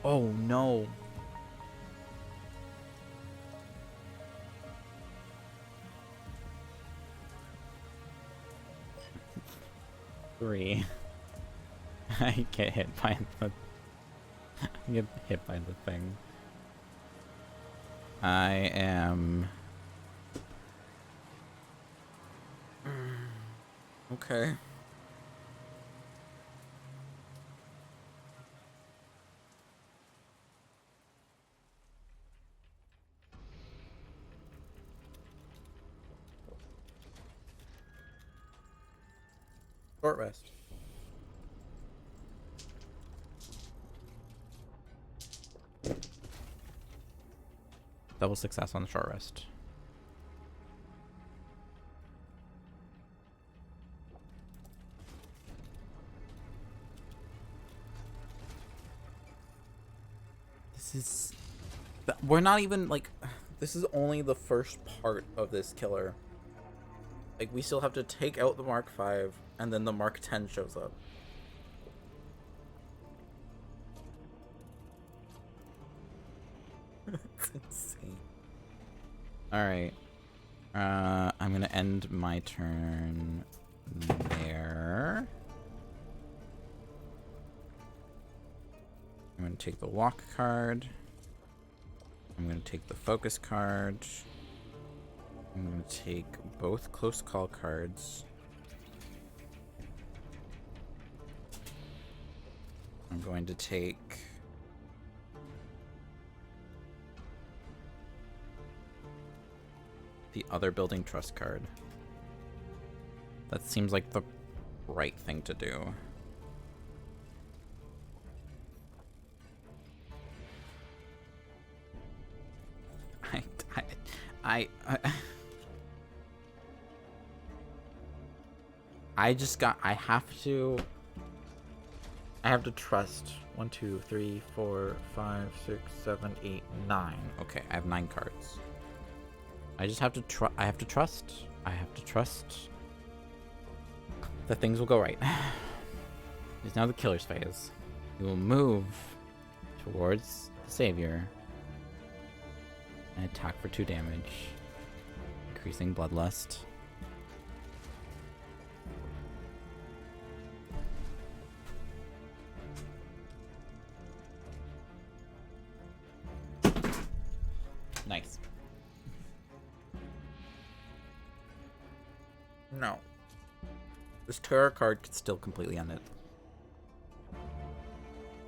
Oh no. Three. I get hit by the I get hit by the thing. I am okay. Short rest. Double success on the short rest. This is... We're not even, like... This is only the first part of this killer. Like, we still have to take out the Mark V, and then the Mark 10 shows up. It's insane. Alright. I'm gonna end my turn there. I'm gonna take the walk card. I'm gonna take the focus card. I'm gonna take both close call cards. I'm going to take the other building trust card. That seems like the right thing to do. I have to trust 1, 2, 3, 4, 5, 6, 7, 8, 9. Okay, I have 9 cards. I just have to trust that things will go right. It's now the killer's phase. We will move towards the savior and attack for 2 damage, increasing bloodlust. Nice. No. This terror card could still completely end it.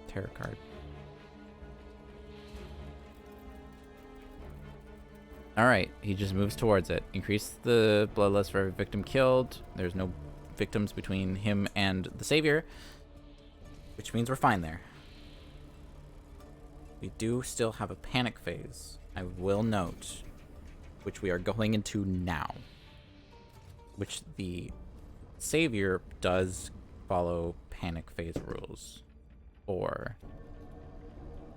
Terror card. Alright, he just moves towards it. Increase the bloodlust for every victim killed. There's no victims between him and the savior, which means we're fine there. We do still have a panic phase, I will note, which we are going into now. Which the savior does follow panic phase rules. 4.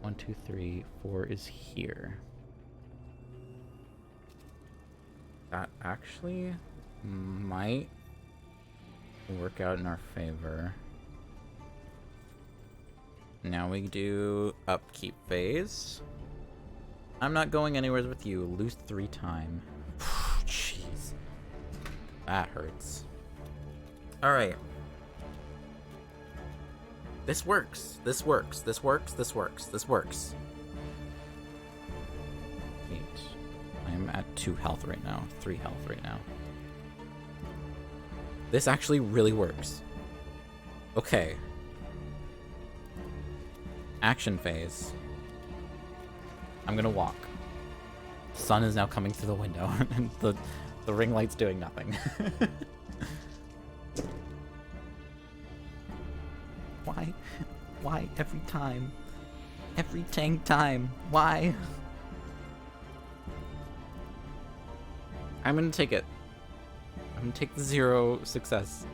1, 2, 3, 4 is here. That actually might work out in our favor. Now we do upkeep phase. I'm not going anywhere with you. Lose 3 time. Jeez. That hurts. Alright. This works. This works. This works. This works. This works. 8. I'm at 2 health right now. 3 health right now. This actually really works. Okay. Action phase. I'm gonna walk. Sun is now coming through the window, and the ring light's doing nothing. Why? Why every time? Every dang time. Why? I'm gonna take it. I'm gonna take the 0 success.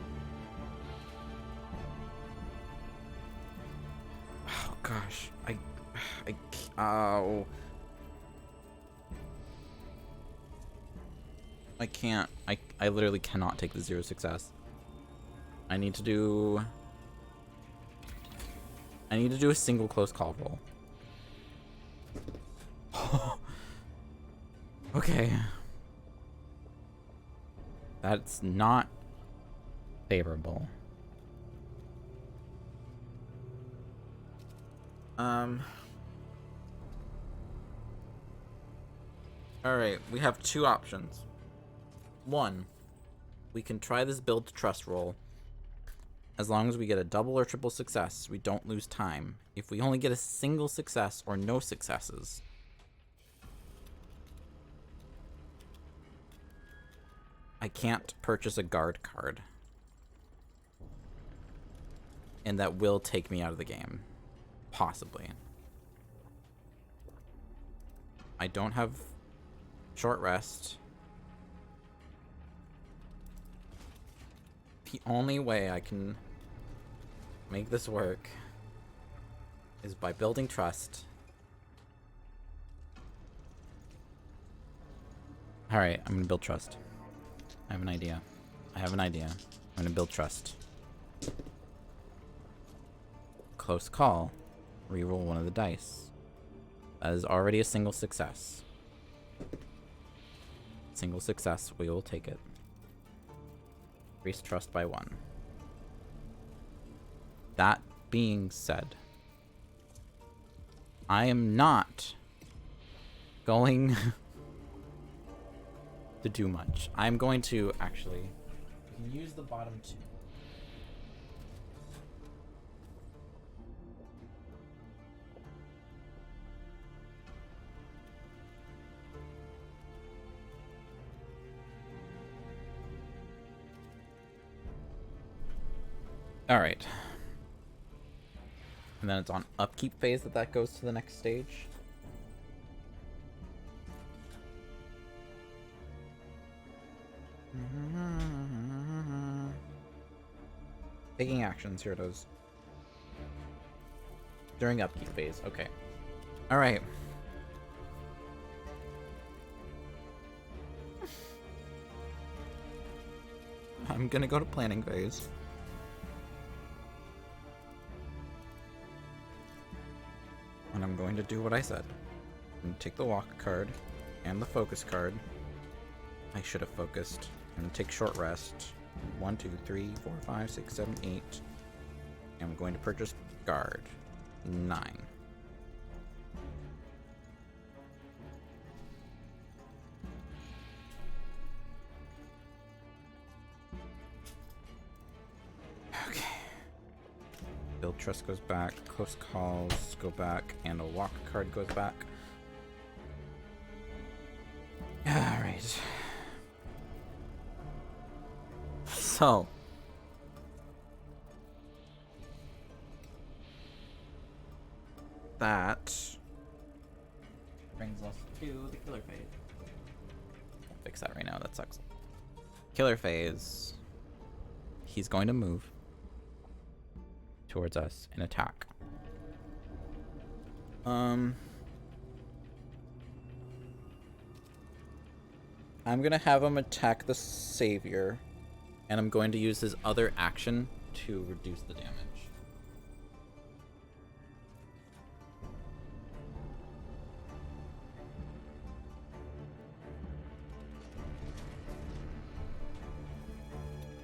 Oh gosh, ow. I can't. I literally cannot take the 0 success. I need to do a single close call roll. Okay. That's not favorable. Alright, we have 2 options. 1, we can try this build to trust roll. As long as we get a double or triple success, we don't lose time. If we only get a single success or no successes, I can't purchase a guard card. And that will take me out of the game. Possibly. I don't have short rest. The only way I can make this work is by building trust. Alright, I'm gonna build trust. I have an idea. I'm gonna build trust. Close call. Reroll one of the dice. That is already a single success. Single success, we will take it. Increase trust by 1. That being said, I am not going to do much. I'm going to actually use the bottom 2. Alright. And then it's on upkeep phase that goes to the next stage. Taking actions, here it is. During upkeep phase, okay. Alright. I'm gonna go to planning phase. And I'm going to do what I said. I'm gonna take the walk card and the focus card. I should have focused. I'm gonna take short rest. 1, 2, 3, 4, 5, 6, 7, 8. And I'm going to purchase guard. 9. Okay. Build trust goes back, close calls go back, and a walk card goes back. Alright. So. That brings us to the killer phase. I'll fix that right now, that sucks. Killer phase. He's going to move towards us and attack. I'm gonna have him attack the savior, and I'm going to use his other action to reduce the damage.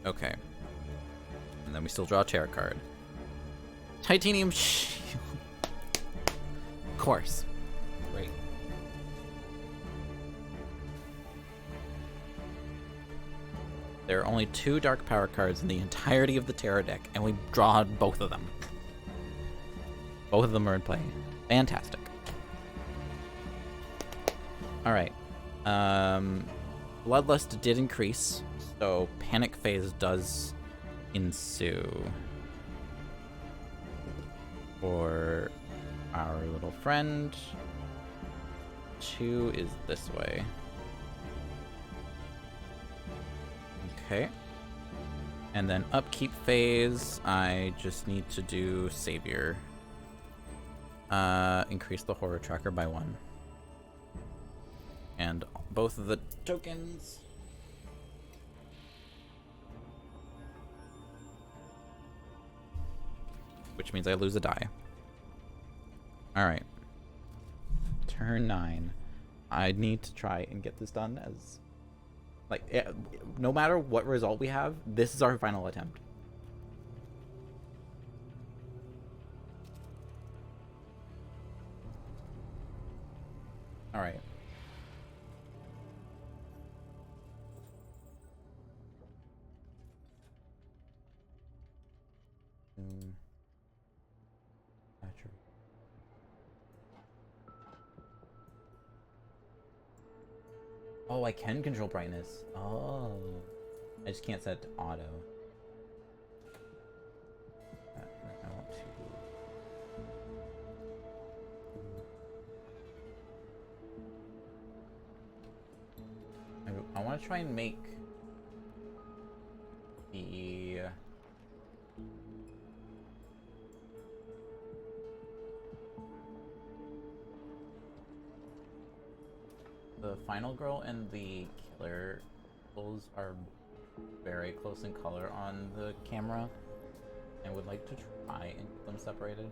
Okay. And then we still draw a tarot card. Titanium shield. Of course. Great. There are only 2 dark power cards in the entirety of the tarot deck, and we draw both of them. Both of them are in play. Fantastic. Alright. Bloodlust did increase, so panic phase does ensue for our little friend. 2 is this way. Okay. And then upkeep phase, I just need to do savior. Increase the horror tracker by 1. And both of the tokens. Which means I lose a die. Alright. Turn 9. I need to try and get this done as... Like, no matter what result we have, this is our final attempt. Alright. Oh, I can control brightness. Oh. I just can't set it to auto. I want to... I want to try and make the final girl and the killer bulls are very close in color on the camera, and would like to try and get them separated.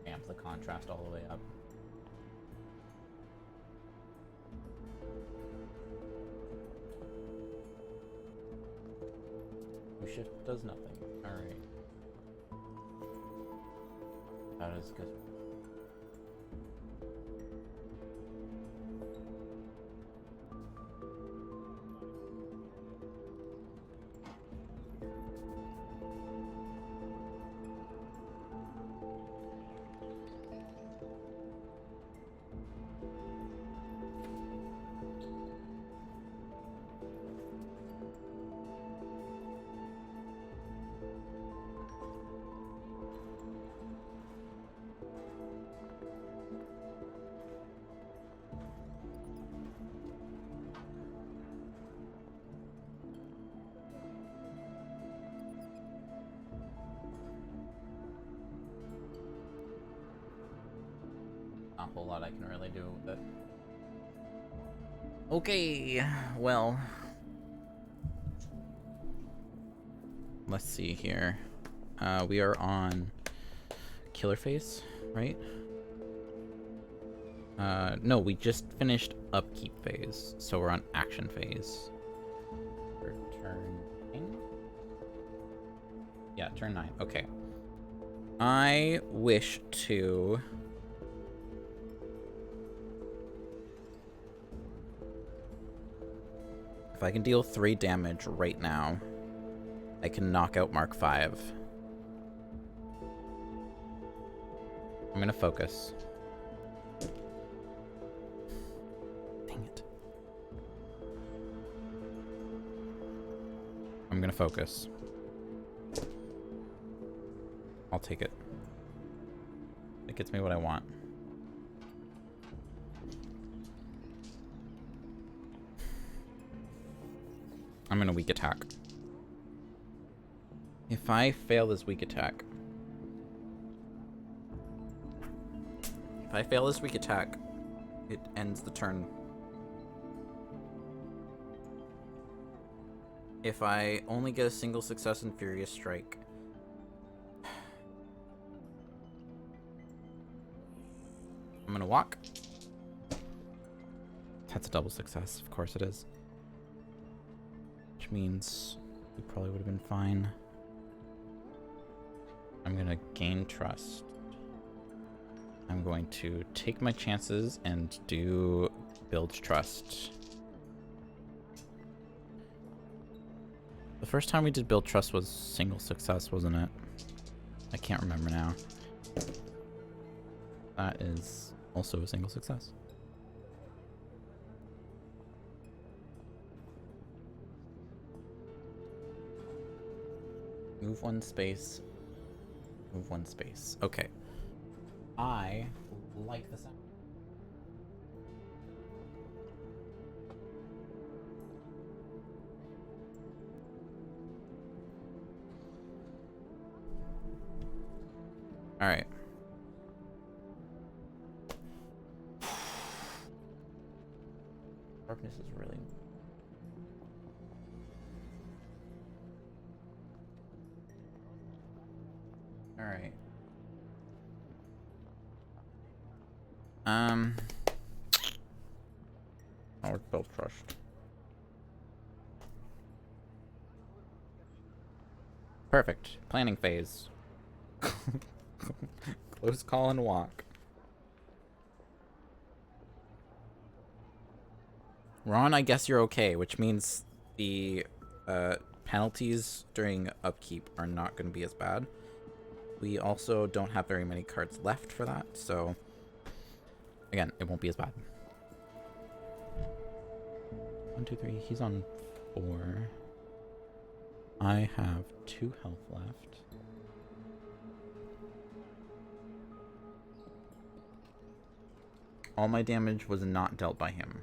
Amp the contrast all the way up. Shift does nothing. Alright. That is good. not a whole lot I can really do with it. Okay, well, let's see here. We are on killer phase, right? No, we just finished upkeep phase, so we're on action phase. For turn 9? Yeah, turn 9. Okay. I wish to... If I can deal 3 damage right now, I can knock out Mark 5. I'm gonna focus. Dang it. I'm gonna focus. I'll take it. It gets me what I want. I'm gonna weak attack. If I fail this weak attack... If I fail this weak attack, it ends the turn. If I only get a single success in Furious Strike... I'm gonna walk. That's a double success, of course it is. Which means we probably would have been fine. I'm gonna gain trust. I'm going to take my chances and do build trust. The first time we did build trust was single success, wasn't it? I can't remember now. That is also a single success. Move 1 space. Move 1 space. Okay. I like the sound. All right. Darkness is really... All right. I'll build trust. Perfect. Planning phase. Close call and walk. Ron, I guess you're okay, which means the penalties during upkeep are not going to be as bad. We also don't have very many cards left for that, so again, it won't be as bad. 1, 2, 3. He's on 4. I have 2 health left. All my damage was not dealt by him.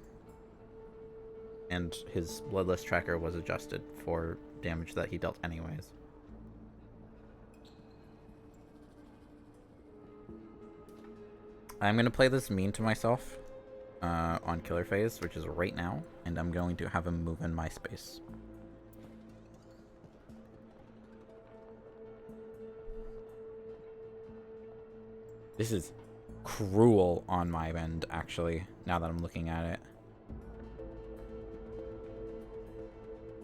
And his bloodless tracker was adjusted for damage that he dealt anyways. I'm going to play this mean to myself on killer phase, which is right now, and I'm going to have him move in my space. This is cruel on my end, actually, now that I'm looking at it.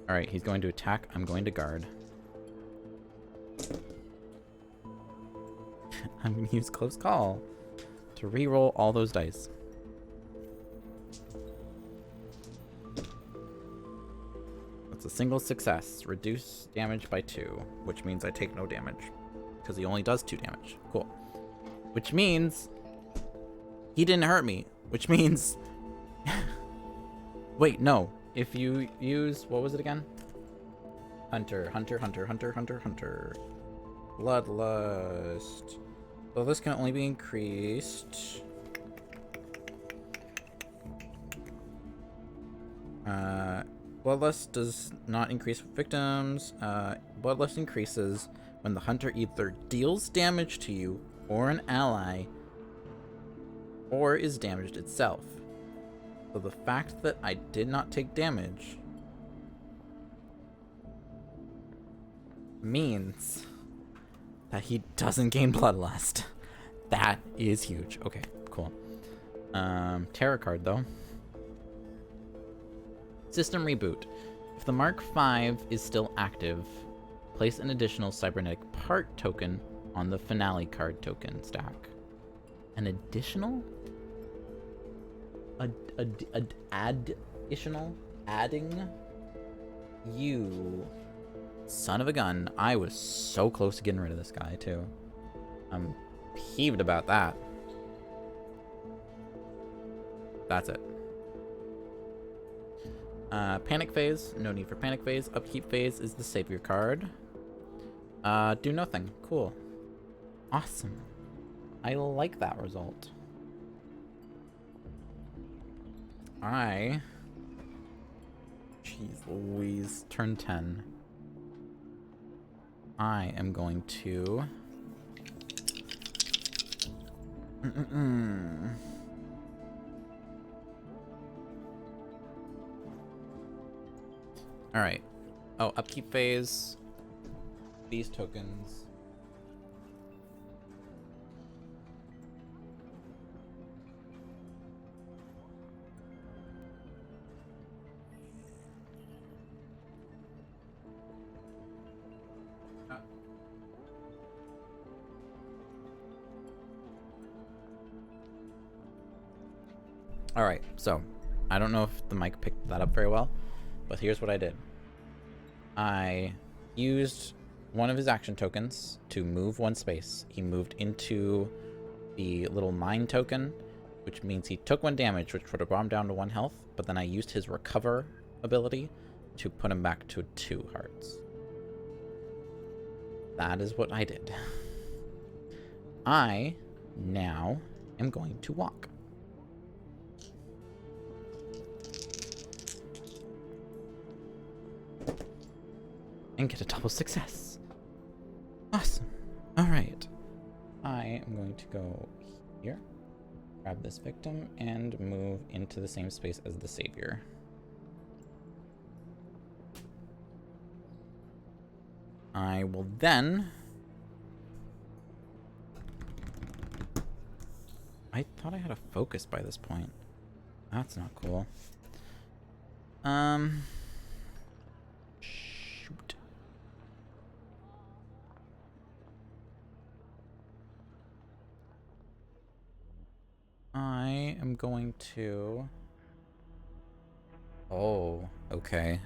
Alright, he's going to attack. I'm going to guard. I'm going to use close call to re-roll all those dice. That's a single success. Reduce damage by 2, which means I take no damage. Because he only does 2 damage. Cool. Which means he didn't hurt me. Which means... Wait, no. If you use... What was it again? Hunter. Bloodlust. So this can only be increased. Bloodlust does not increase with victims. Bloodlust increases when the hunter either deals damage to you or an ally or is damaged itself. So the fact that I did not take damage means that he doesn't gain Bloodlust. That is huge. Okay, cool. Terror card, though. System reboot. If the Mark V is still active, place an additional cybernetic part token on the finale card token stack. An additional? Additional? Adding? You son of a gun. I was so close to getting rid of this guy, too. I'm peeved about that. That's it. Panic phase. No need for panic phase. Upkeep phase is the savior card. Do nothing. Cool. Awesome. I like that result. Jeez Louise. Turn 10. I am going to... Alright. Oh, upkeep phase. These tokens. Alright, so I don't know if the mic picked that up very well, but here's what I did. I used one of his action tokens to move one space. He moved into the little mine token, which means he took 1 damage, which would have brought him down to 1 health, but then I used his recover ability to put him back to 2 hearts. That is what I did. I now am going to walk. And get a double success. Awesome. Alright. I am going to go here, grab this victim, and move into the same space as the savior. I will then... I thought I had a focus by this point. That's not cool. Shoot. I am going to... Oh, okay.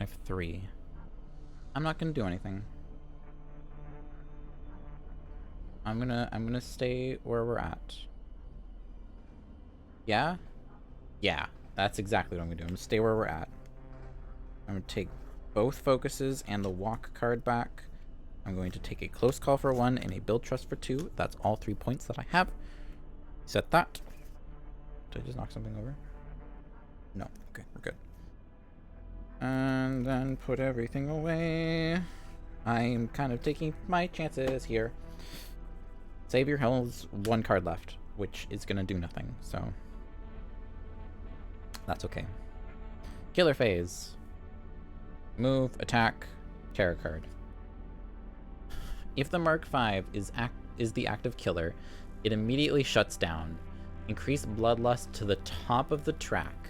I have 3. I'm not gonna do anything. I'm gonna stay where we're at. Yeah? Yeah, that's exactly what I'm gonna do. I'm gonna stay where we're at. I'm gonna take both focuses and the walk card back. I'm going to take a close call for 1 and a build trust for 2. That's all 3 points that I have. Set that. Did I just knock something over? No. Okay, we're good. And then put everything away. I'm kind of taking my chances here. Savior has 1 card left, which is gonna do nothing, so that's okay. Killer phase. Move, attack, terror card. If the Mark V is the active killer, it immediately shuts down. Increase Bloodlust to the top of the track.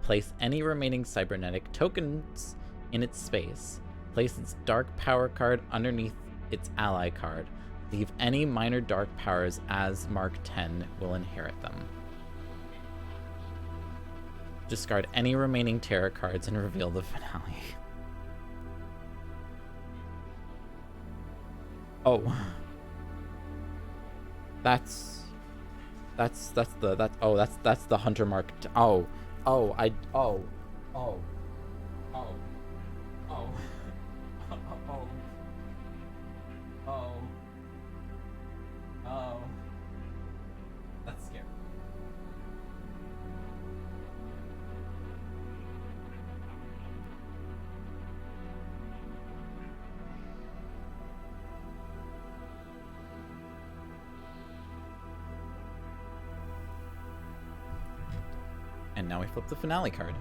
Place any remaining cybernetic tokens in its space. Place its dark power card underneath its ally card. Leave any minor dark powers as Mark X will inherit them. Discard any remaining terror cards and reveal the finale. Oh. That's the Hunter Mark. Oh. Oh. Oh. Oh. Oh. Oh. Oh. Oh. That's scary. And now we flip the finale card.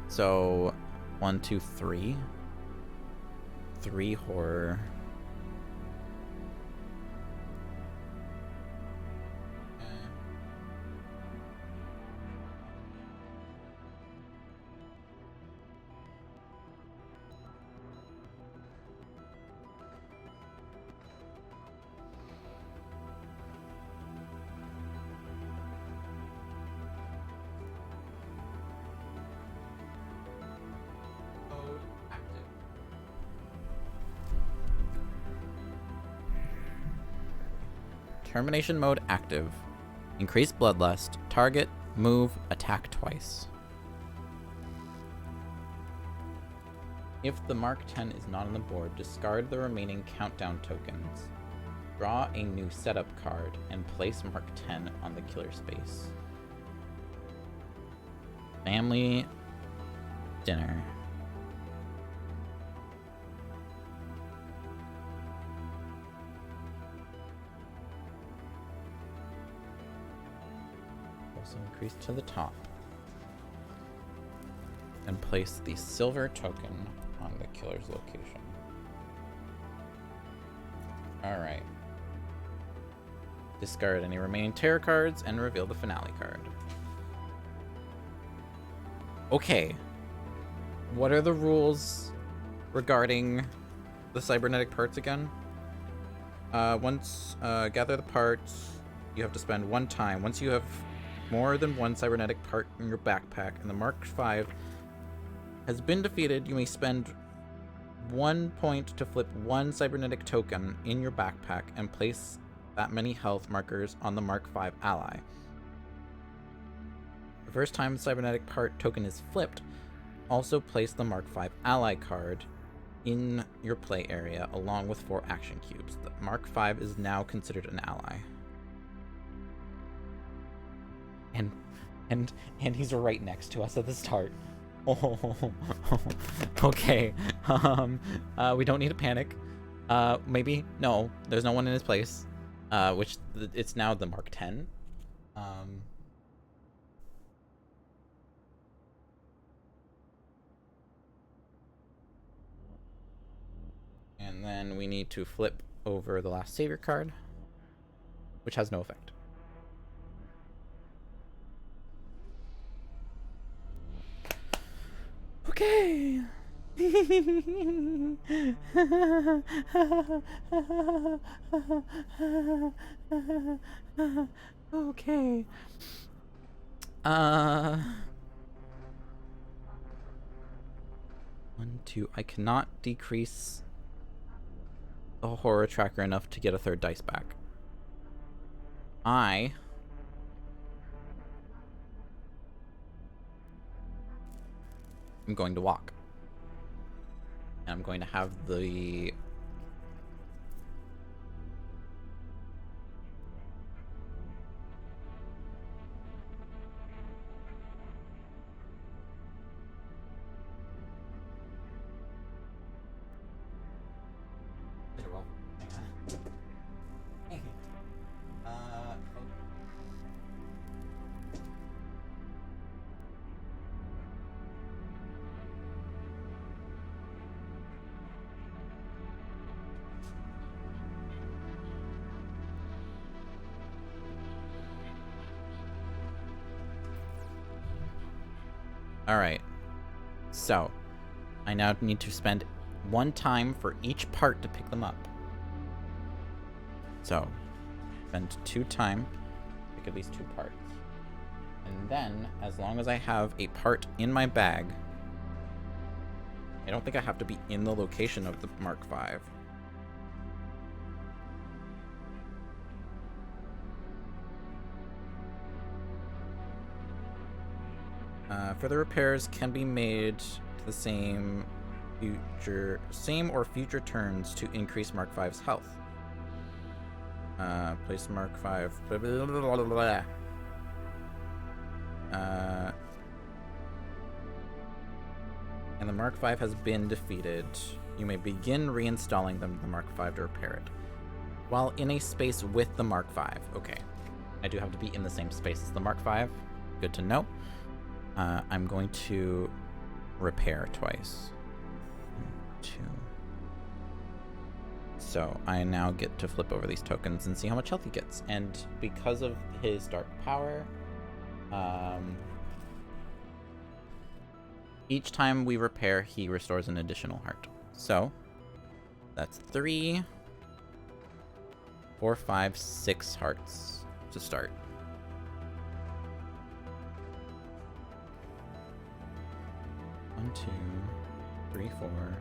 So, 1, 2, 3. 3 horror. Termination mode active. Increase bloodlust. Target, move, attack twice. If the Mark 10 is not on the board, discard the remaining countdown tokens. Draw a new setup card and place Mark 10 on the killer space. Family dinner. Also increase to the top. And place the silver token on the killer's location. Alright. Discard any remaining tarot cards and reveal the finale card. Okay. What are the rules regarding the cybernetic parts again? Gather the parts, you have to spend 1 time. Once you have more than 1 cybernetic part in your backpack and the Mark 5 has been defeated, you may spend 1 point to flip 1 cybernetic token in your backpack and place that many health markers on the Mark 5 ally. The first time the cybernetic part token is flipped, also place the Mark 5 ally card in your play area along with 4 action cubes. The Mark 5 is now considered an ally. And he's right next to us at the start. Oh, okay. We don't need to panic. Maybe no. There's no one in his place. It's now the Mark 10. And then we need to flip over the last savior card, which has no effect. Okay. Okay. 1, 2. I cannot decrease the horror tracker enough to get a 3rd dice back. I'm going to walk. And I'm going to have the Alright, so I now need to spend 1 time for each part to pick them up. So, spend 2 time, pick at least 2 parts. And then, as long as I have a part in my bag, I don't think I have to be in the location of the Mark 5. Further repairs can be made to the same or future turns to increase Mark 5's health. Place Mark 5. Blah, blah, blah, blah, blah. And the Mark V has been defeated. You may begin reinstalling the Mark V to repair it. While in a space with the Mark V. Okay. I do have to be in the same space as the Mark V. Good to know. I'm going to repair twice. 2. So I now get to flip over these tokens and see how much health he gets. And because of his dark power, each time we repair, he restores an additional heart. So that's 3, 4, 5, 6 hearts to start. One, 2, 3, 4,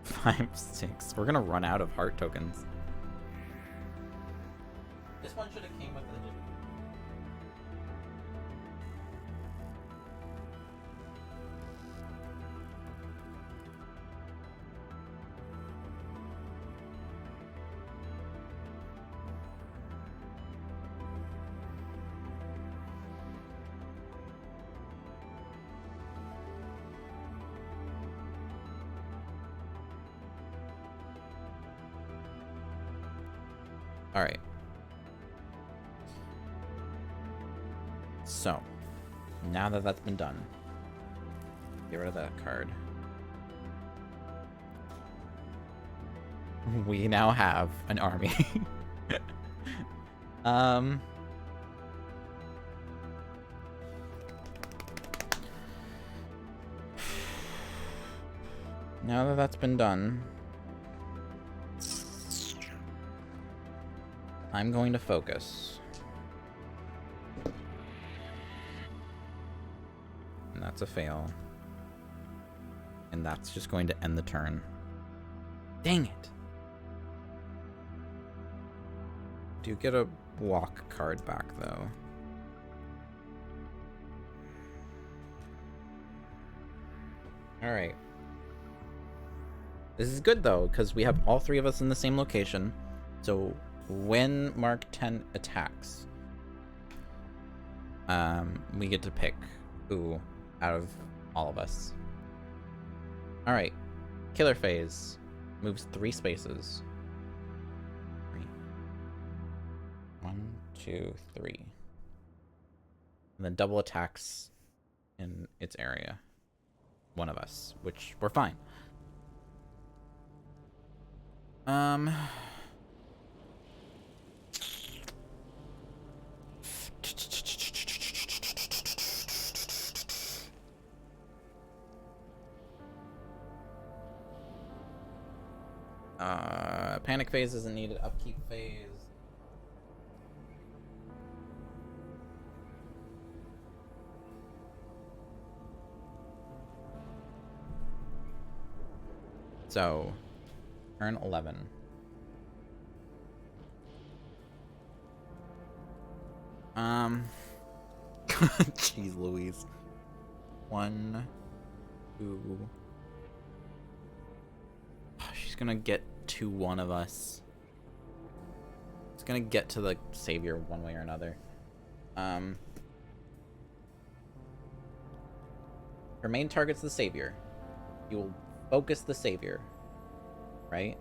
5, 6. We're gonna run out of heart tokens. This one should have came with the. All right. So, now that that's been done, get rid of that card. We now have an army. Now that that's been done, I'm going to focus. And that's a fail. And that's just going to end the turn. Dang it! Do get a walk card back, though. Alright. This is good, though, because we have all 3 of us in the same location. So when Mark 10 attacks, we get to pick who out of all of us. Alright. Killer phase moves 3 spaces. 3. 1, 2, 3. And then double attacks in its area. One of us, which we're fine. Panic phase isn't needed. Upkeep phase. So, turn 11. Jeez Louise. 1, 2. Oh, she's gonna get to one of us. It's gonna get to the savior one way or another. Her main target's the savior. You will focus the savior, right?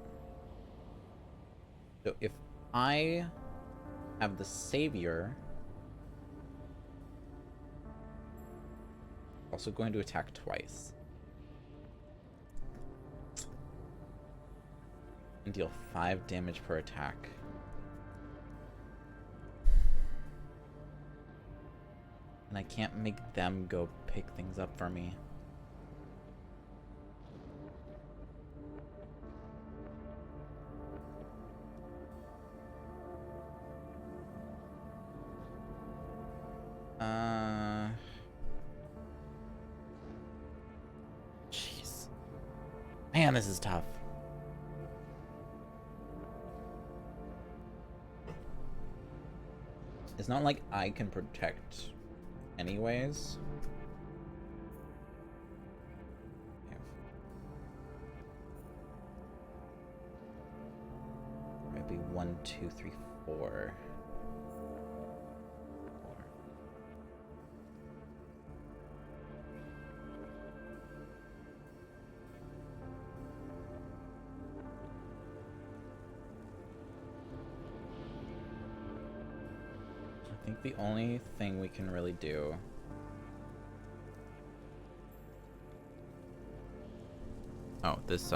So if I have the savior also going to attack twice and deal 5 damage per attack. And I can't make them go pick things up for me. Jeez. Man, this is tough. It's not like I can protect anyways. Maybe 1, 2, 3, 4. think the only thing we can really do... Oh, this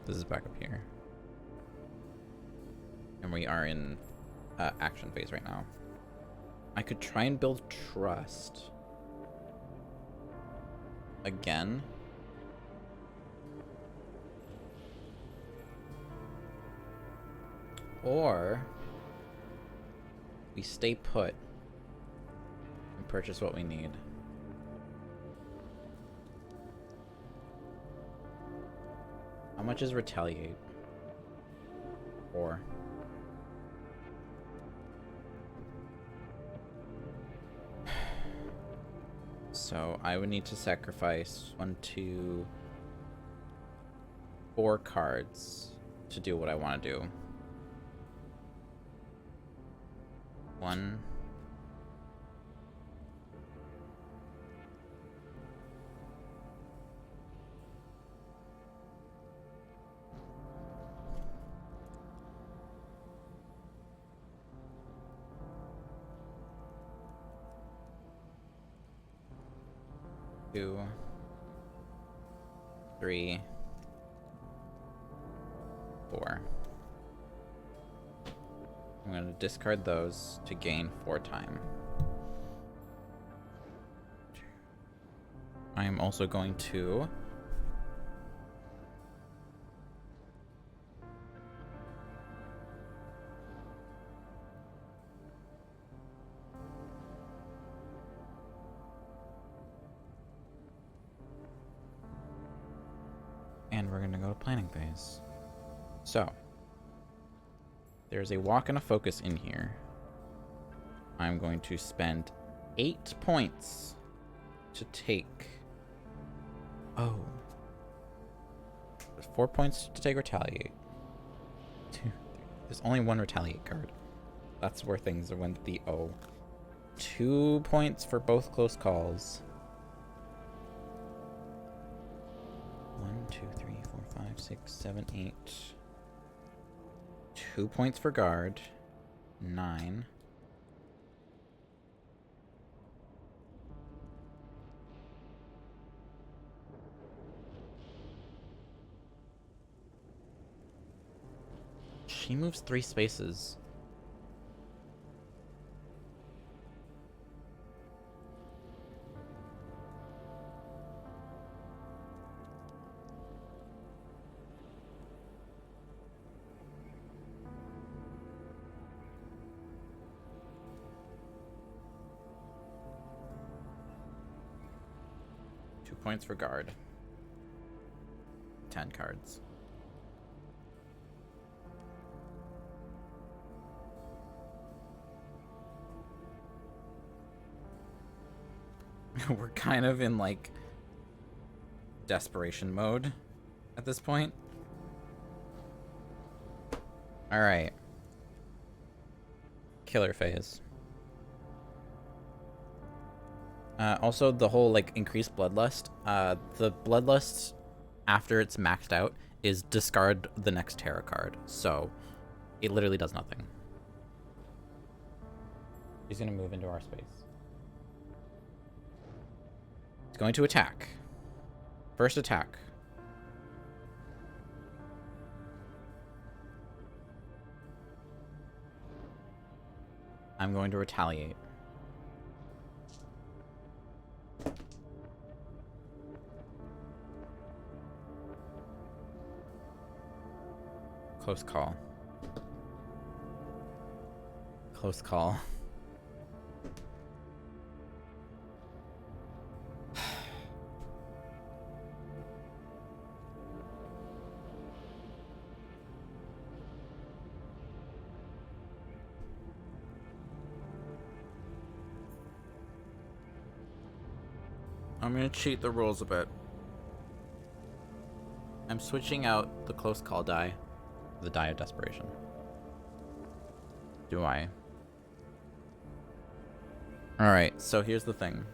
is back up here. And we are in action phase right now. I could try and build trust. Again. Or we stay put and purchase what we need. How much is retaliate? 4. So I would need to sacrifice 1, 2, 4 cards to do what I want to do. 1. 2, 3, 4. I'm going to discard those to gain 4 time. I am also going to and we're going to go to planning phase. So there's a walk and a focus in here. I'm going to spend 8 points to take... Oh. 4 points to take retaliate. 2, 3. There's only 1 retaliate card. That's where things went the O. 2 points for both close calls. 1, 2, 3, 4, 5, 6, 7, 8. 2 points for guard. 9. She moves 3 spaces. Points for guard. 10 cards. We're kind of in like desperation mode at this point. All right. Killer phase. Also, the whole, like, increased bloodlust. The bloodlust, after it's maxed out, is discard the next tarot card. So, it literally does nothing. He's going to move into our space. He's going to attack. First attack. I'm going to retaliate. Close call. Close call. I'm gonna cheat the rules a bit. I'm switching out the close call die. The die of desperation. Do I? Alright, so here's the thing.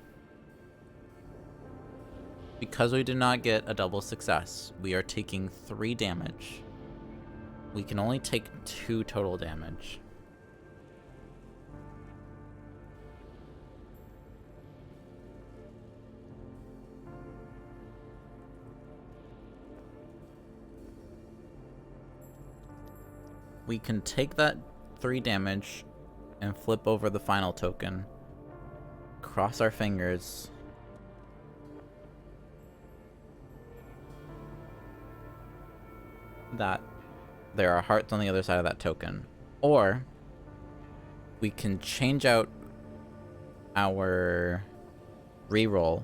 Because we did not get a double success, we are taking 3 damage. We can only take 2 total damage. we can take that 3 damage and flip over the final token. Cross our fingers. That there are hearts on the other side of that token. Or we can change out our reroll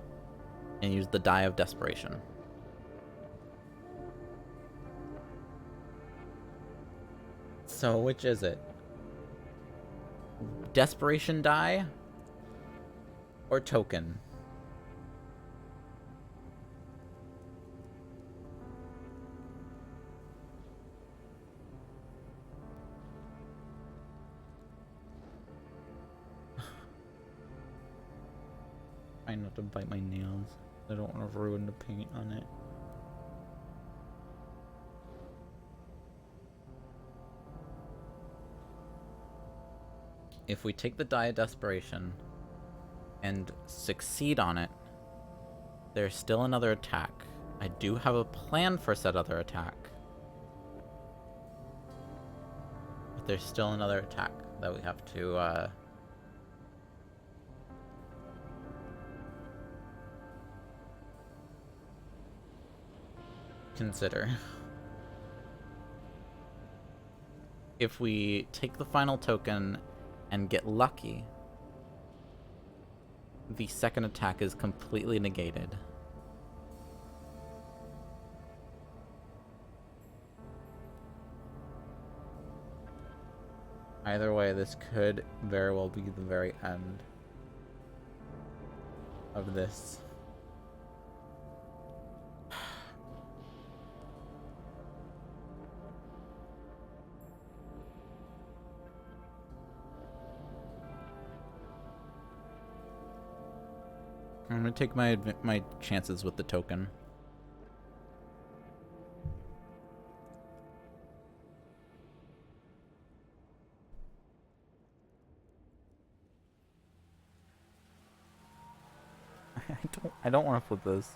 and use the Die of Desperation. So which is it? Desperation die or token? Try not to bite my nails. I don't want to ruin the paint on it. If we take the Die of Desperation and succeed on it, there's still another attack. I do have a plan for said other attack. But there's still another attack that we have to, consider. If we take the final token and get lucky, the second attack is completely negated. Either way, this could very well be the very end of this. I'm gonna take my chances with the token. I don't want to flip this.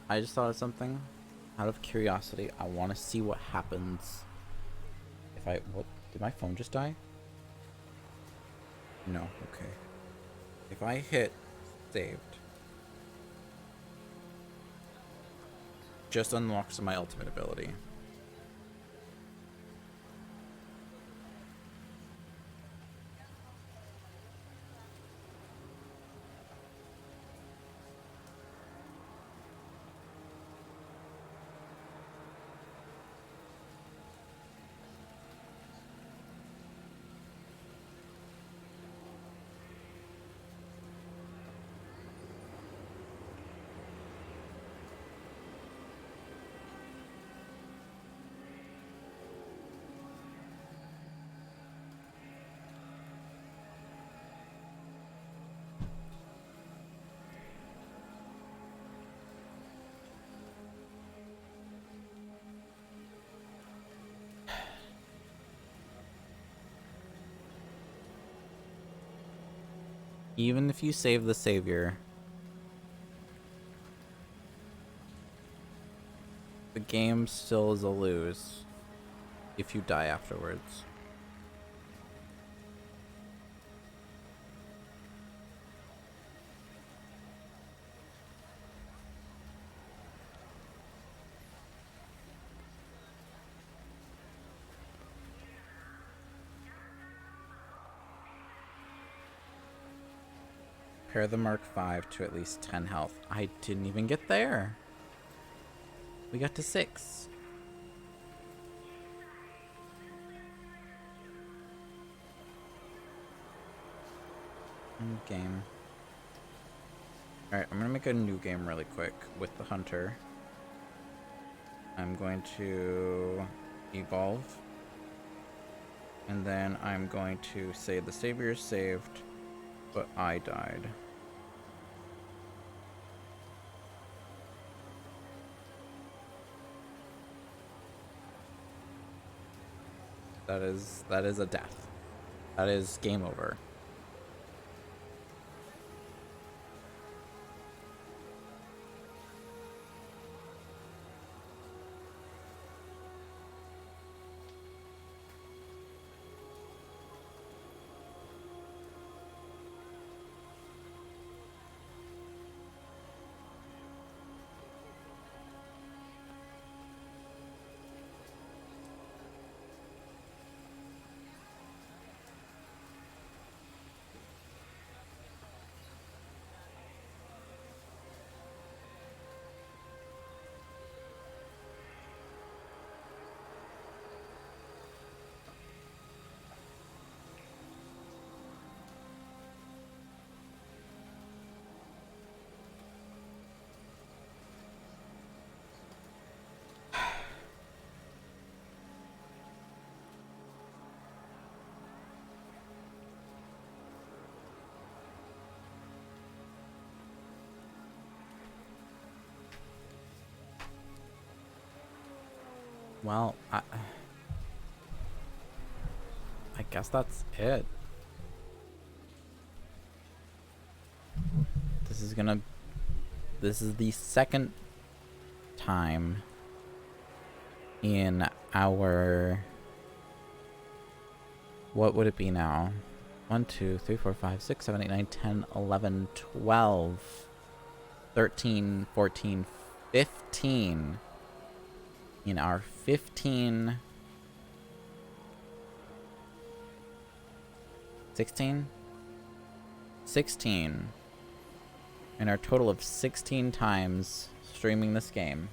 I just thought of something. Out of curiosity, I want to see what happens if I... What? Did my phone just die? No, okay. If I hit saved, just unlocks my ultimate ability. Even if you save the savior, the game still is a lose if you die afterwards. Pair the Mark V to at least 10 health. I didn't even get there. We got to 6. Game. Alright, I'm gonna make a new game really quick with the Hunter. I'm going to evolve. And then I'm going to say the savior is saved, but I died. That is a death. That is game over. Well, I guess that's it. This is the second time in our, what would it be now? 1, 2, 3, 4, 5, 6, 7, 8, 9, 10, 11, 12, 13, 14, 15. In our 15, 16? 16. In our total of 16 times streaming this game.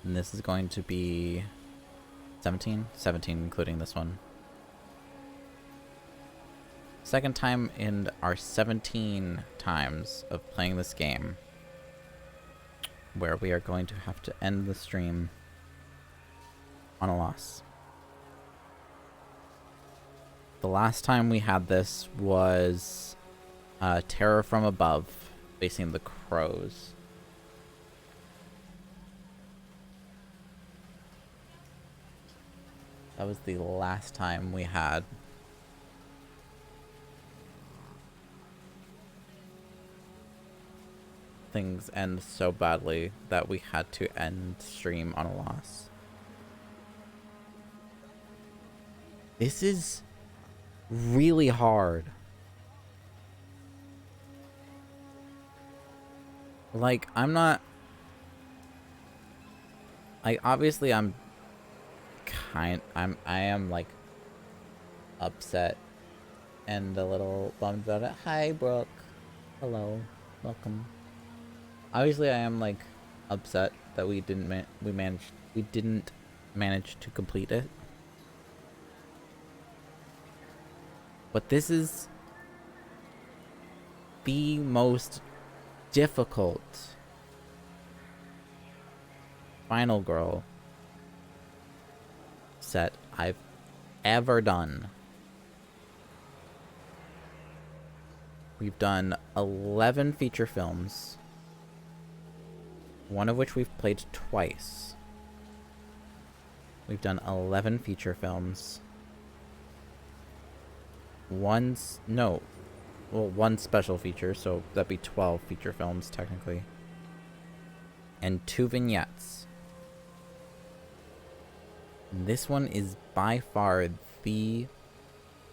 And this is going to be 17? 17 including this one. Second time in our 17 times of playing this game, where we are going to have to end the stream on a loss. The last time we had this was Terror from Above, facing the crows. That was the last time we had things end so badly that we had to end stream on a loss. This is really hard. Like, I'm not... Like, obviously I am, like, upset and a little bummed about it. Hi, Brooke. Hello. Welcome. Obviously, I am, like, upset that we didn't manage to complete it. But this is the most difficult Final Girl set I've ever done. We've done 11 feature films, one of which we've played twice. We've done 11 feature films. One special feature, so that'd be 12 feature films technically. And 2 vignettes. And this one is by far the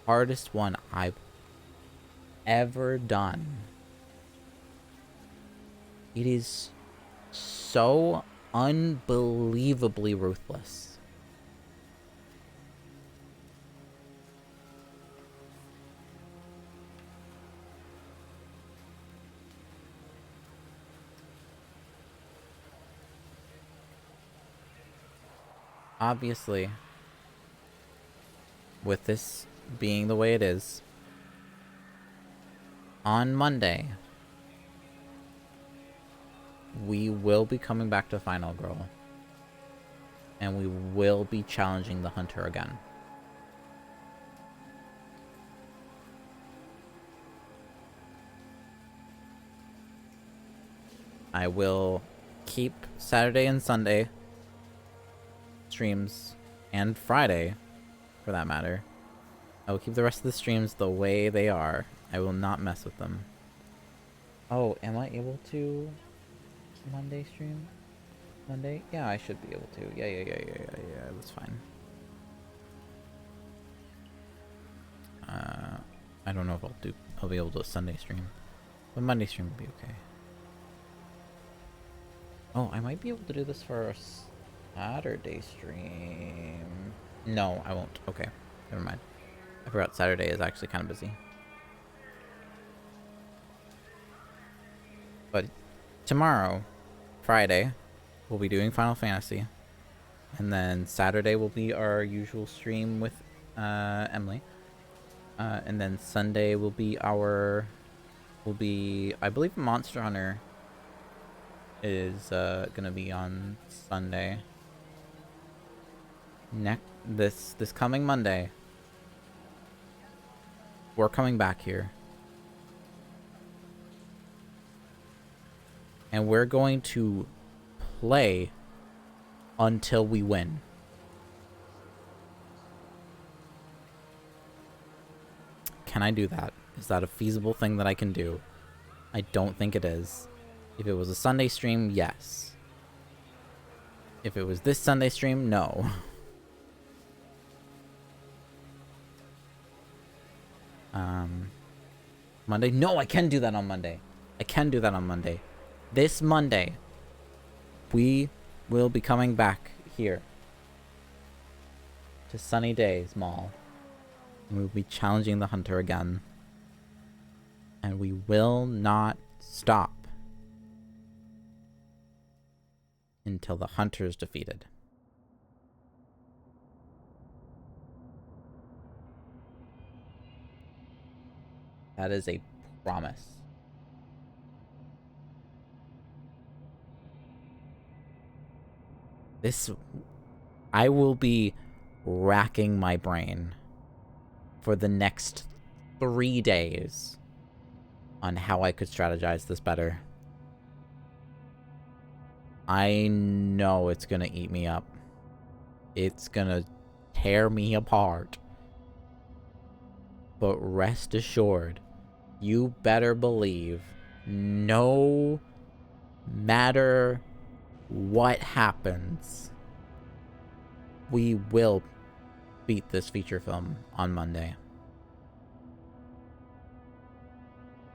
hardest one I've ever done. It is so unbelievably ruthless. Obviously, with this being the way it is, on Monday, we will be coming back to Final Girl. And we will be challenging the hunter again. I will keep Saturday and Sunday streams, and Friday, for that matter. I will keep the rest of the streams the way they are. I will not mess with them. Oh, am I able to Monday stream? Monday? Yeah, I should be able to. Yeah, that's fine. I don't know if I'll be able to Sunday stream. But Monday stream will be okay. Oh, I might be able to do this for a Saturday stream. No, I won't. Okay, never mind. I forgot Saturday is actually kind of busy. But tomorrow, Friday, we'll be doing Final Fantasy. And then Saturday will be our usual stream with Emily. And then Sunday will be I believe Monster Hunter is gonna be on Sunday. This coming Monday, we're coming back here. And we're going to play until we win. Can I do that? Is that a feasible thing that I can do? I don't think it is. If it was a Sunday stream, yes. If it was this Sunday stream, no. Monday? No, I can do that on Monday. I can do that on Monday. This Monday, we will be coming back here to Sunny Days Mall. And we'll be challenging the hunter again. And we will not stop until the hunter is defeated. That is a promise. I will be racking my brain for the next 3 days on how I could strategize this better. I know it's gonna eat me up. It's gonna tear me apart. But rest assured, you better believe, no matter what happens, we will beat this feature film on Monday.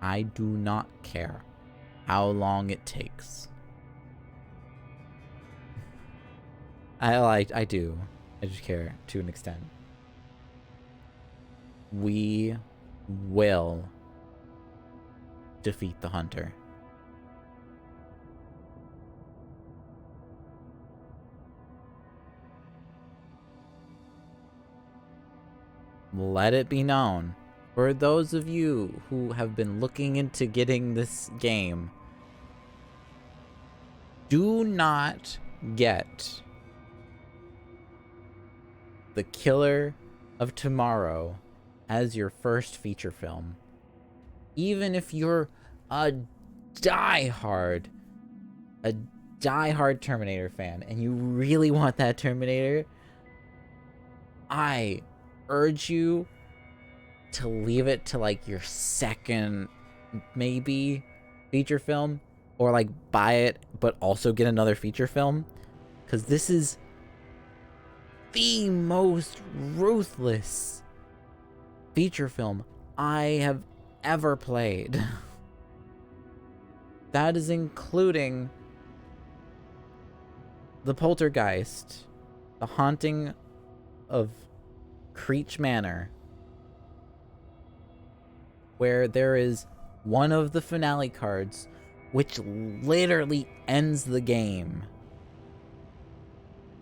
I do not care how long it takes. I do. I just care to an extent. We will defeat the hunter. Let it be known, for those of you who have been looking into getting this game, do not get The Killer of Tomorrow as your first feature film. Even if you're a diehard Terminator fan and you really want that Terminator, I urge you to leave it to like your second maybe feature film, or like buy it but also get another feature film, because this is the most ruthless feature film I have ever played. That is including the Poltergeist, the Haunting of Creech Manor, where there is one of the finale cards which literally ends the game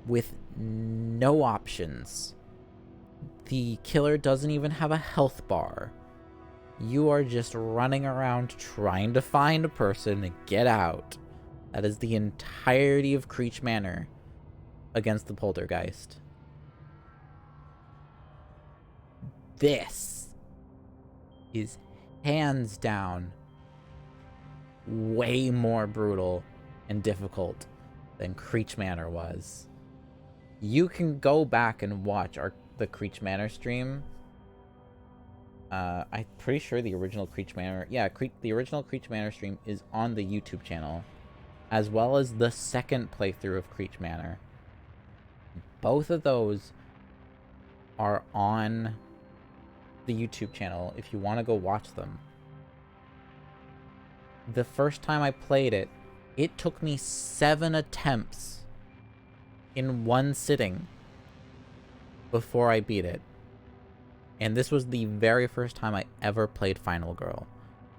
with no options. The killer doesn't even have a health bar. You are just running around trying to find a person and get out That is the entirety of Creech Manor against the Poltergeist. This is hands down way more brutal and difficult than Creech Manor was. You can go back and watch the Creech Manor stream. I'm pretty sure the original Creech Manor... Yeah, the original Creech Manor stream is on the YouTube channel, as well as the second playthrough of Creech Manor. Both of those are on the YouTube channel if you want to go watch them. The first time I played it, it took me 7 attempts in one sitting before I beat it. And this was the very first time I ever played Final Girl.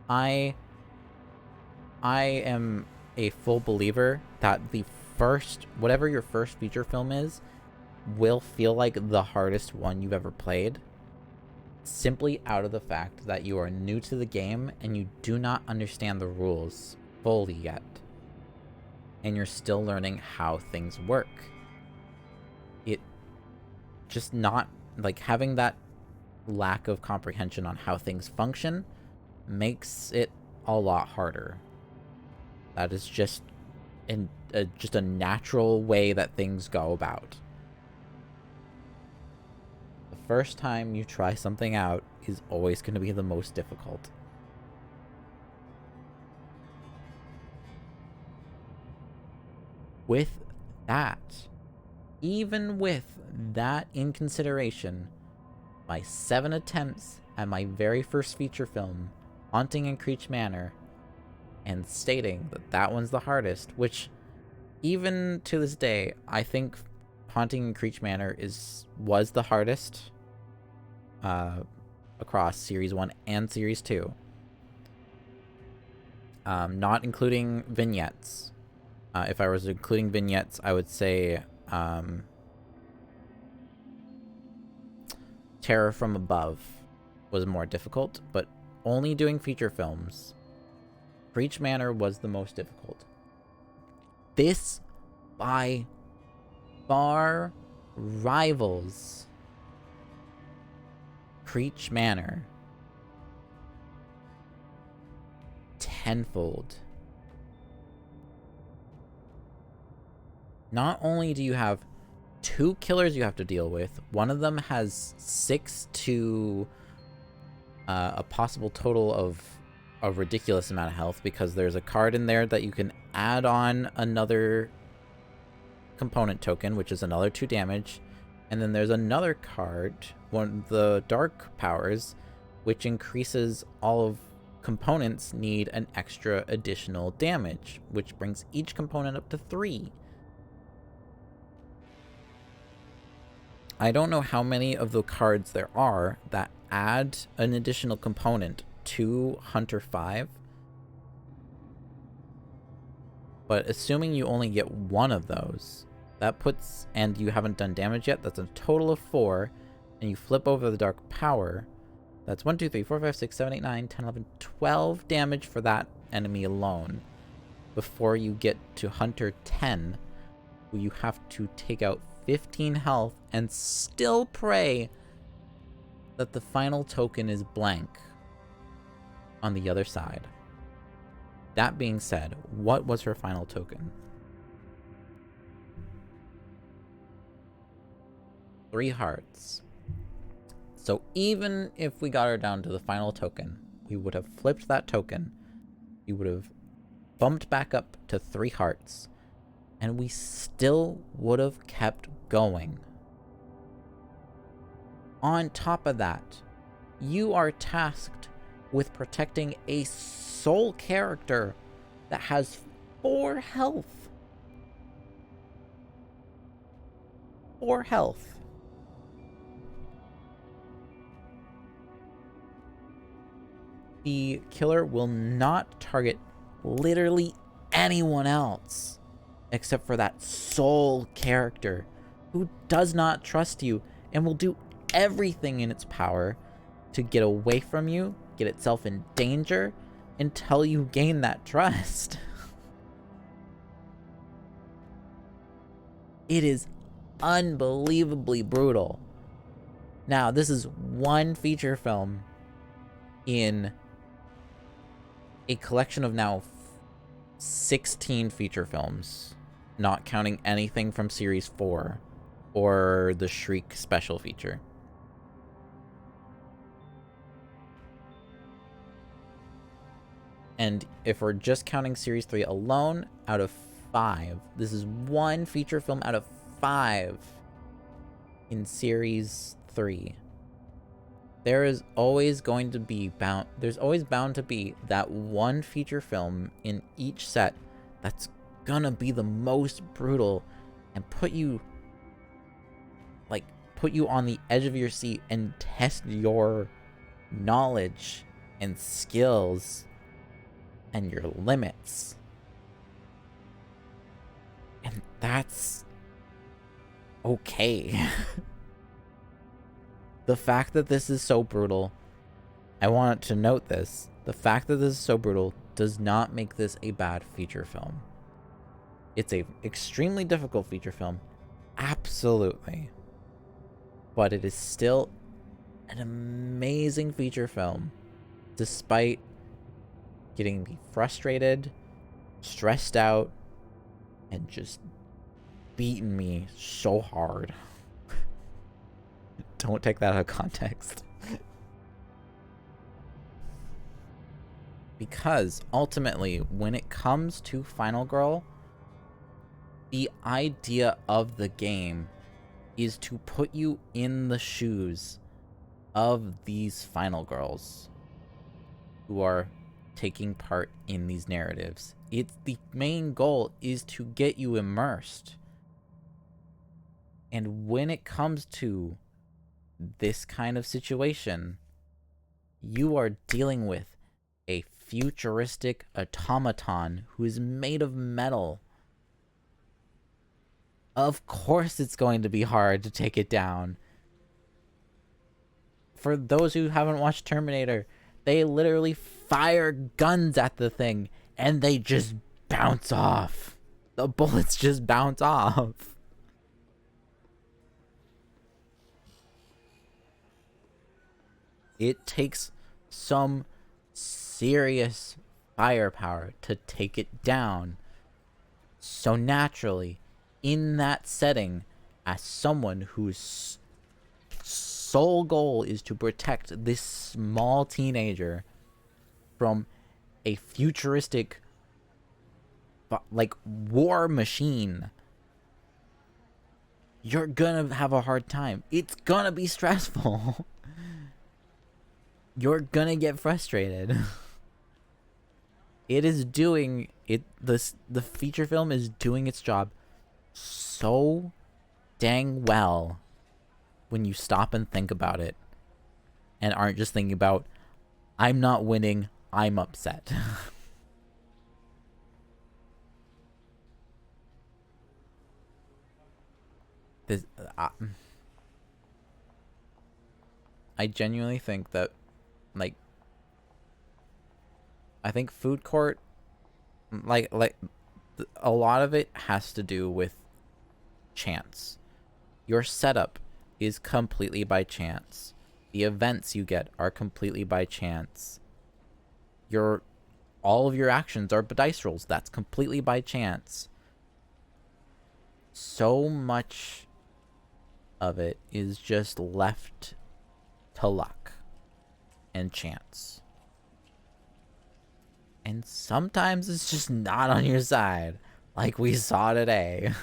I am a full believer that whatever your first feature film is, will feel like the hardest one you've ever played. Simply out of the fact that you are new to the game and you do not understand the rules fully yet. And you're still learning how things work. It just not, like, having that lack of comprehension on how things function makes it a lot harder. That is just a natural way that things go about. The first time you try something out is always going to be the most difficult. With that, even with that in consideration, my 7 attempts at my very first feature film, Haunting in Creech Manor, and stating that that one's the hardest, which even to this day, I think Haunting in Creech Manor was the hardest across Series 1 and Series 2. Not including vignettes. If I was including vignettes, I would say Terror from Above was more difficult, but only doing feature films, Creech Manor was the most difficult. This, by far, rivals Creech Manor tenfold. Not only do you have 2 killers you have to deal with, one of them has 6 to a possible total of a ridiculous amount of health, because there's a card in there that you can add on another component token, which is another 2 damage, and then there's another card, one of the dark powers, which increases all of components need an extra additional damage, which brings each component up to 3. I don't know how many of the cards there are that add an additional component to Hunter 5. But assuming you only get 1 of those, that puts, and you haven't done damage yet, that's a total of 4. And you flip over the dark power, that's 1, 2, 3, 4, 5, 6, 7, 8, 9, 10, 11, 12 damage for that enemy alone. Before you get to Hunter 10, where you have to take out 15 health and still pray that the final token is blank on the other side. That being said, what was her final token? 3 hearts. So even if we got her down to the final token, we would have flipped that token. We would have bumped back up to 3 hearts. And we still would have kept going. On top of that, you are tasked with protecting a sole character that has 4 health. 4 health. The killer will not target literally anyone else except for that sole character who does not trust you and will do everything in its power to get away from you, get itself in danger, until you gain that trust. It is unbelievably brutal. Now, this is one feature film in a collection of now 16 feature films, not counting anything from Series 4 or the Shriek special feature. And if we're just counting Series 3 alone, out of 5, this is one feature film out of 5 in Series 3. There is always going to be there's always bound to be that one feature film in each set that's gonna be the most brutal and put you on the edge of your seat and test your knowledge and skills and your limits. And that's okay. The fact that this is so brutal, I want to note this. The fact that this is so brutal does not make this a bad feature film. It's a extremely difficult feature film, absolutely. But it is still an amazing feature film, despite getting me frustrated, stressed out, and just beaten me so hard. Don't take that out of context. Because ultimately, when it comes to Final Girl, the idea of the game is to put you in the shoes of these Final Girls who are taking part in these narratives. The main goal is to get you immersed. And when it comes to this kind of situation, you are dealing with a futuristic automaton who is made of metal. Of course it's going to be hard to take it down. For those who haven't watched Terminator, they literally fire guns at the thing and they just bounce off. The bullets just bounce off. It takes some serious firepower to take it down. So naturally, in that setting, as someone whose sole goal is to protect this small teenager from a futuristic, war machine, you're gonna have a hard time. It's gonna be stressful. You're gonna get frustrated. It is doing it. The feature film is doing its job so dang well when you stop and think about it, and aren't just thinking about, I'm not winning, I'm upset. this, I genuinely think that, I think food court, a lot of it has to do with chance. Your setup is completely by chance. The events you get are completely by chance. All of your actions are dice rolls. That's completely by chance. So much of it is just left to luck and chance. And sometimes it's just not on your side, like we saw today.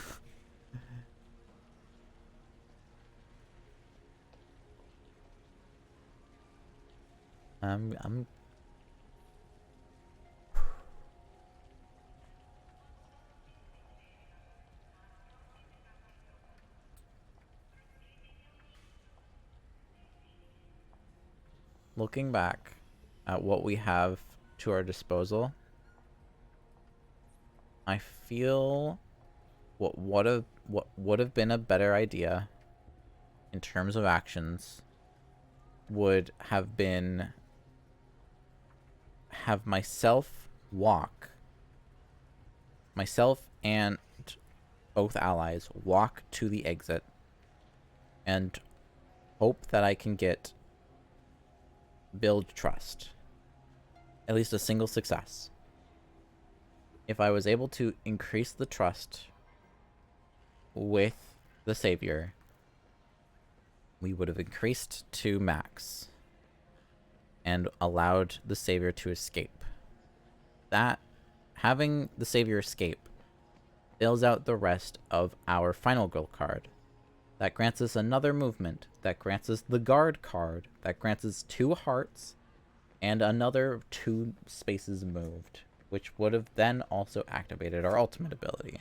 I'm looking back at what we have to our disposal. I feel what would have been a better idea in terms of actions would have been have myself and both allies walk to the exit and hope that I can get build trust. At least a single success. If I was able to increase the trust with the Savior, we would have increased to max and allowed the Savior to escape. That, having the Savior escape, fills out the rest of our Final Girl card. That grants us another movement. That grants us the Guard card. That grants us 2 hearts and another 2 spaces moved, which would have then also activated our ultimate ability.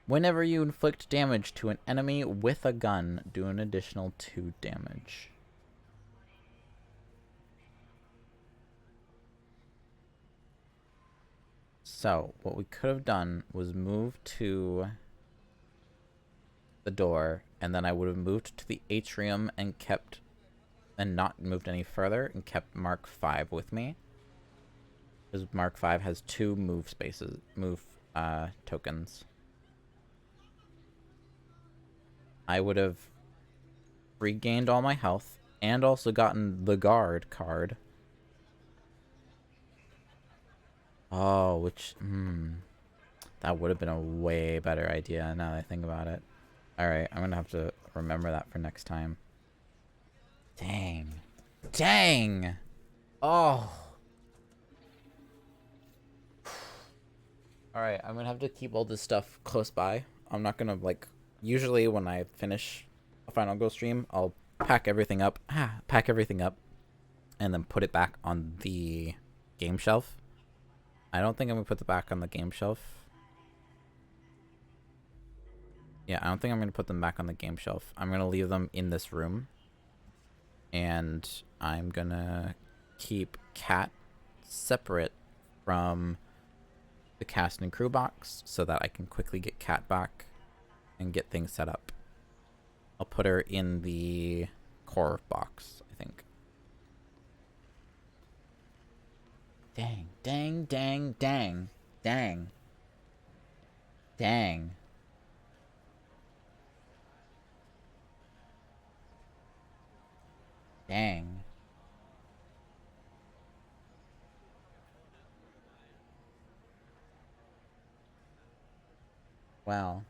Whenever you inflict damage to an enemy with a gun, do an additional 2 damage. So, what we could have done was move to the door, and then I would have moved to the atrium and not moved any further and kept Mark 5 with me. Because Mark 5 has 2 move tokens. I would have regained all my health and also gotten the Guard card. Oh, that would have been a way better idea now that I think about it. Alright, I'm gonna have to remember that for next time. Dang. Dang! Oh! Alright, I'm gonna have to keep all this stuff close by. I'm not gonna, usually when I finish a Final Girl stream, I'll pack everything up, and then put it back on the game shelf. I don't think I'm gonna put it back on the game shelf. Yeah, I don't think I'm gonna put them back on the game shelf. I'm gonna leave them in this room. And I'm gonna keep Cat separate from the cast and crew box so that I can quickly get Cat back and get things set up. I'll put her in the core box, I think. Dang, dang, dang, dang, dang. Dang. Dang. Well,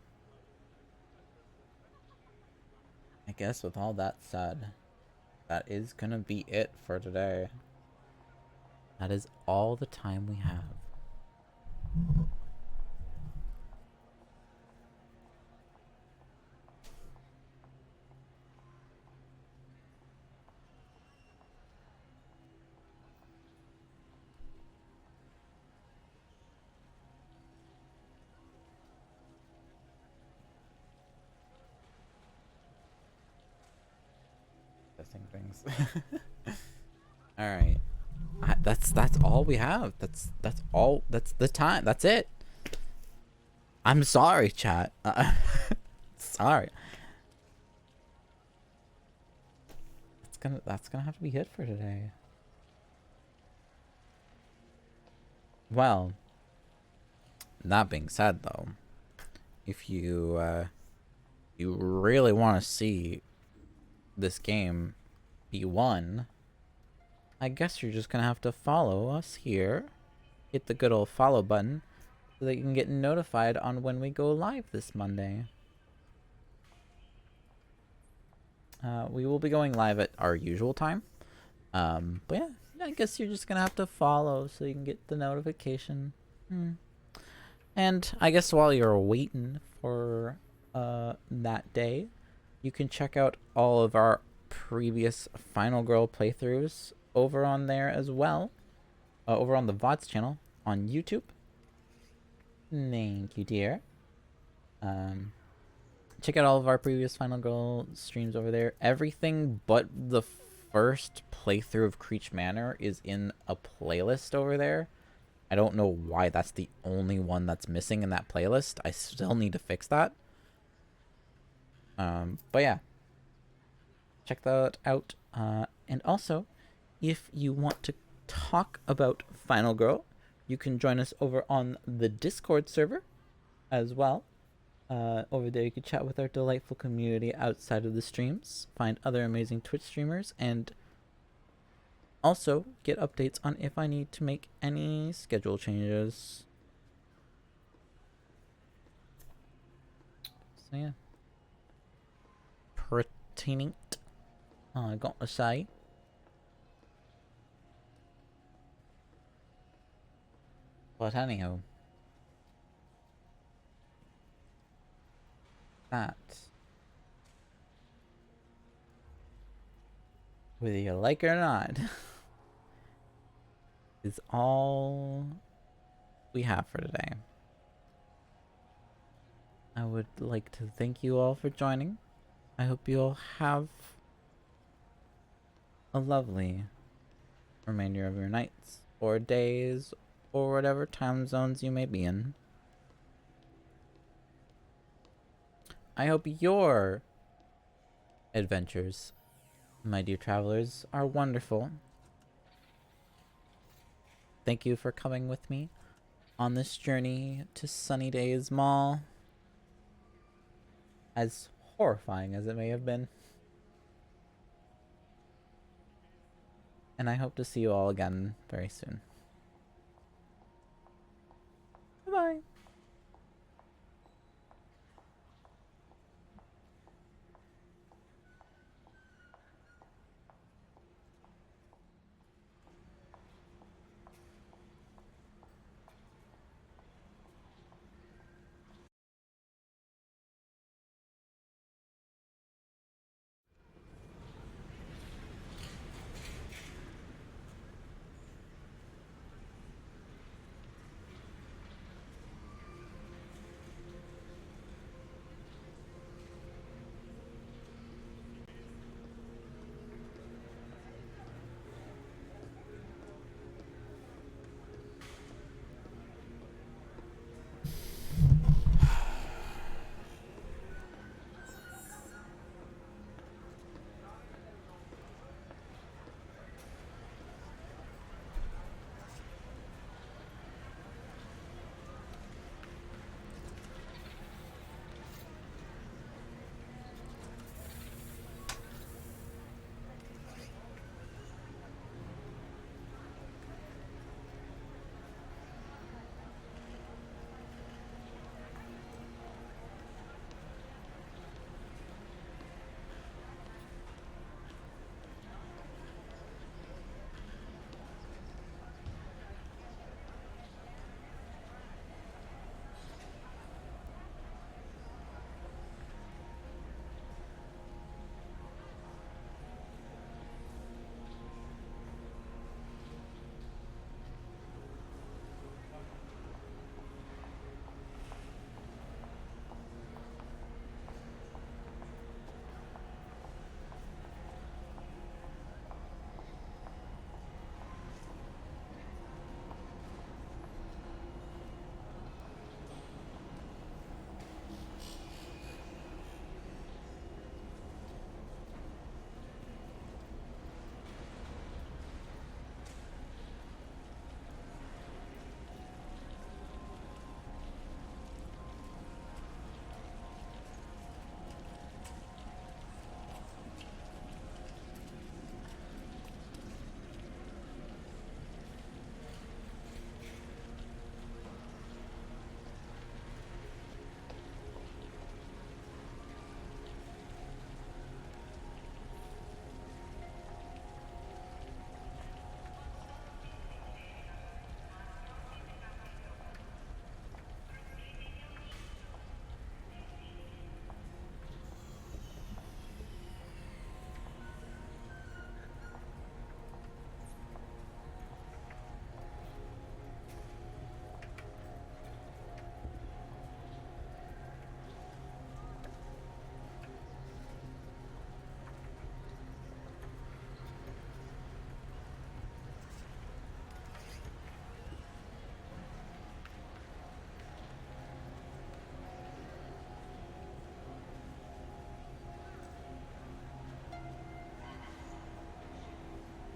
I guess with all that said, that is gonna be it for today. That is all the time we have. Testing things. All right. That's all we have. That's all. That's the time. That's it. I'm sorry, chat. Sorry. That's gonna have to be it for today. Well, that being said, though, if you you really want to see this game be won, I guess you're just gonna have to follow us here. Hit the good old follow button so that you can get notified on when we go live this Monday. We will be going live at our usual time. But yeah, I guess you're just gonna have to follow so you can get the notification. And I guess while you're waiting for that day, you can check out all of our previous Final Girl playthroughs over on there as well. Over on the VODs channel on YouTube. Thank you, dear. Check out all of our previous Final Girl streams over there. Everything but the first playthrough of Creech Manor is in a playlist over there. I don't know why that's the only one that's missing in that playlist. I still need to fix that. But yeah. Check that out. And also, if you want to talk about Final Girl, you can join us over on the Discord server. as well. Over there, you can chat with our delightful community outside of the streams, find other amazing Twitch streamers, and also get updates on if I need to make any schedule changes. So yeah, pretty neat. I gotta say. But anyhow, that, whether you like it or not, is all we have for today. I would like to thank you all for joining. I hope you all have a lovely remainder of your nights or days or whatever time zones you may be in. I hope your adventures, my dear travelers, are wonderful. Thank you for coming with me on this journey to Sunny Days Mall. As horrifying as it may have been. And I hope to see you all again very soon.